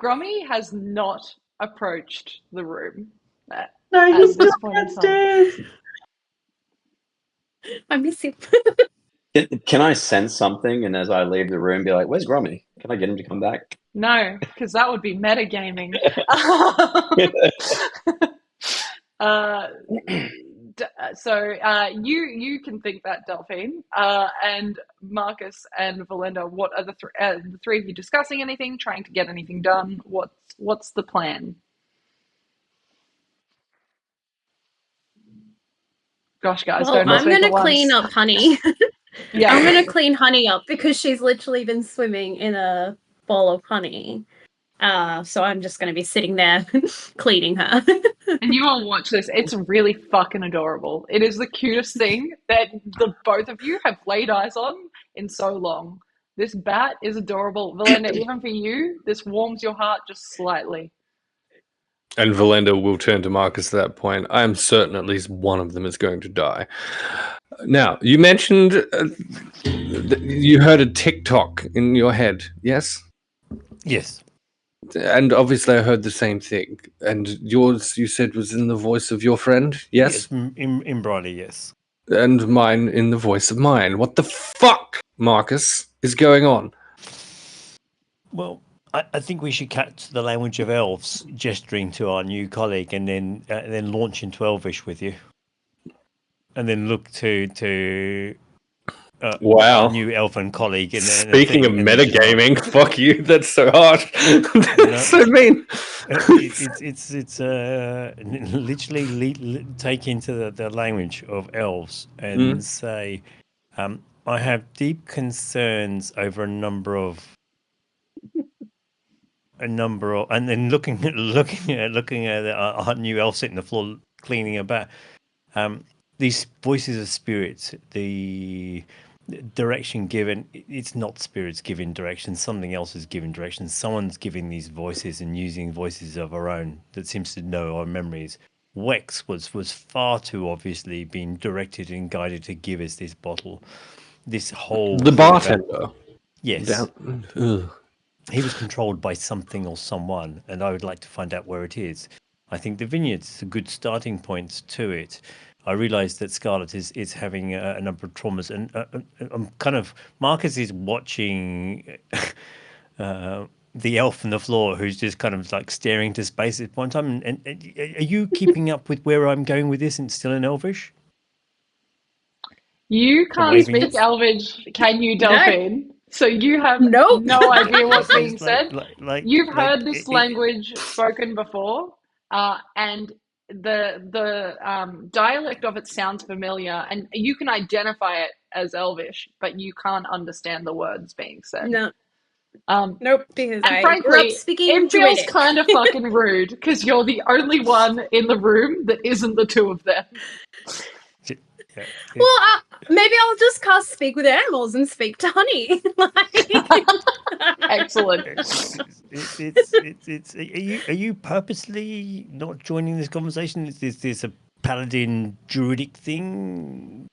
Grommy has not approached the room. No, he's still downstairs. I miss him. Can I sense something? And as I leave the room, be like, where's Grommy? Can I get him to come back? No, because that would be metagaming. So you can think that, Delphine, and Marcus and Verlender. What are the three of you discussing anything? Trying to get anything done? What's the plan? Gosh, guys, well, don't all I'm speak going at to once. clean up Honey. Yeah, I'm going to clean Honey up because she's literally been swimming in a bowl of honey. So I'm just going to be sitting there cleaning her. And you all watch this. It's really fucking adorable. It is the cutest thing that the both of you have laid eyes on in so long. This bat is adorable. Verlender, even for you, this warms your heart just slightly. And Verlender will turn to Marcus at that point. I am certain at least one of them is going to die. Now, you mentioned you heard a TikTok in your head, yes? Yes. And obviously I heard the same thing. And yours, you said, was in the voice of your friend, yes? In Briley, yes. And mine in the voice of mine. What the fuck, Marcus, is going on? Well, I think we should catch the language of elves, gesturing to our new colleague, and then launch into Elvish with you, and then look to wow, our new elfin colleague. Speaking of metagaming, fuck you. That's so harsh. That's so mean. It's literally take into the language of elves and say, I have deep concerns over a number of a number of, and then looking at our new elf sitting on the floor cleaning about. These voices of spirits, the direction given, it's not spirits giving direction, something else is giving direction. Someone's giving these voices and using voices of our own that seems to know our memories. Wex was far too obviously being directed and guided to give us this bottle. This whole The bartender. Yes. He was controlled by something or someone, and I would like to find out where it is. I think the vineyard's a good starting point to it. I realise that Scarlet is having a number of traumas, and I'm kind of... Marcus is watching the elf on the floor who's just kind of like staring to space at one time. And are you keeping up with where I'm going with this? And still in Elvish? You can't speak Elvish, can you, Delphine? No. So you have no idea what's being said. You've heard this language spoken before, and the dialect of it sounds familiar, and you can identify it as Elvish, but you can't understand the words being said. No. Nope, because and frankly, it feels kind of fucking rude because you're the only one in the room that isn't the two of them. Yeah. Well, maybe I'll just cast Speak with Animals and speak to Honey. Excellent. It's are you purposely not joining this conversation? Is this a paladin druidic thing?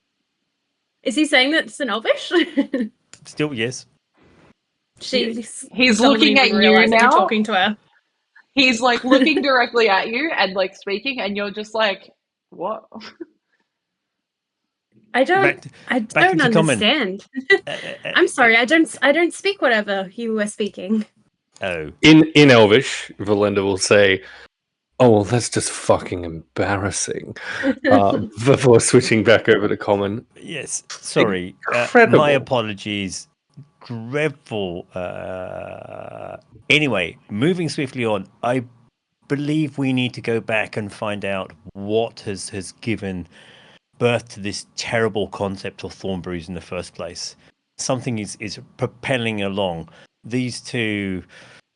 Is he saying that it's an Elvish? Still, yes. He's looking at you now. Talking to her. He's like looking directly at you and like speaking, and you're just like, what? I don't understand. I'm sorry, I don't speak whatever you were speaking. Oh. In Elvish, Verlender will say, "Oh, well, that's just fucking embarrassing." Before switching back over to Common. Yes, sorry. My apologies. Dreadful. Anyway, moving swiftly on, I believe we need to go back and find out what has given birth to this terrible concept of Thornberries in the first place. Something is propelling along. These two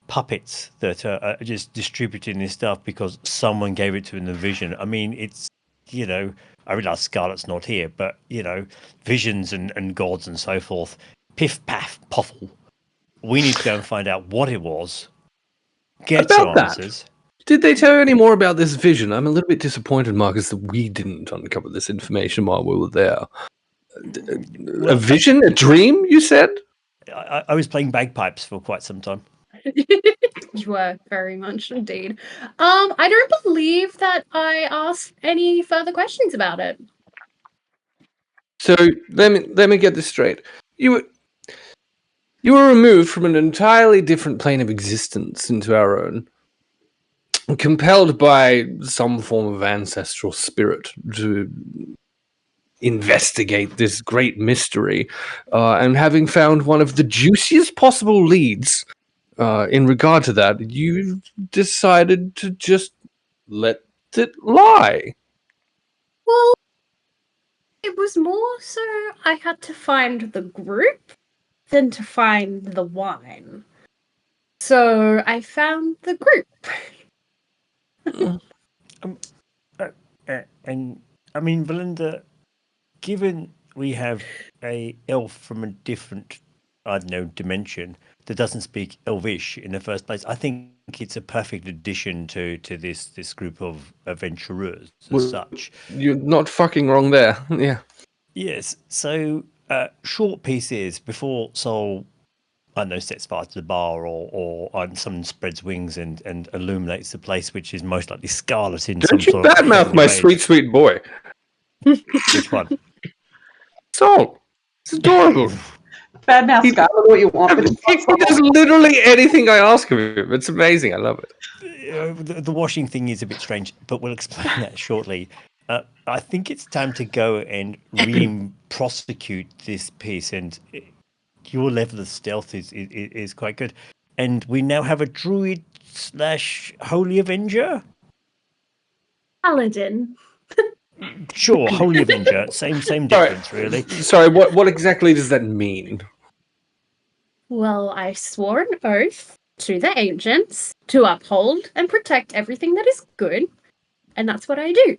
puppets that are just distributing this stuff because someone gave it to them in the vision. I mean, it's, I realise Scarlet's not here, but, visions and gods and so forth. Piff, paff, puffle. We need to go and find out what it was. Get some answers. Did they tell you any more about this vision? I'm a little bit disappointed, Marcus, that we didn't uncover this information while we were there. A vision? A dream, you said? I was playing bagpipes for quite some time. You were, very much indeed. I don't believe that I asked any further questions about it. So let me get this straight. You were removed from an entirely different plane of existence into our own, compelled by some form of ancestral spirit to investigate this great mystery, and having found one of the juiciest possible leads in regard to that, you decided to just let it lie. Well, it was more so I had to find the group than to find the wine. So I found the group. And I mean, Verlender, given we have a elf from a different, dimension that doesn't speak Elvish in the first place, I think it's a perfect addition to this group of adventurers as such. You're not fucking wrong there. Yeah. Yes. So short pieces before Sol, sets fire to the bar or someone spreads wings and illuminates the place, which is most likely Scarlet in some sort of... Don't you badmouth my sweet boy. Which one? Sol. It's adorable. Badmouth Scarlet, what you want. But he does literally anything I ask of him. It's amazing. I love it. The washing thing is a bit strange, but we'll explain that shortly. I think it's time to go and really prosecute this piece, and your level of stealth is quite good. And we now have a druid / holy avenger? Paladin. Sure, holy avenger. Same difference, really. Sorry, what exactly does that mean? Well, I swore an oath to the ancients to uphold and protect everything that is good, and that's what I do.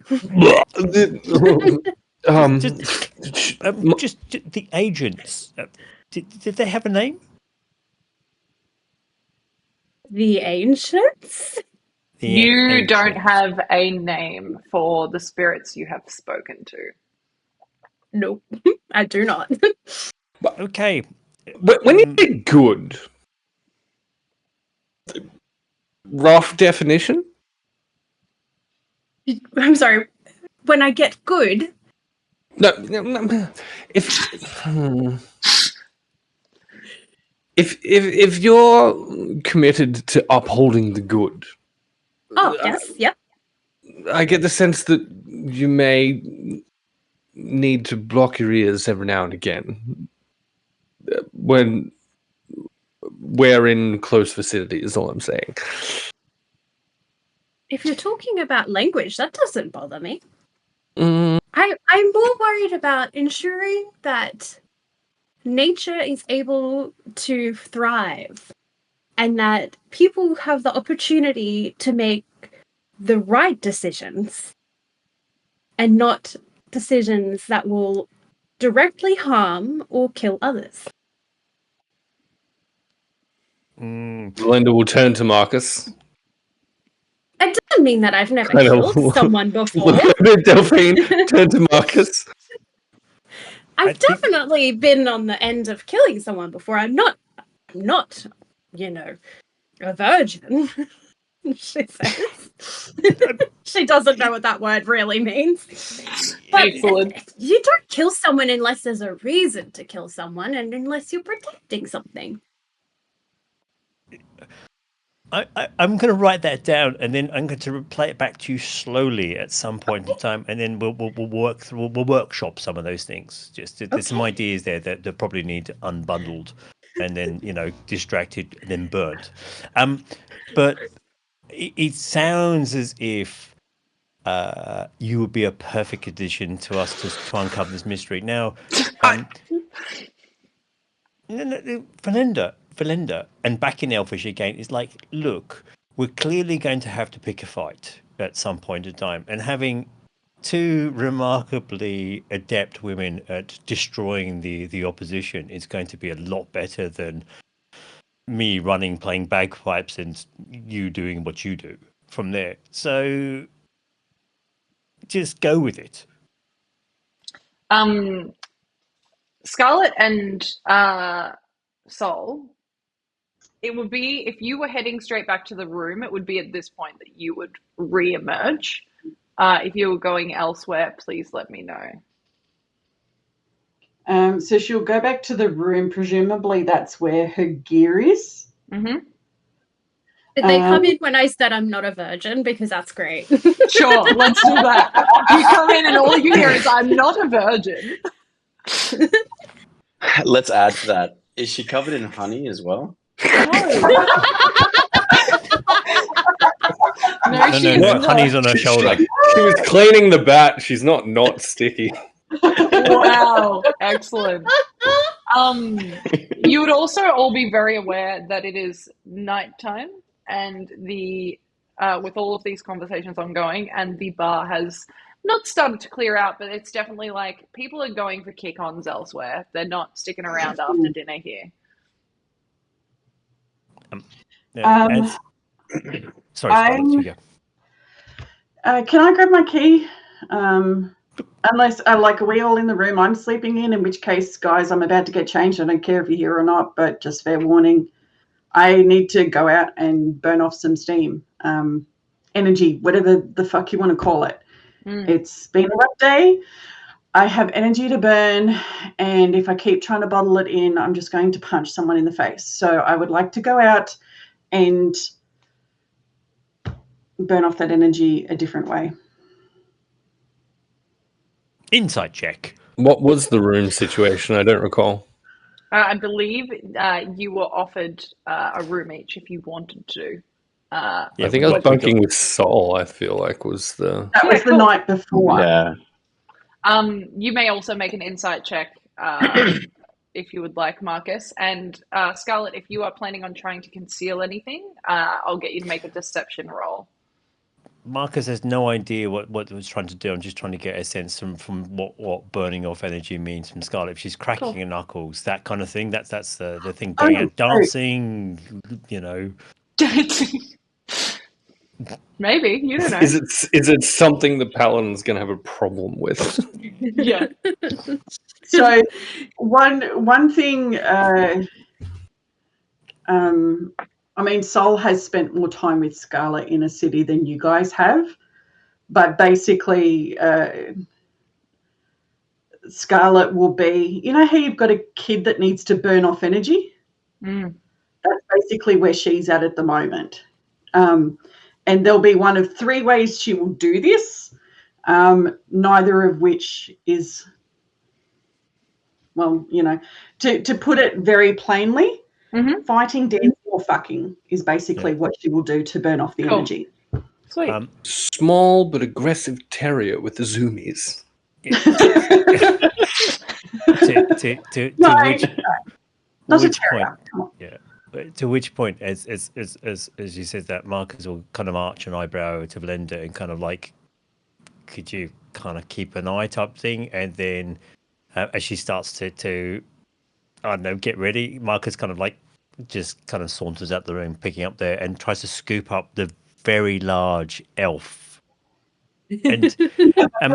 Just the agents. Did they have a name? The ancients? You don't have a name for the spirits you have spoken to. Nope, I do not. Okay. When you say good, rough definition? I'm sorry. When I get good, No. If you're committed to upholding the good, yes, yep. I get the sense that you may need to block your ears every now and again when we're in close vicinity, is all I'm saying. If you're talking about language, that doesn't bother me. Mm. I'm more worried about ensuring that nature is able to thrive and that people have the opportunity to make the right decisions and not decisions that will directly harm or kill others. Verlender will turn to Marcus. It doesn't mean that I've never killed someone before. Delphine, turn to Marcus. I've definitely been on the end of killing someone before. I'm not, a virgin. She says. She doesn't know what that word really means. But excellent. You don't kill someone unless there's a reason to kill someone and unless you're protecting something. I'm going to write that down, and then I'm going to play it back to you slowly at some point in time, and then we'll workshop some of those things. There's some ideas there that probably need unbundled, and then distracted, and then burnt. But it sounds as if you would be a perfect addition to us to uncover this mystery. Now, Verlender, and back in Elfish again, is like, look, we're clearly going to have to pick a fight at some point in time, and having two remarkably adept women at destroying the opposition is going to be a lot better than me playing bagpipes, and you doing what you do from there. So just go with it. Scarlet and Soul, it would be, if you were heading straight back to the room, it would be at this point that you would re-emerge. If you were going elsewhere, please let me know. So she'll go back to the room. Presumably that's where her gear is. Mm-hmm. Did they come in when I said I'm not a virgin? Because that's great. Sure, let's do that. You come in and all you hear is, I'm not a virgin. Let's add to that. Is she covered in honey as well? No, honey's on her shoulder. She was cleaning the bat. She's not sticky. Wow, excellent. You would also all be very aware that it is nighttime, and with all of these conversations ongoing, and the bar has not started to clear out, but it's definitely like people are going for kick-ons elsewhere. They're not sticking around after dinner here. Sorry, can I grab my key? Unless, are we all in the room I'm sleeping in which case, guys, I'm about to get changed. I don't care if you're here or not, but just fair warning. I need to go out and burn off some steam, energy, whatever the fuck you want to call it. It's been a rough day. I have energy to burn, and if I keep trying to bottle it in, I'm just going to punch someone in the face. So I would like to go out and burn off that energy a different way. Insight check. What was the room situation? I don't recall. I believe you were offered a room each if you wanted to. I think I was bunking with Soul, I feel like was the... That was the night before. Yeah. You may also make an insight check if you would like, Marcus. And Scarlet, if you are planning on trying to conceal anything, I'll get you to make a deception roll. Marcus has no idea what it was trying to do. I'm just trying to get a sense from what burning off energy means from Scarlet. If she's cracking her knuckles, that kind of thing. That's the thing. Going out dancing, you know. Maybe, you don't know. Is it something the Paladin's going to have a problem with? Yeah. So one thing, I mean, Sol has spent more time with Scarlet in a city than you guys have, but basically Scarlet will be, you know how you've got a kid that needs to burn off energy? Mm. That's basically where she's at the moment. And there'll be one of 3 ways she will do this, neither of which is, well, you know, to put it very plainly, fighting, dancing, or fucking is basically what she will do to burn off the energy. Sweet. Small but aggressive terrier with the zoomies. To which point, as you said, that Marcus will kind of arch an eyebrow to Verlender and kind of like, could you kind of keep an eye type thing? And then as she starts to I don't know, get ready, Marcus kind of like just kind of saunters out the room, picking up there and tries to scoop up the very large elf. And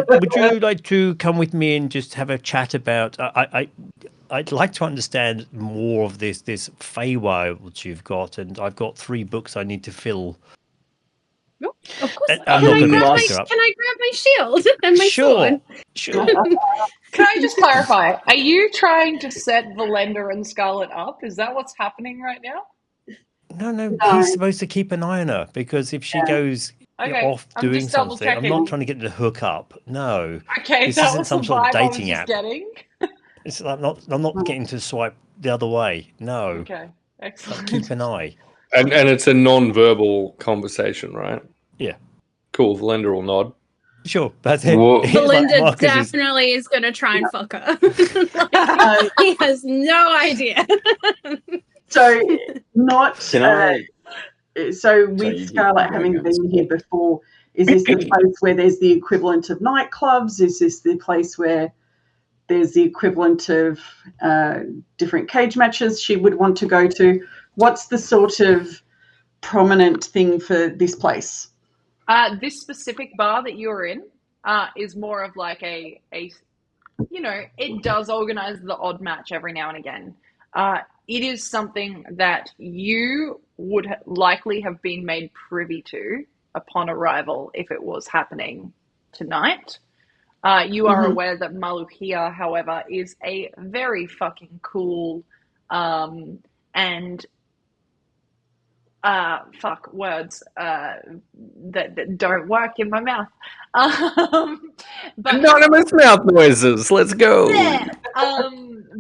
would you like to come with me and just have a chat about? I'd like to understand more of this Feywild you've got, and I've got 3 books I need to fill. Oh, of course. Can I grab my shield and my sword? Sure. Can I just clarify? Are you trying to set Verlender and Scarlet up? Is that what's happening right now? No. He's supposed to keep an eye on her, because if she goes off doing something, I'm not trying to get her to hook up. No. Okay, this that isn't was some the sort of vibe I was dating just app. getting. It's like I'm not getting to swipe the other way. No. Okay, excellent. Keep an eye. And it's a non-verbal conversation, right? Yeah. Cool. Verlender will nod. Sure, that's it. Belinda definitely is going to try and fuck her. He has no idea. So with Scarlet having been here before, is this the place where there's the equivalent of nightclubs? Is this the place where there's the equivalent of different cage matches she would want to go to? What's the sort of prominent thing for this place? This specific bar that you're in is more of like a, you know, it does organize the odd match every now and again. It is something that you would likely have been made privy to upon arrival if it was happening tonight. You are aware that Maluhia, however, is a very fucking cool and words that don't work in my mouth. But anonymous mouth noises. Let's go. Yeah.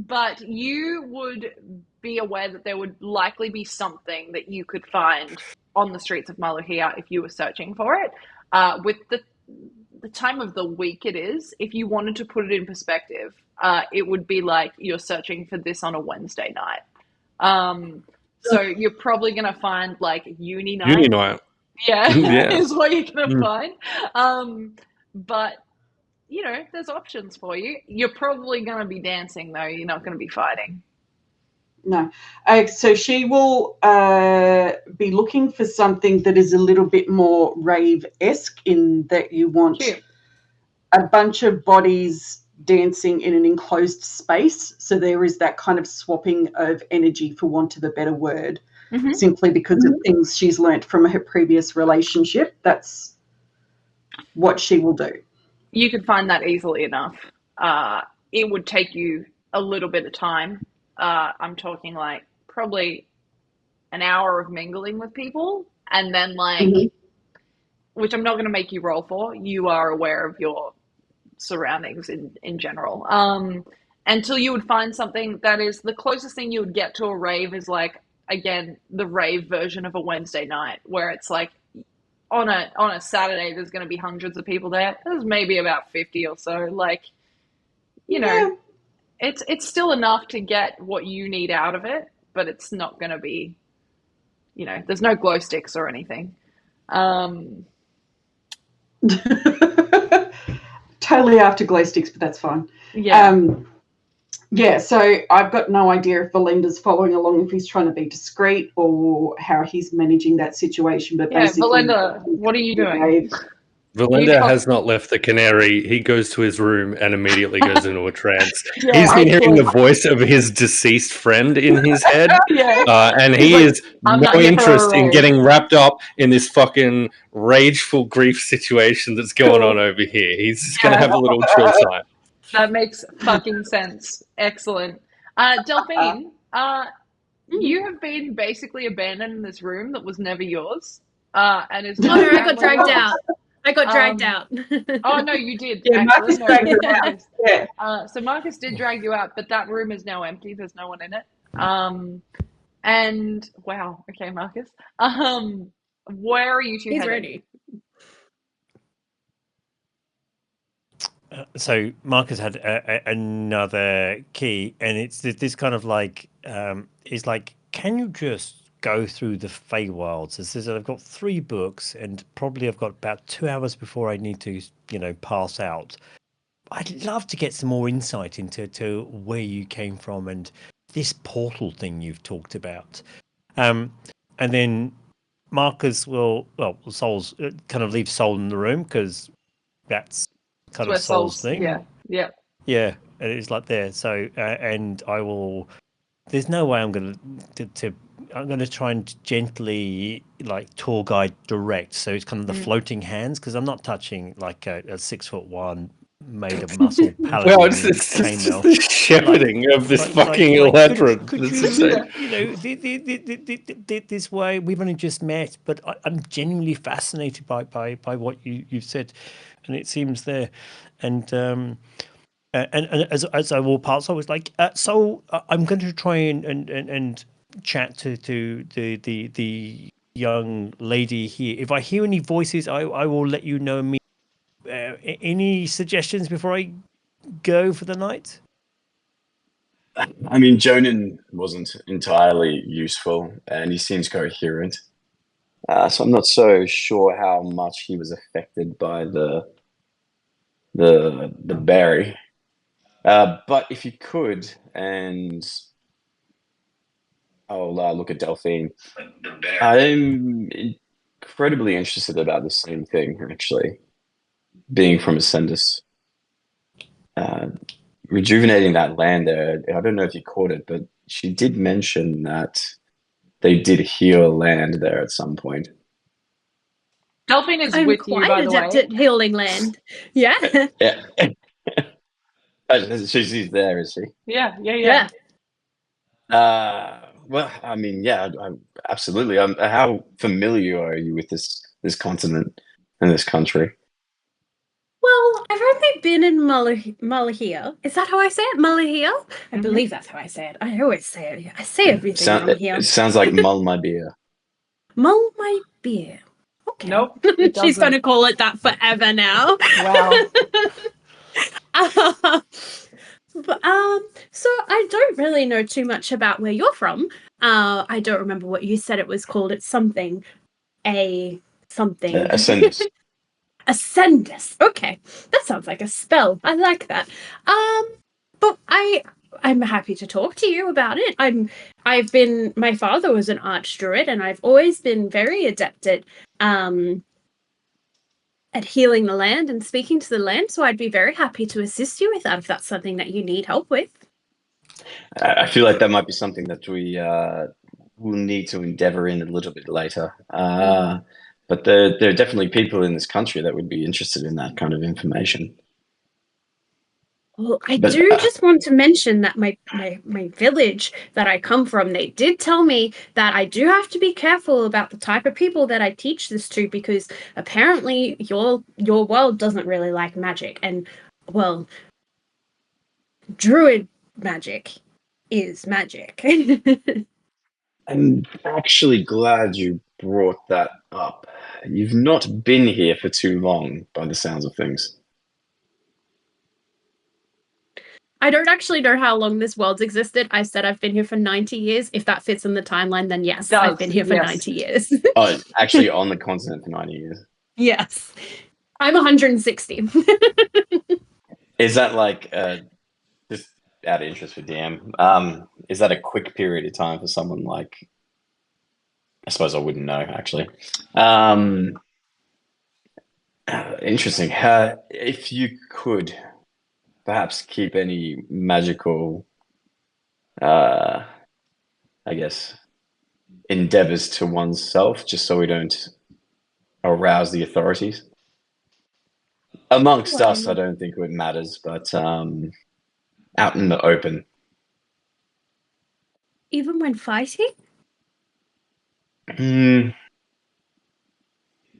But you would be aware that there would likely be something that you could find on the streets of Maluhia if you were searching for it. With the time of the week it is, if you wanted to put it in perspective, it would be like you're searching for this on a Wednesday night. So you're probably going to find like uni night. Yeah, is what you're going to find. But, you know, there's options for you. You're probably going to be dancing, though. You're not going to be fighting. No. So she will be looking for something that is a little bit more rave-esque, in that you want a bunch of bodies dancing in an enclosed space. So there is that kind of swapping of energy, for want of a better word, simply because of things she's learnt from her previous relationship. That's what she will do. You could find that easily enough. It would take you a little bit of time. I'm talking like probably an hour of mingling with people, and then which I'm not going to make you roll for. You are aware of your surroundings in general. Until you would find something that is the closest thing you would get to a rave is like, again, the rave version of a Wednesday night, where it's like on a Saturday there's going to be hundreds of people there. There's maybe about 50 or so. Like, you know, it's still enough to get what you need out of it, but it's not going to be, there's no glow sticks or anything. Totally after glow sticks, but that's fine. Yeah. Yeah, so I've got no idea if Verlender's following along, if he's trying to be discreet or how he's managing that situation. But Yeah, basically, Verlender, what are you doing? Verlender has not left the canary. He goes to his room and immediately goes into a trance. Yeah, He's been hearing the excellent. voice of his deceased friend in his head, Yeah. and He's he like, is "I'm no not here for a interest in rave." getting wrapped up in this fucking rageful grief situation that's going on over here. He's just going to have a little chill time. That makes fucking sense. Excellent. Delphine, you have been basically abandoned in this room that was never yours. And is now Oh no, I got apparently dragged yours. out. I got dragged out. Oh no, you did. Yeah, actually. Marcus No, dragged you you out. Marcus. Yeah. So Marcus did drag you out, but that room is now empty. There's no one in it. And wow, okay, Marcus. Where are you two He's headed? ready. So Marcus had another key, and it's this kind of like, it's like, can you just go through the Feywilds? It says that I've got 3 books, and probably I've got about 2 hours before I need to, pass out. I'd love to get some more insight into where you came from and this portal thing you've talked about. And then Marcus Soul's kind of leave Soul in the room because that's kind of Soul's thing. Yeah. Yeah, and it's like there. So, and I will. There's no way I'm going to. I'm going to try and gently like tour guide direct. So it's kind of the floating hands because I'm not touching like a 6'1" made of muscle paladin. Well, it's just the shepherding of this fucking labyrinth. Could you, this way? We've only just met, but I'm genuinely fascinated by what you've said, and it seems there, and as I walk past, I was like, so I'm going to try and chat to the young lady here. If I hear any voices, I will let you know. Any suggestions before I go for the night? I mean, Jonan wasn't entirely useful, and he seems coherent. So I'm not so sure how much he was affected by the berry. But if you could, and I'll look at Delphine. I'm incredibly interested about the same thing, actually. Being from Ascendus. Rejuvenating that land there, I don't know if you caught it, but she did mention that they did heal land there at some point. Delphine is I'm with you, by quite the way. adept at healing land. Yeah. Yeah. She's there, is she? Yeah. Well, I mean, yeah, absolutely. How familiar are you with this continent and this country? Well, I've only been in Malahir. Is that how I say it? Malahir? I believe that's how I say it. I always say it. I say everything wrong here. It sounds like mull my beer. Mull my beer. Okay. Nope. She's going to call it that forever now. Wow. So I don't really know too much about where you're from. I don't remember what you said it was called. It's something. Ascendus. Ascendus. Okay, that sounds like a spell. I like that. But I'm happy to talk to you about it. My father was an archdruid, and I've always been very adept at healing the land and speaking to the land. So I'd be very happy to assist you with that if that's something that you need help with. I feel like that might be something that we will need to endeavor in a little bit later. But there are definitely people in this country that would be interested in that kind of information. Well, I just want to mention that my village that I come from, they did tell me that I do have to be careful about the type of people that I teach this to, because apparently your world doesn't really like magic. And, well, druid magic is magic. I'm actually glad you brought that up. You've not been here for too long, by the sounds of things. I don't actually know how long this world's existed. I said I've been here for 90 years. If that fits in the timeline, then yes, I've been here for 90 years. Oh, actually on the continent for 90 years. Yes. I'm 160. Is that like, just out of interest for DM, is that a quick period of time for someone like, I suppose I wouldn't know, actually. Interesting. If you could perhaps keep any magical, I guess, endeavors to oneself, just so we don't arouse the authorities. Amongst us, I don't think it matters, but out in the open. Even when fighting? In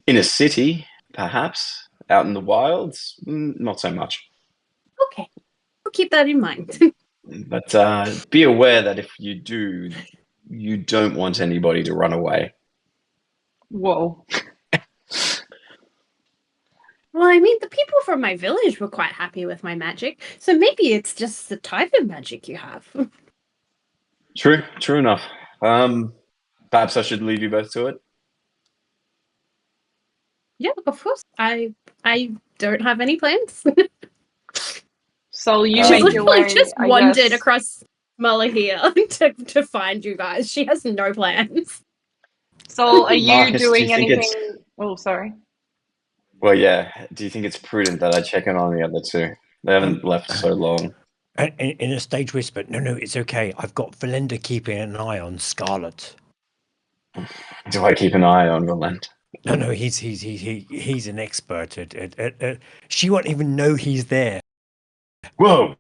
a city, perhaps. Out in the wilds, not so much. Okay. I'll keep that in mind. But be aware that if you do, you don't want anybody to run away. Whoa. Well, I mean, the people from my village were quite happy with my magic, so maybe it's just the type of magic you have. True enough. Perhaps I should leave you both to it. Yeah, of course. I don't have any plans. So you She's make your literally way, just I wandered guess. across Mullahir to find you guys. She has no plans. So are you Marcus, do you doing think anything? Oh, sorry. Well, yeah. Do you think it's prudent that I check in on the other two? They haven't left so long. In a stage whisper, no, it's okay. I've got Verlender keeping an eye on Scarlet. Do I keep an eye on Verlender? No, he's an expert at she won't even know he's there. Whoa!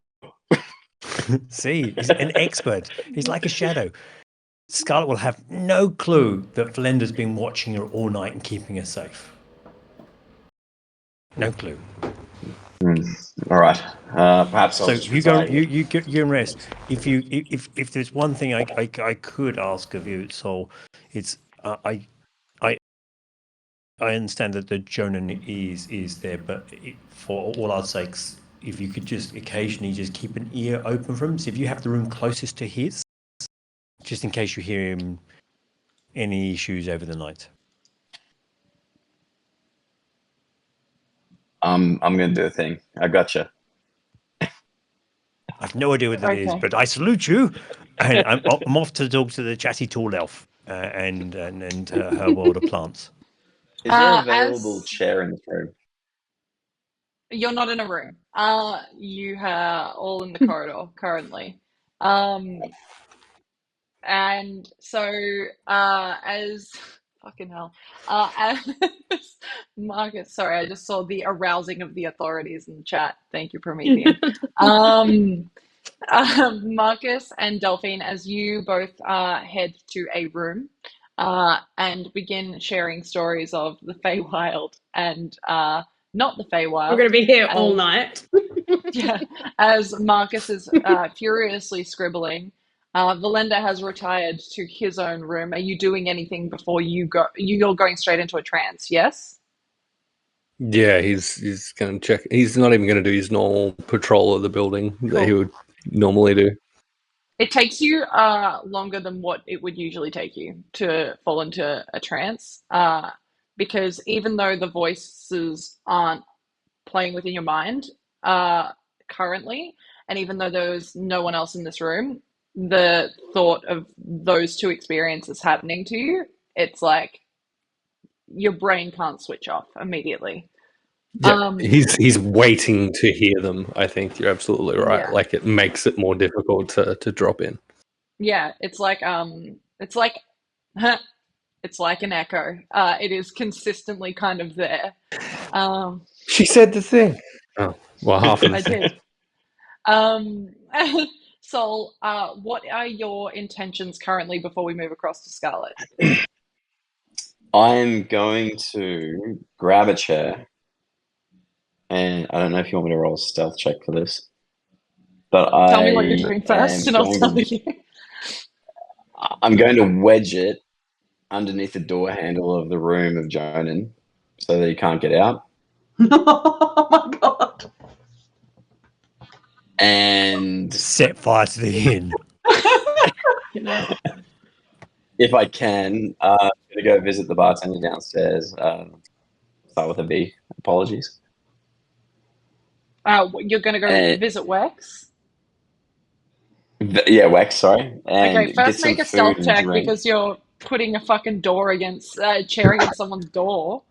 See, he's an expert. He's like a shadow. Scarlet will have no clue that Verlender's been watching her all night and keeping her safe. No clue. All right. Perhaps So you go. You can rest. If there's one thing I could ask of you, Sol, it's I understand that the Jonan is there, but for all our sakes, if you could just occasionally just keep an ear open for him. So if you have the room closest to his, just in case you hear him any issues over the night. I'm gonna do a thing. I gotcha. I've no idea what that is, but I salute you, and I'm off to talk to the chatty tall elf and her world of plants. Is there an available chair in this room? You're not in a room. You are all in the corridor currently. And so as fucking hell, as Marcus, sorry, I just saw the arousing of the authorities in the chat. Thank you, Promethean. Marcus and Delphine, as you both head to a room and begin sharing stories of the Feywild and not the Feywild. We're going to be here all night. Yeah, as Marcus is furiously scribbling. Verlender has retired to his own room. Are you doing anything before you go? You're going straight into a trance, yes? Yeah, he's going to check. He's not even going to do his normal patrol of the building that he would normally do. It takes you longer than what it would usually take you to fall into a trance, because even though the voices aren't playing within your mind currently, and even though there's no one else in this room, the thought of those two experiences happening to you, it's like your brain can't switch off immediately. Yeah, he's waiting to hear them. I think you're absolutely right. Yeah. Like, it makes it more difficult to drop in. Yeah, it's like it's like an echo. It is consistently kind of there. She said the thing. Oh, well, half of I it. did. Sol, what are your intentions currently before we move across to Scarlet? I'm going to grab a chair, and I don't know if you want me to roll a stealth check for this, but Tell me what you're doing first, and I'll tell you. I'm going to wedge it underneath the door handle of the room of Jonan so that he can't get out. Oh my god. And Set fire to the inn. if I can, I'm going to go visit the bartender downstairs. Start with a V. Apologies. You're going to go visit Wex? Yeah, Wex, sorry. And Okay, first get some make a food stealth and check drink. because you're putting a fucking door against, chair against someone's door.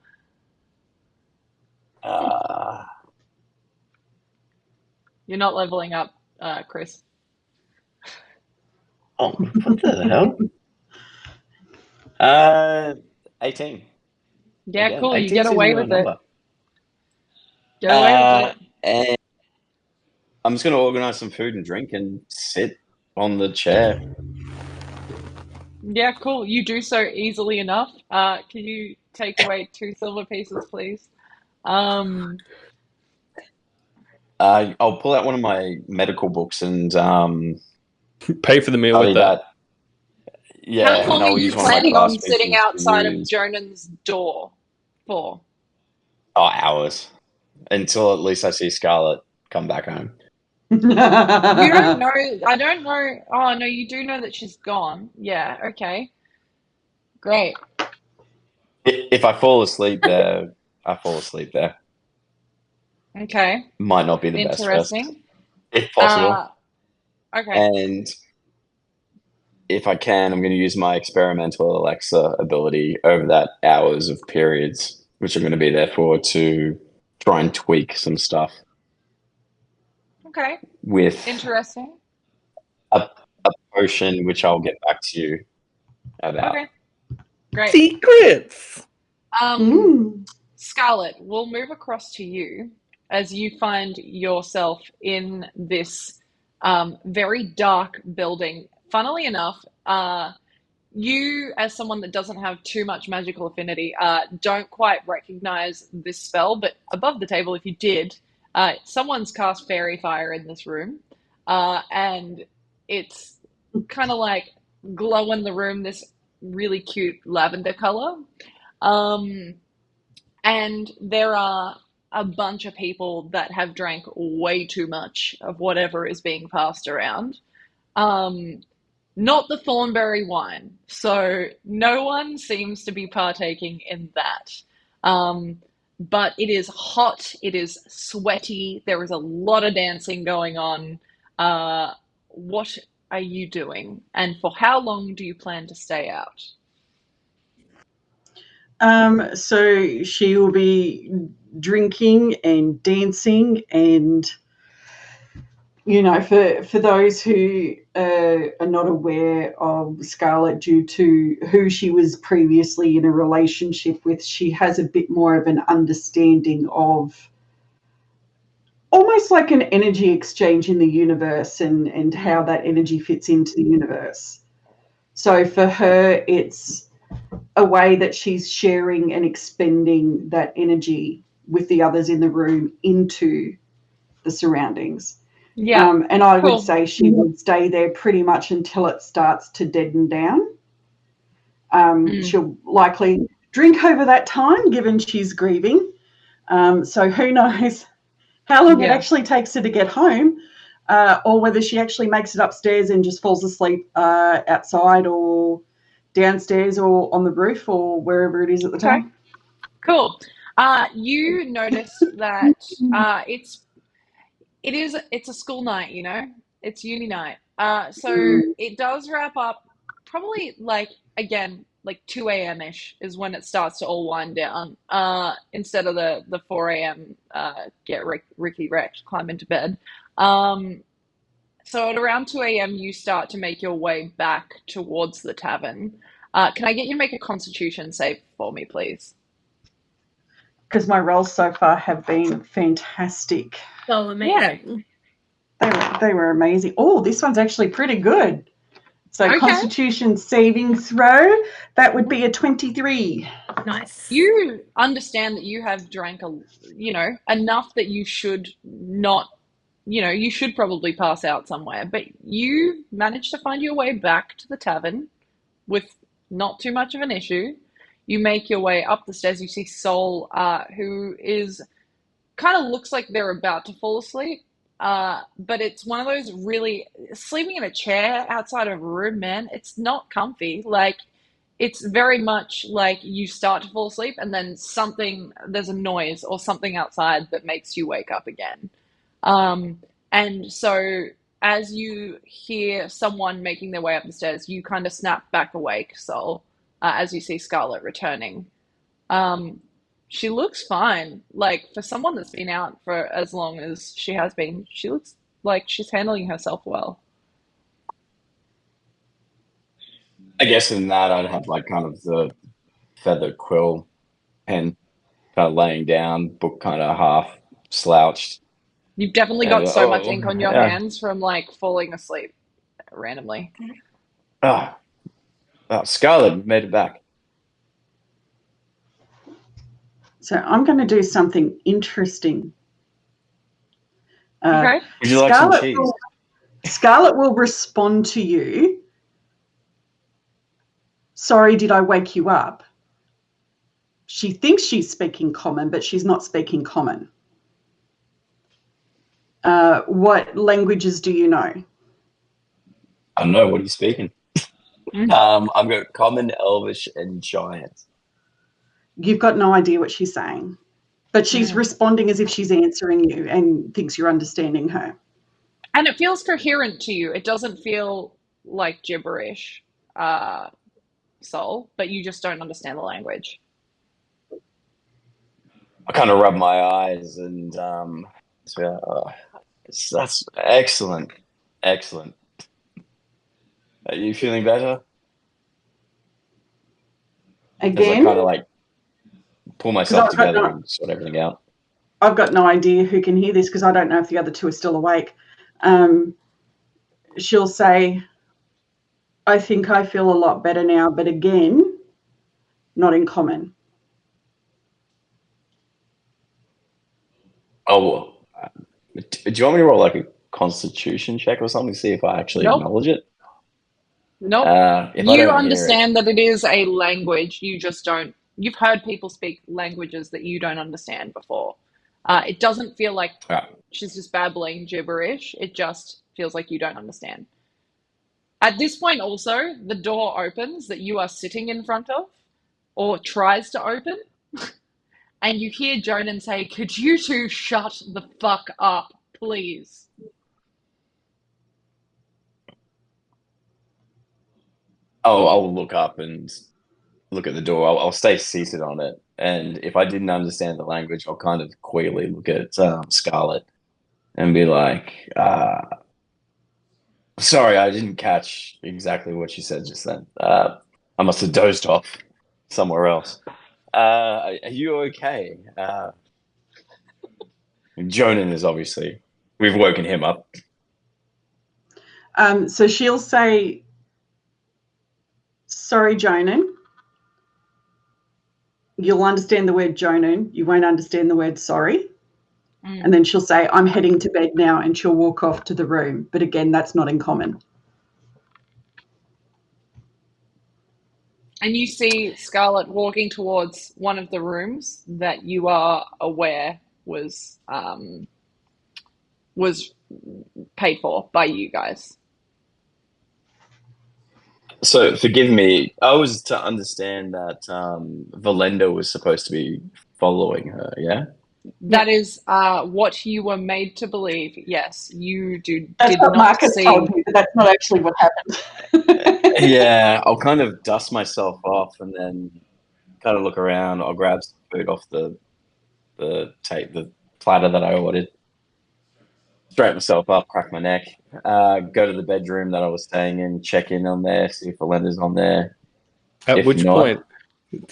You're not leveling up, Chris. Oh, what the hell? 18. Yeah, Again, cool. You 18 get seems away like with a it. number. Get away with it. And I'm just going to organize some food and drink and sit on the chair. Yeah, cool. You do so easily enough. Can you take away 2 silver pieces, please? I'll pull out one of my medical books and Pay for the meal with that. Yeah, How long and I'll are you use one of my planning class on sitting pieces to outside of use- Jonan's door for? hours. Until at least I see Scarlet come back home. You don't know. I don't know. Oh, no, you do know that she's gone. Yeah, okay. Great. If I fall asleep there, I fall asleep there. Okay. Might not be the best rest, Interesting. if possible. Okay. And if I can, I'm going to use my experimental Alexa ability over that hours of periods, which I'm going to be there for, to try and tweak some stuff Okay. with Interesting. a potion, which I'll get back to you about. Okay. Great. Secrets. Scarlet, we'll move across to you as you find yourself in this very dark building. Funnily enough, you, as someone that doesn't have too much magical affinity, don't quite recognize this spell, but above the table, if you did, someone's cast fairy fire in this room, and it's kind of like glow in the room, this really cute lavender color. And there are a bunch of people that have drank way too much of whatever is being passed around. Not the Thornberry wine. So no one seems to be partaking in that. But it is hot. It is sweaty. There is a lot of dancing going on. What are you doing? And for how long do you plan to stay out? So she will be drinking and dancing, and for those who are not aware of Scarlet due to who she was previously in a relationship with, she has a bit more of an understanding of almost like an energy exchange in the universe and how that energy fits into the universe. So for her, it's a way that she's sharing and expending that energy with the others in the room into the surroundings. Yeah. And I cool. would say she would stay there pretty much until it starts to deaden down. She'll likely drink over that time, given she's grieving. So who knows how long it actually takes her to get home, or whether she actually makes it upstairs and just falls asleep outside or downstairs or on the roof or wherever it is at the time. Cool. You notice that it's a school night, it's uni night. So it does wrap up probably like 2 a.m. ish is when it starts to all wind down. Instead of the 4 a.m. Get Ricky wrecked, climb into bed. So at around 2 a.m. you start to make your way back towards the tavern. Can I get you to make a Constitution save for me, please? Because my rolls so far have been fantastic. So amazing. They were amazing. Oh, this one's actually pretty good. So Constitution saving throw, that would be a 23. Nice. You understand that you have drank enough that you should not, you should probably pass out somewhere, but you managed to find your way back to the tavern with not too much of an issue. You make your way up the stairs. You see Sol, who is kind of looks like they're about to fall asleep. but it's one of those really sleeping in a chair outside of a room, man. It's not comfy. Like it's very much like you start to fall asleep and then there's a noise or something outside that makes you wake up again. And so as you hear someone making their way up the stairs, you kind of snap back awake, Sol, as you see Scarlet returning. She looks fine. Like for someone that's been out for as long as she has been, she looks like she's handling herself well. I guess in that I'd have like kind of the feather quill pen kind of laying down, book kind of half slouched. You've definitely got so much ink on your hands from like falling asleep randomly. Scarlet made it back. So I'm going to do something interesting. Okay. Would you like some cheese? Scarlet will respond to you. Sorry, did I wake you up? She thinks she's speaking common, but she's not speaking common. What languages do you know? I don't know. What are you speaking? I've got Common, Elvish, and Giant. You've got no idea what she's saying, but she's responding as if she's answering you and thinks you're understanding her. And it feels coherent to you. It doesn't feel like gibberish, Sol, but you just don't understand the language. I kind of rub my eyes and that's excellent. Excellent. Are you feeling better? Again? I kind of like pull myself together and sort everything out. I've got no idea who can hear this because I don't know if the other two are still awake. She'll say, I think I feel a lot better now, but again, not in common. Oh, do you want me to roll like a constitution check or something to see if I actually acknowledge it? Nope. You understand that it is a language. You just don't. You've heard people speak languages that you don't understand before. It doesn't feel like she's just babbling gibberish. It just feels like you don't understand. At this point also, the door opens that you are sitting in front of or tries to open. And you hear Jonan say, could you two shut the fuck up, please? I'll look up and look at the door. I'll stay seated on it. And if I didn't understand the language, I'll kind of coyly look at Scarlet and be like, sorry, I didn't catch exactly what she said just then. I must have dozed off somewhere else. Are you okay? Jonan is obviously, we've woken him up. So she'll say, sorry, Jonan. You'll understand the word Jonan. You won't understand the word sorry. And then she'll say, I'm heading to bed now, and she'll walk off to the room. But again, that's not in common. And you see Scarlet walking towards one of the rooms that you are aware was paid for by you guys. So forgive me. I was to understand that Verlender was supposed to be following her. Yeah. That is what you were made to believe. Yes, you did what not Marcus see. told me, but that's not actually what happened. Yeah, I'll kind of dust myself off and then kind of look around. I'll grab some food off the platter that I ordered. Straighten myself up, crack my neck, go to the bedroom that I was staying in, check in on there, see if Verlender's on there. At which point,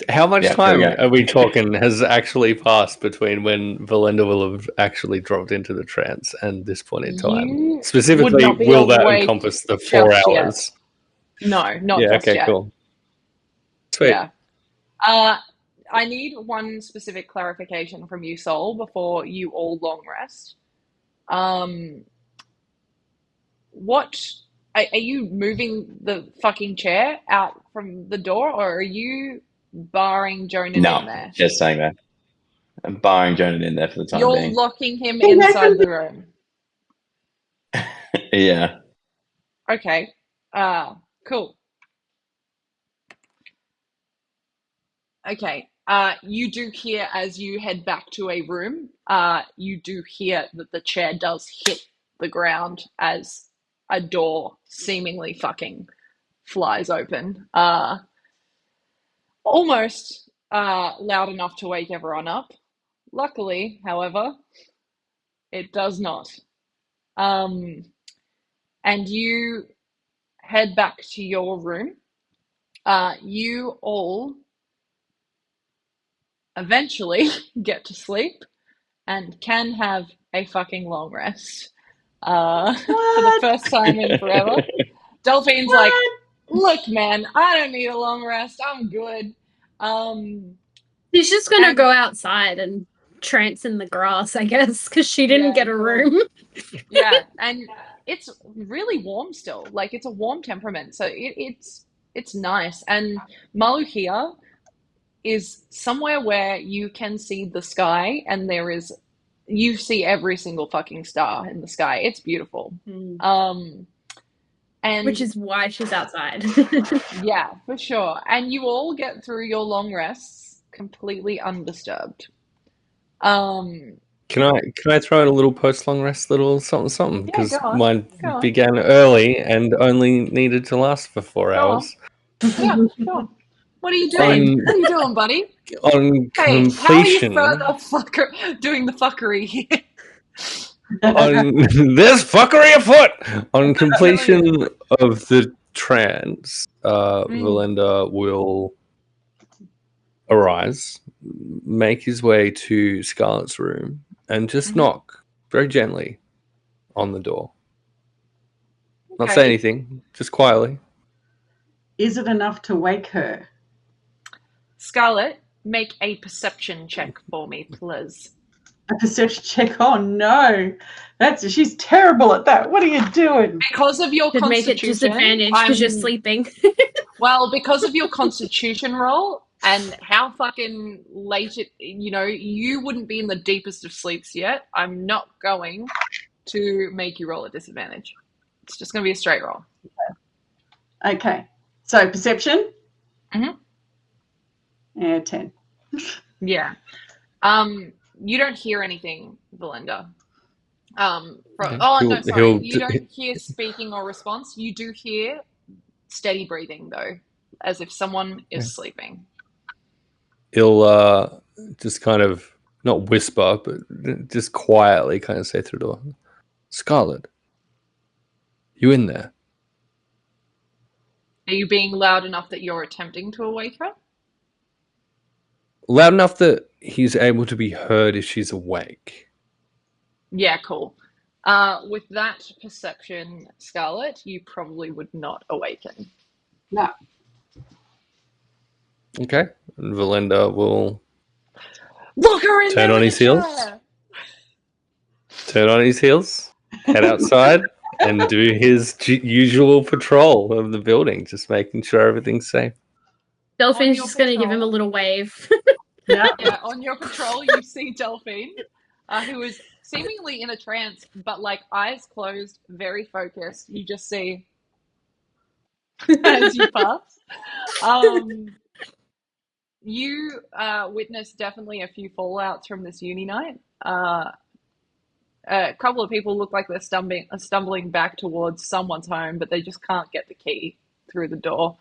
how much time are we talking has actually passed between when Verlender will have actually dropped into the trance and this point in time? Specifically, will that encompass the 4 hours? No, not just yet. Cool. Sweet. Yeah. I need one specific clarification from you, Sol, before you all long rest. What are you moving the fucking chair out from the door, or are you barring Jonan in there? No, just saying that. I'm barring Jonan in there for the time being. You're locking him inside the room. Yeah. Okay. Cool. Okay. You do hear as you head back to a room, you do hear that the chair does hit the ground as a door seemingly fucking flies open. Almost loud enough to wake everyone up. Luckily, however, it does not. And you head back to your room. You all eventually get to sleep and can have a fucking long rest for the first time in forever. Delphine's like, look, man, I don't need a long rest. I'm good. She's just gonna go outside and trance in the grass, I guess, because she didn't get a room. Yeah, and it's really warm still. Like, it's a warm temperament, so it's nice. And Malu here is somewhere where you can see the sky, and you see every single fucking star in the sky. It's beautiful. And which is why she's outside. Yeah, for sure. And you all get through your long rests completely undisturbed. Can I throw in a little post long rest, little something? Because go on. mine Go on. began early and only needed to last for 4 Go on. hours. Yeah, sure. What are you doing? What are you doing, buddy? On Hey, completion, how are you doing the fucker here? there's fuckery afoot. On completion of the trance, Verlender will arise, make his way to Scarlet's room, and just knock very gently on the door. Not say anything, just quietly. Is it enough to wake her? Scarlet, make a perception check for me, please. A perception check? Oh no, she's terrible at that. What are you doing? Because of your Could make it constitution, disadvantage because you're sleeping. Well, because of your constitution roll and how fucking late you wouldn't be in the deepest of sleeps yet. I'm not going to make you roll a disadvantage. It's just going to be a straight roll. Okay. So perception? Yeah, 10. Yeah. You don't hear anything, Verlender. Sorry. You don't hear speaking or response. You do hear steady breathing, though, as if someone is sleeping. He'll just kind of, not whisper, but just quietly kind of say through the door, Scarlet, you in there? Are you being loud enough that you're attempting to awake her? Loud enough that he's able to be heard if she's awake. Yeah, cool. With that perception, Scarlet, you probably would not awaken. No. Okay. And Verlender will look her in turn on his heels. Turn on his heels, head outside, and do his usual patrol of the building, just making sure everything's safe. Delphine's just going to give him a little wave. Yeah, on your patrol, you see Delphine, who is seemingly in a trance, but like eyes closed, very focused. You just see as you pass. You witness definitely a few fallouts from this uni night. A couple of people look like they're stumbling back towards someone's home, but they just can't get the key through the door.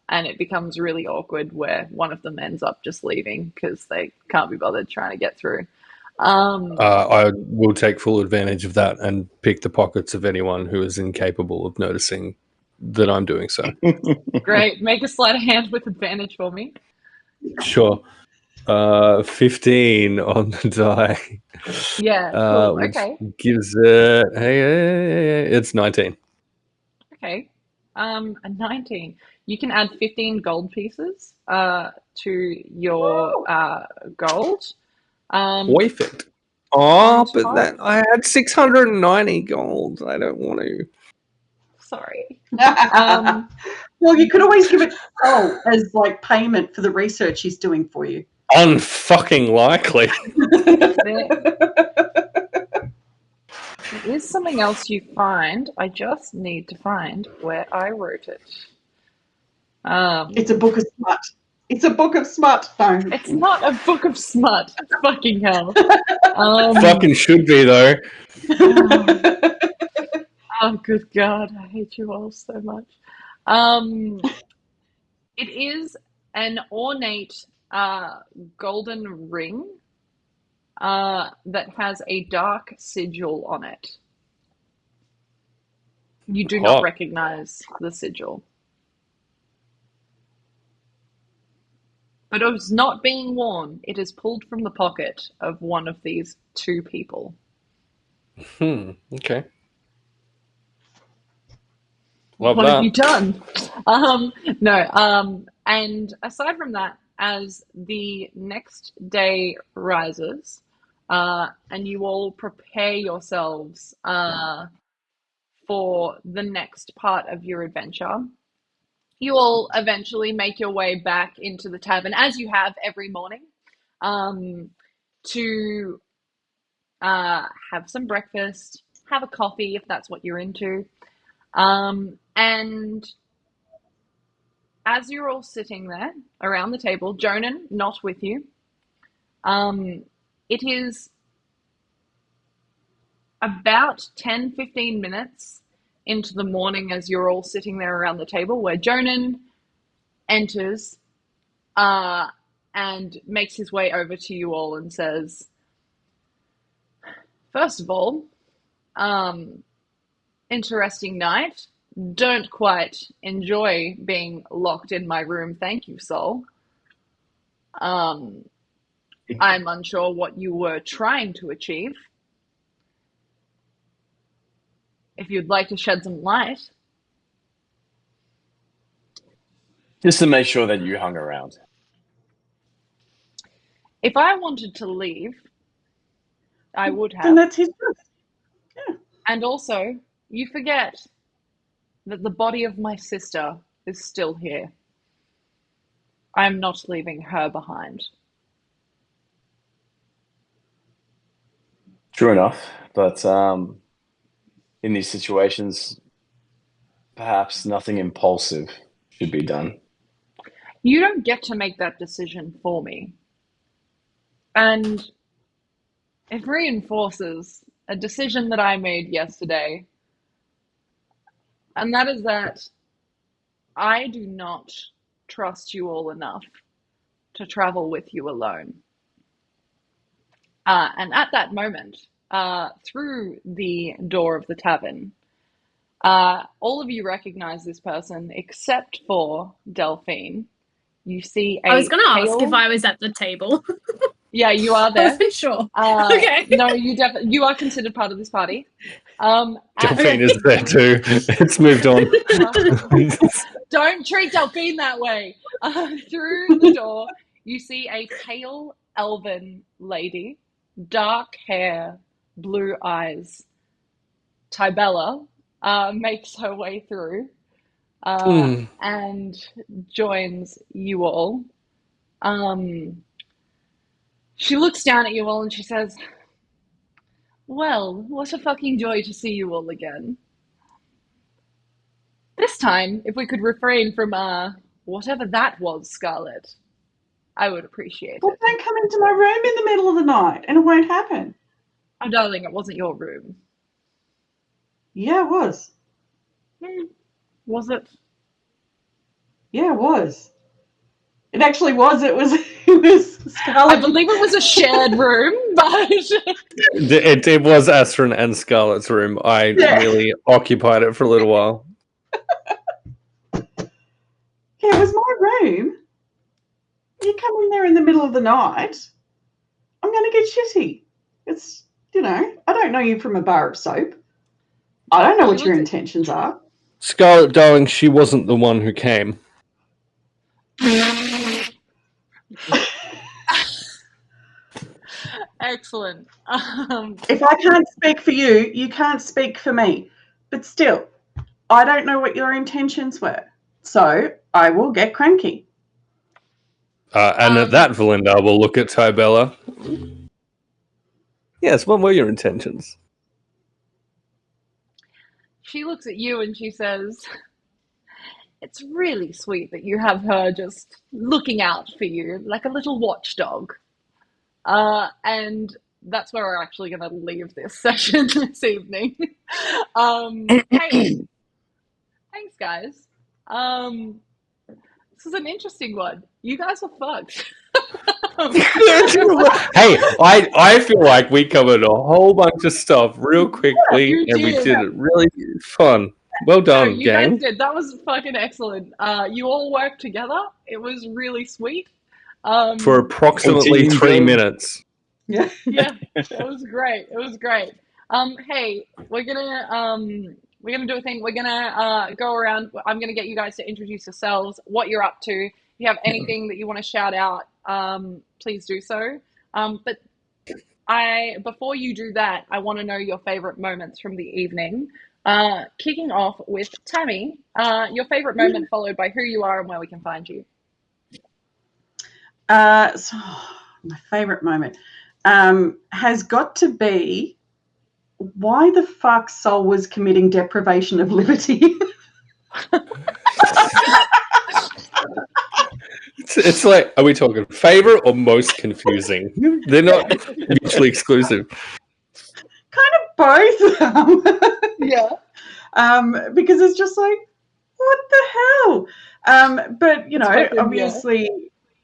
And it becomes really awkward where one of them ends up just leaving because they can't be bothered trying to get through. I will take full advantage of that and pick the pockets of anyone who is incapable of noticing that I'm doing so. Great. Make a sleight of hand with advantage for me. Sure. 15 on the die. Yeah, cool. Which okay. gives it... Hey, it's 19. Okay. A 19. You can add 15 gold pieces to your gold. Perfect. Oh, but that I had 690 gold. I don't want to. Sorry. Well, you could always give it as like payment for the research he's doing for you. Unfucking likely. There is something else you find. I just need to find where I wrote it. It's a book of smut. It's a book of smut. No. It's not a book of smut. Fucking hell. Fucking should be though. Oh, good God. I hate you all so much. It is an ornate golden ring that has a dark sigil on it. You do not recognize the sigil. But it was not being worn. It is pulled from the pocket of one of these two people. Okay. Love What that. have you done? And aside from that, as the next day rises, and you all prepare yourselves for the next part of your adventure, you all eventually make your way back into the tavern, as you have every morning, to have some breakfast, have a coffee if that's what you're into. And as you're all sitting there around the table, Jonan not with you, it is about 10-15 minutes into the morning as you're all sitting there around the table, where Jonan enters and makes his way over to you all and says, first of all, interesting night. Don't quite enjoy being locked in my room. Thank you, Sol. I'm unsure what you were trying to achieve. If you'd like to shed some light. Just to make sure that you hung around. If I wanted to leave, I would have. Then that's his choice. Yeah. And also, you forget that the body of my sister is still here. I am not leaving her behind. True enough, but in these situations, perhaps nothing impulsive should be done. You don't get to make that decision for me. And it reinforces a decision that I made yesterday. And that is that I do not trust you all enough to travel with you alone. And at that moment, through the door of the tavern, all of you recognize this person except for Delphine. You see I was going to ask if I was at the table. Yeah, you are I there. wasn't sure. Okay. No, you are considered part of this party. Delphine is there too. It's moved on. Don't treat Delphine that way. Through the door, you see a pale elven lady, dark hair, blue eyes. Tybella makes her way through and joins you all. She looks down at you all and she says, well, what a fucking joy to see you all again. This time, if we could refrain from whatever that was, Scarlet, I would appreciate Well, it. don't come into my room in the middle of the night and it won't happen. Oh, darling, it wasn't your room. Yeah, it was. Was it? Yeah, it was. It actually was. It was Scarlet. I believe it was a shared room, but It was Astryn and Scarlet's room. I really occupied it for a little while. Yeah, it was my room. You come in there in the middle of the night, I'm going to get shitty. It's, I don't know you from a bar of soap. I don't know what your intentions are. Scarlet, darling, she wasn't the one who came. Excellent. If I can't speak for you, you can't speak for me. But still, I don't know what your intentions were. So I will get cranky. And at that, Verlender will look at Tybella. Yes, what were your intentions? she looks at you and she says, "It's really sweet that you have her just looking out for you like a little watchdog." And that's where we're actually going to leave this session this evening. Hey, thanks, guys. This is an interesting one. You guys are fucked. Hey, I feel like we covered a whole bunch of stuff real quickly, You and we did. did it really fun. Well No, done, you gang. guys did. That was fucking excellent. You all worked together. It was really sweet. For approximately Team 3 build. minutes. Yeah. Yeah, it was great. It was great. Hey, we're gonna do a thing. We're gonna go around. I'm gonna get you guys to introduce yourselves, what you're up to. If you have anything that you want to shout out, please do so. But before you do that, I want to know your favorite moments from the evening. Kicking off with Tammy, your favorite moment, followed by who you are and where we can find you. So my favorite moment has got to be why the fuck Sol was committing deprivation of liberty. It's like, are we talking favorite or most confusing? They're not mutually exclusive. Kind of both. Yeah. Because it's just like, what the hell? But, you know, fucking, obviously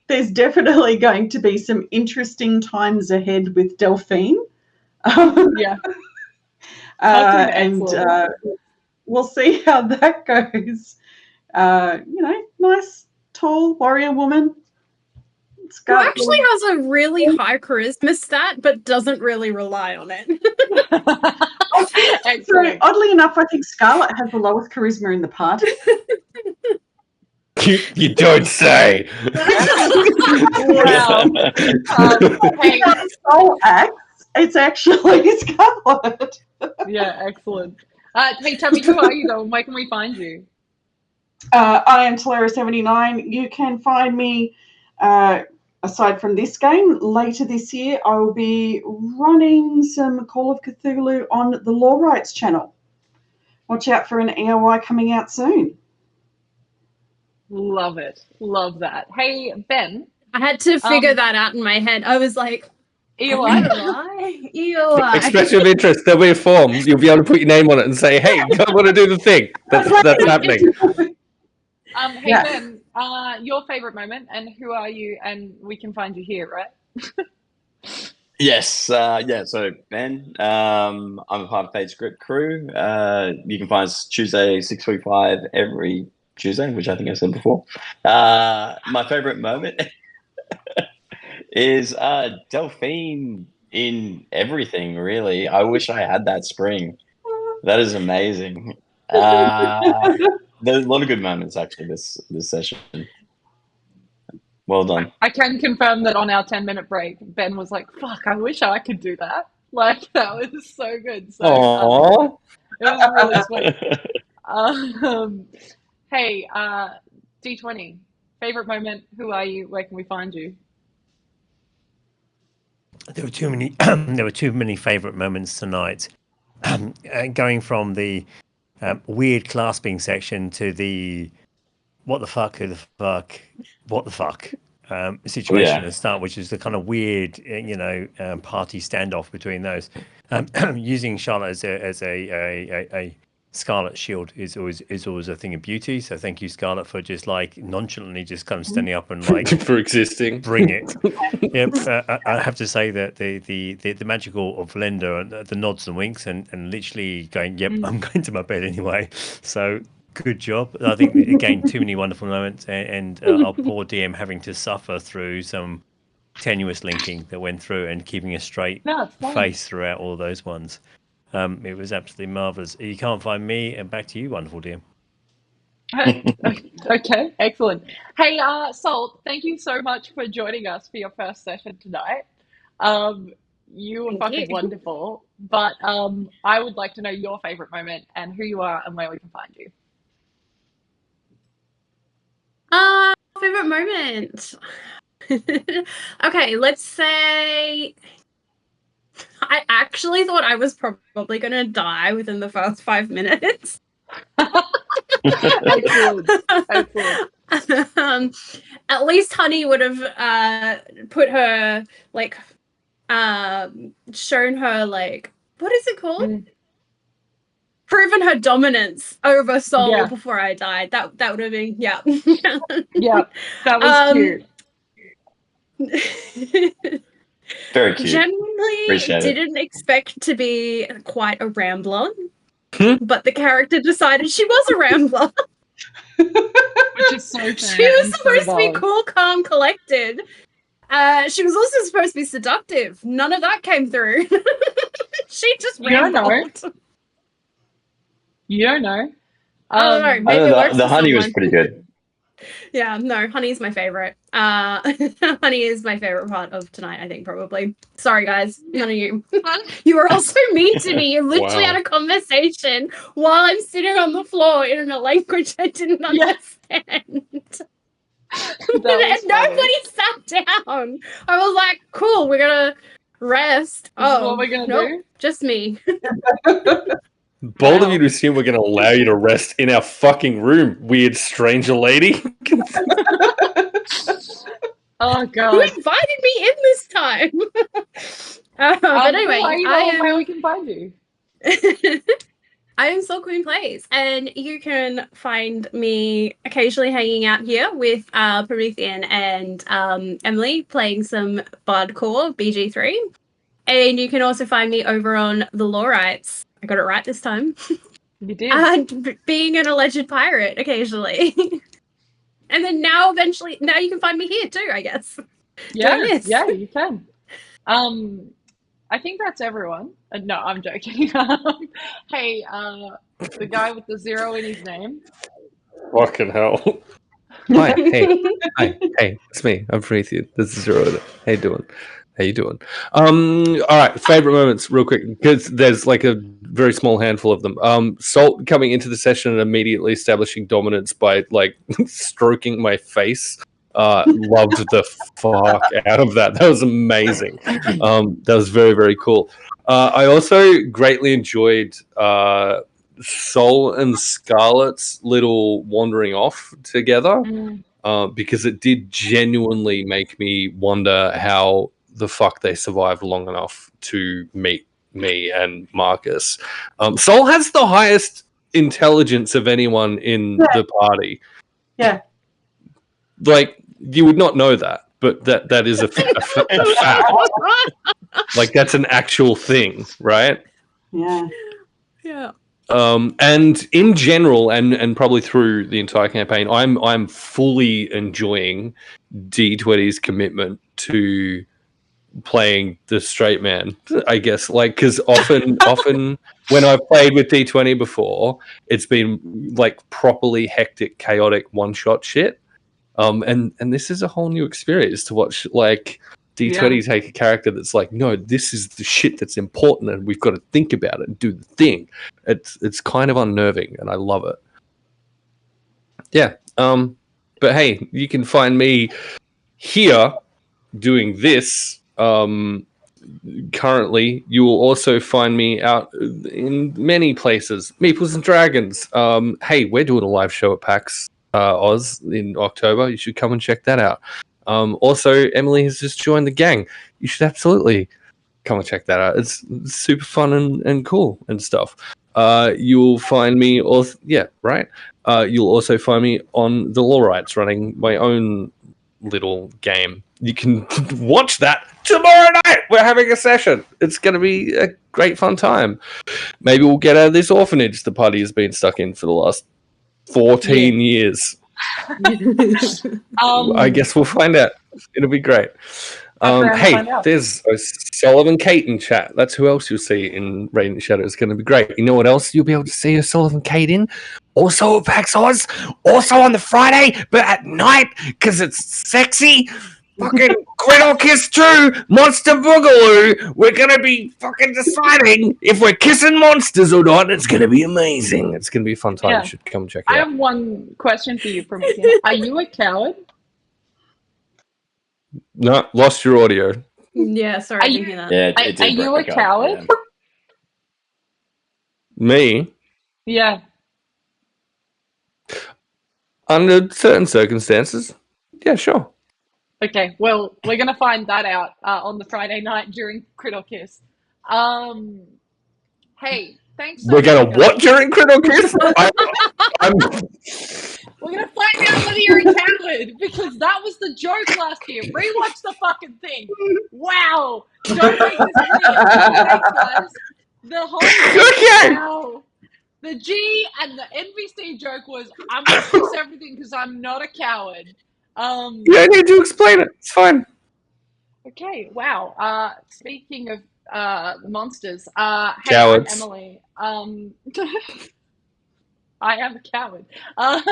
there's definitely going to be some interesting times ahead with Delphine. Yeah. And we'll see how that goes. You know, nice, tall warrior woman. Who actually has a really high charisma stat, but doesn't really rely on it. So, oddly enough, I think Scarlet has the lowest charisma in the party. You don't say. Wow. Hey. Soul acts, it's actually Scarlet. Yeah, excellent. Hey, Tammy, who are you though? Where can we find you? I am Talera79. You can find me, aside from this game, later this year, I will be running some Call of Cthulhu on the Law Rights channel. Watch out for an EOI coming out soon. Love it. Love that. Hey, Ben. I had to figure that out in my head. I was like, EOI? EOI. Expression of interest. There'll be a form. You'll be able to put your name on it and say, "Hey, I want to do the thing." That's happening. Hey, yeah. Ben, your favorite moment and who are you? And we can find you here, right? Yes. So Ben, I'm a part of FatesGrip crew. You can find us Tuesday 6:45 every Tuesday, which I think I said before. My favorite moment is Delphine in everything. Really, I wish I had that spring. That is amazing. There's a lot of good moments actually this session. Well done. I can confirm that on our 10-minute break, Ben was like, "Fuck, I wish I could do that." Like, that was so good. So it was really sweet. Hey, Deetwenty, favorite moment, who are you? Where can we find you? There were too many favorite moments tonight. Going from the weird clasping section to the what the fuck, who the fuck, what the fuck situation at the start, which is the kind of weird, party standoff between those. Using Charlotte as a Scarlet shield is always a thing of beauty. So thank you, Scarlet, for just like nonchalantly just kind of standing up and like for existing. Bring it. Yep. I have to say that the magical of Verlender and the nods and winks and literally going, "Yep, I'm going to my bed anyway." So good job. I think again too many wonderful moments and our poor DM having to suffer through some tenuous linking that went through and keeping a straight face throughout all those ones. It was absolutely marvelous. You can't find me, and back to you, wonderful DM. Okay, excellent. Hey, Salt, thank you so much for joining us for your first session tonight. You were fucking wonderful, but I would like to know your favorite moment and who you are and where we can find you. Favorite moment. Okay, let's say I actually thought I was probably going to die within the first 5 minutes. Excellent. At least Honey would have put her, like, shown her, like, what is it called? Proven her dominance over Soul before I died. That would have been, yeah. Yeah, that was cute. Very cute. Genuinely Appreciate it. didn't expect to be quite a rambler, but the character decided she was a rambler. Which is so fair. She was supposed to be cool, calm, collected. She was also supposed to be seductive. None of that came through. She just rambled. You don't know. I don't know. Maybe the Honey was pretty good. Yeah, no, Honey's my favorite. Honey is my favorite part of tonight, I think, probably. Sorry, guys. None of you. You were also mean to me. You literally had a conversation while I'm sitting on the floor in a language I didn't understand. And nobody sat down. I was like, cool, we're going to rest. What we're going to do? Just me. Bold of you to assume we're going to allow you to rest in our fucking room, weird stranger lady. Oh, God. Who invited me in this time? But anyway, where we can find you. I am SaltQueenPlays, and you can find me occasionally hanging out here with Promethean and Emily playing some Bardcore BG3. And you can also find me over on The Lawrights. I got it right this time. You did. Being an alleged pirate occasionally. And then now you can find me here too, I guess. Yeah, you can. I think that's everyone. No, I'm joking. Hey, the guy with the 0 in his name. Fucking hell. Hi, hey, it's me. I'm Promethean. This is 0. How you doing? All right, favorite moments, real quick, because there's like a very small handful of them. Salt coming into the session and immediately establishing dominance by like stroking my face. Loved the fuck out of that. That was amazing. That was very, very cool. I also greatly enjoyed Sol and Scarlet's little wandering off together, because it did genuinely make me wonder how the fuck they survived long enough to meet me and Marcus. Sol has the highest intelligence of anyone in the party. Yeah. Like, you would not know that, but that is a fact. Like, that's an actual thing, right? Yeah. Yeah. And in general, and probably through the entire campaign, I'm fully enjoying Deetwenty's commitment to playing the straight man, I guess. Like, because often when I've played with Deetwenty before, it's been like properly hectic, chaotic one-shot shit. And this is a whole new experience to watch, like, Deetwenty take a character that's like, no, this is the shit that's important, and we've got to think about it and do the thing. It's kind of unnerving, and I love it. Yeah. But hey, you can find me here doing this. Currently, you will also find me out in many places. Meeples and Dragons. Hey, we're doing a live show at PAX Oz in October. You should come and check that out. Also, Emily has just joined the gang. You should absolutely come and check that out. It's super fun and cool and stuff. You'll find me, you'll also find me on The Lawrights, running my own little game. You can watch that tomorrow night. We're having a session. It's going to be a great fun time. Maybe we'll get out of this orphanage the party has been stuck in for the last 14 years. I guess we'll find out. It'll be great. Hey, there's a Sullivan Kate in chat. That's who else you'll see in Radiant Shadow. It's going to be great. You know what else you'll be able to see a Sullivan Kate in? Also at PAX Oz. Also on the Friday, but at night, because it's sexy. Fucking Griddle Kiss 2, Monster Boogaloo. We're going to be fucking deciding if we're kissing monsters or not. It's going to be amazing. It's going to be a fun time. You should come check it out. I have one question for you, Promethean. Are you a coward? No, lost your audio. Yeah, sorry, Are I you- didn't hear that. Yeah, Are, it are did you a break up, coward? yeah. Me, Yeah. under certain circumstances, yeah, sure. Okay, well, we're gonna find that out on the Friday night during Crit or Kiss. Hey, thanks so We're gonna much, what guys. during Crit or Kiss? I'm We're gonna find out whether you're a coward because that was the joke last year. Rewatch the fucking thing. Wow! Don't make this weird. Thanks, guys. The whole okay. wow. The G and the NBC joke was I'm gonna fix everything because I'm not a coward. You don't need to explain it. It's fine. Okay, wow. Speaking of monsters, hey, Cowards. I'm Emily. I am a coward. I'm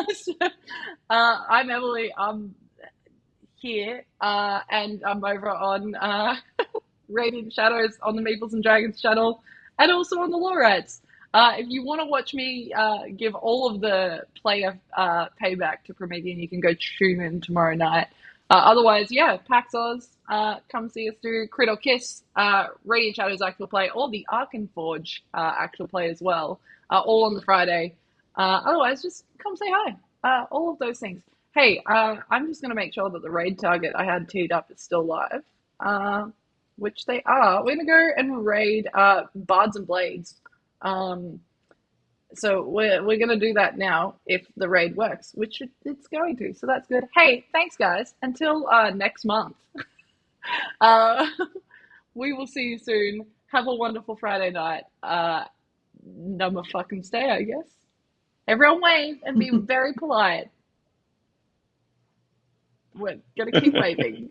Emily. I'm here, and I'm over on Radiant Shadows on the Meeples and Dragons channel, and also on the Lawrites. If you want to watch me give all of the player payback to Promethean, you can go tune in tomorrow night. Otherwise, yeah, PAX Oz, come see us do Crit or Kiss, Radiant Shadows actual play, or the Arkenforge actual play as well, all on the Friday. Otherwise, just come say hi. All of those things. Hey, I'm just going to make sure that the raid target I had teed up is still live, which they are. We're going to go and raid Bards and Blades. So we're going to do that now if the raid works, which it's going to. So that's good. Hey, thanks, guys. Until next month. We will see you soon. Have a wonderful Friday night. Number fucking stay, I guess. Everyone wave and be very polite. We're going to keep waving.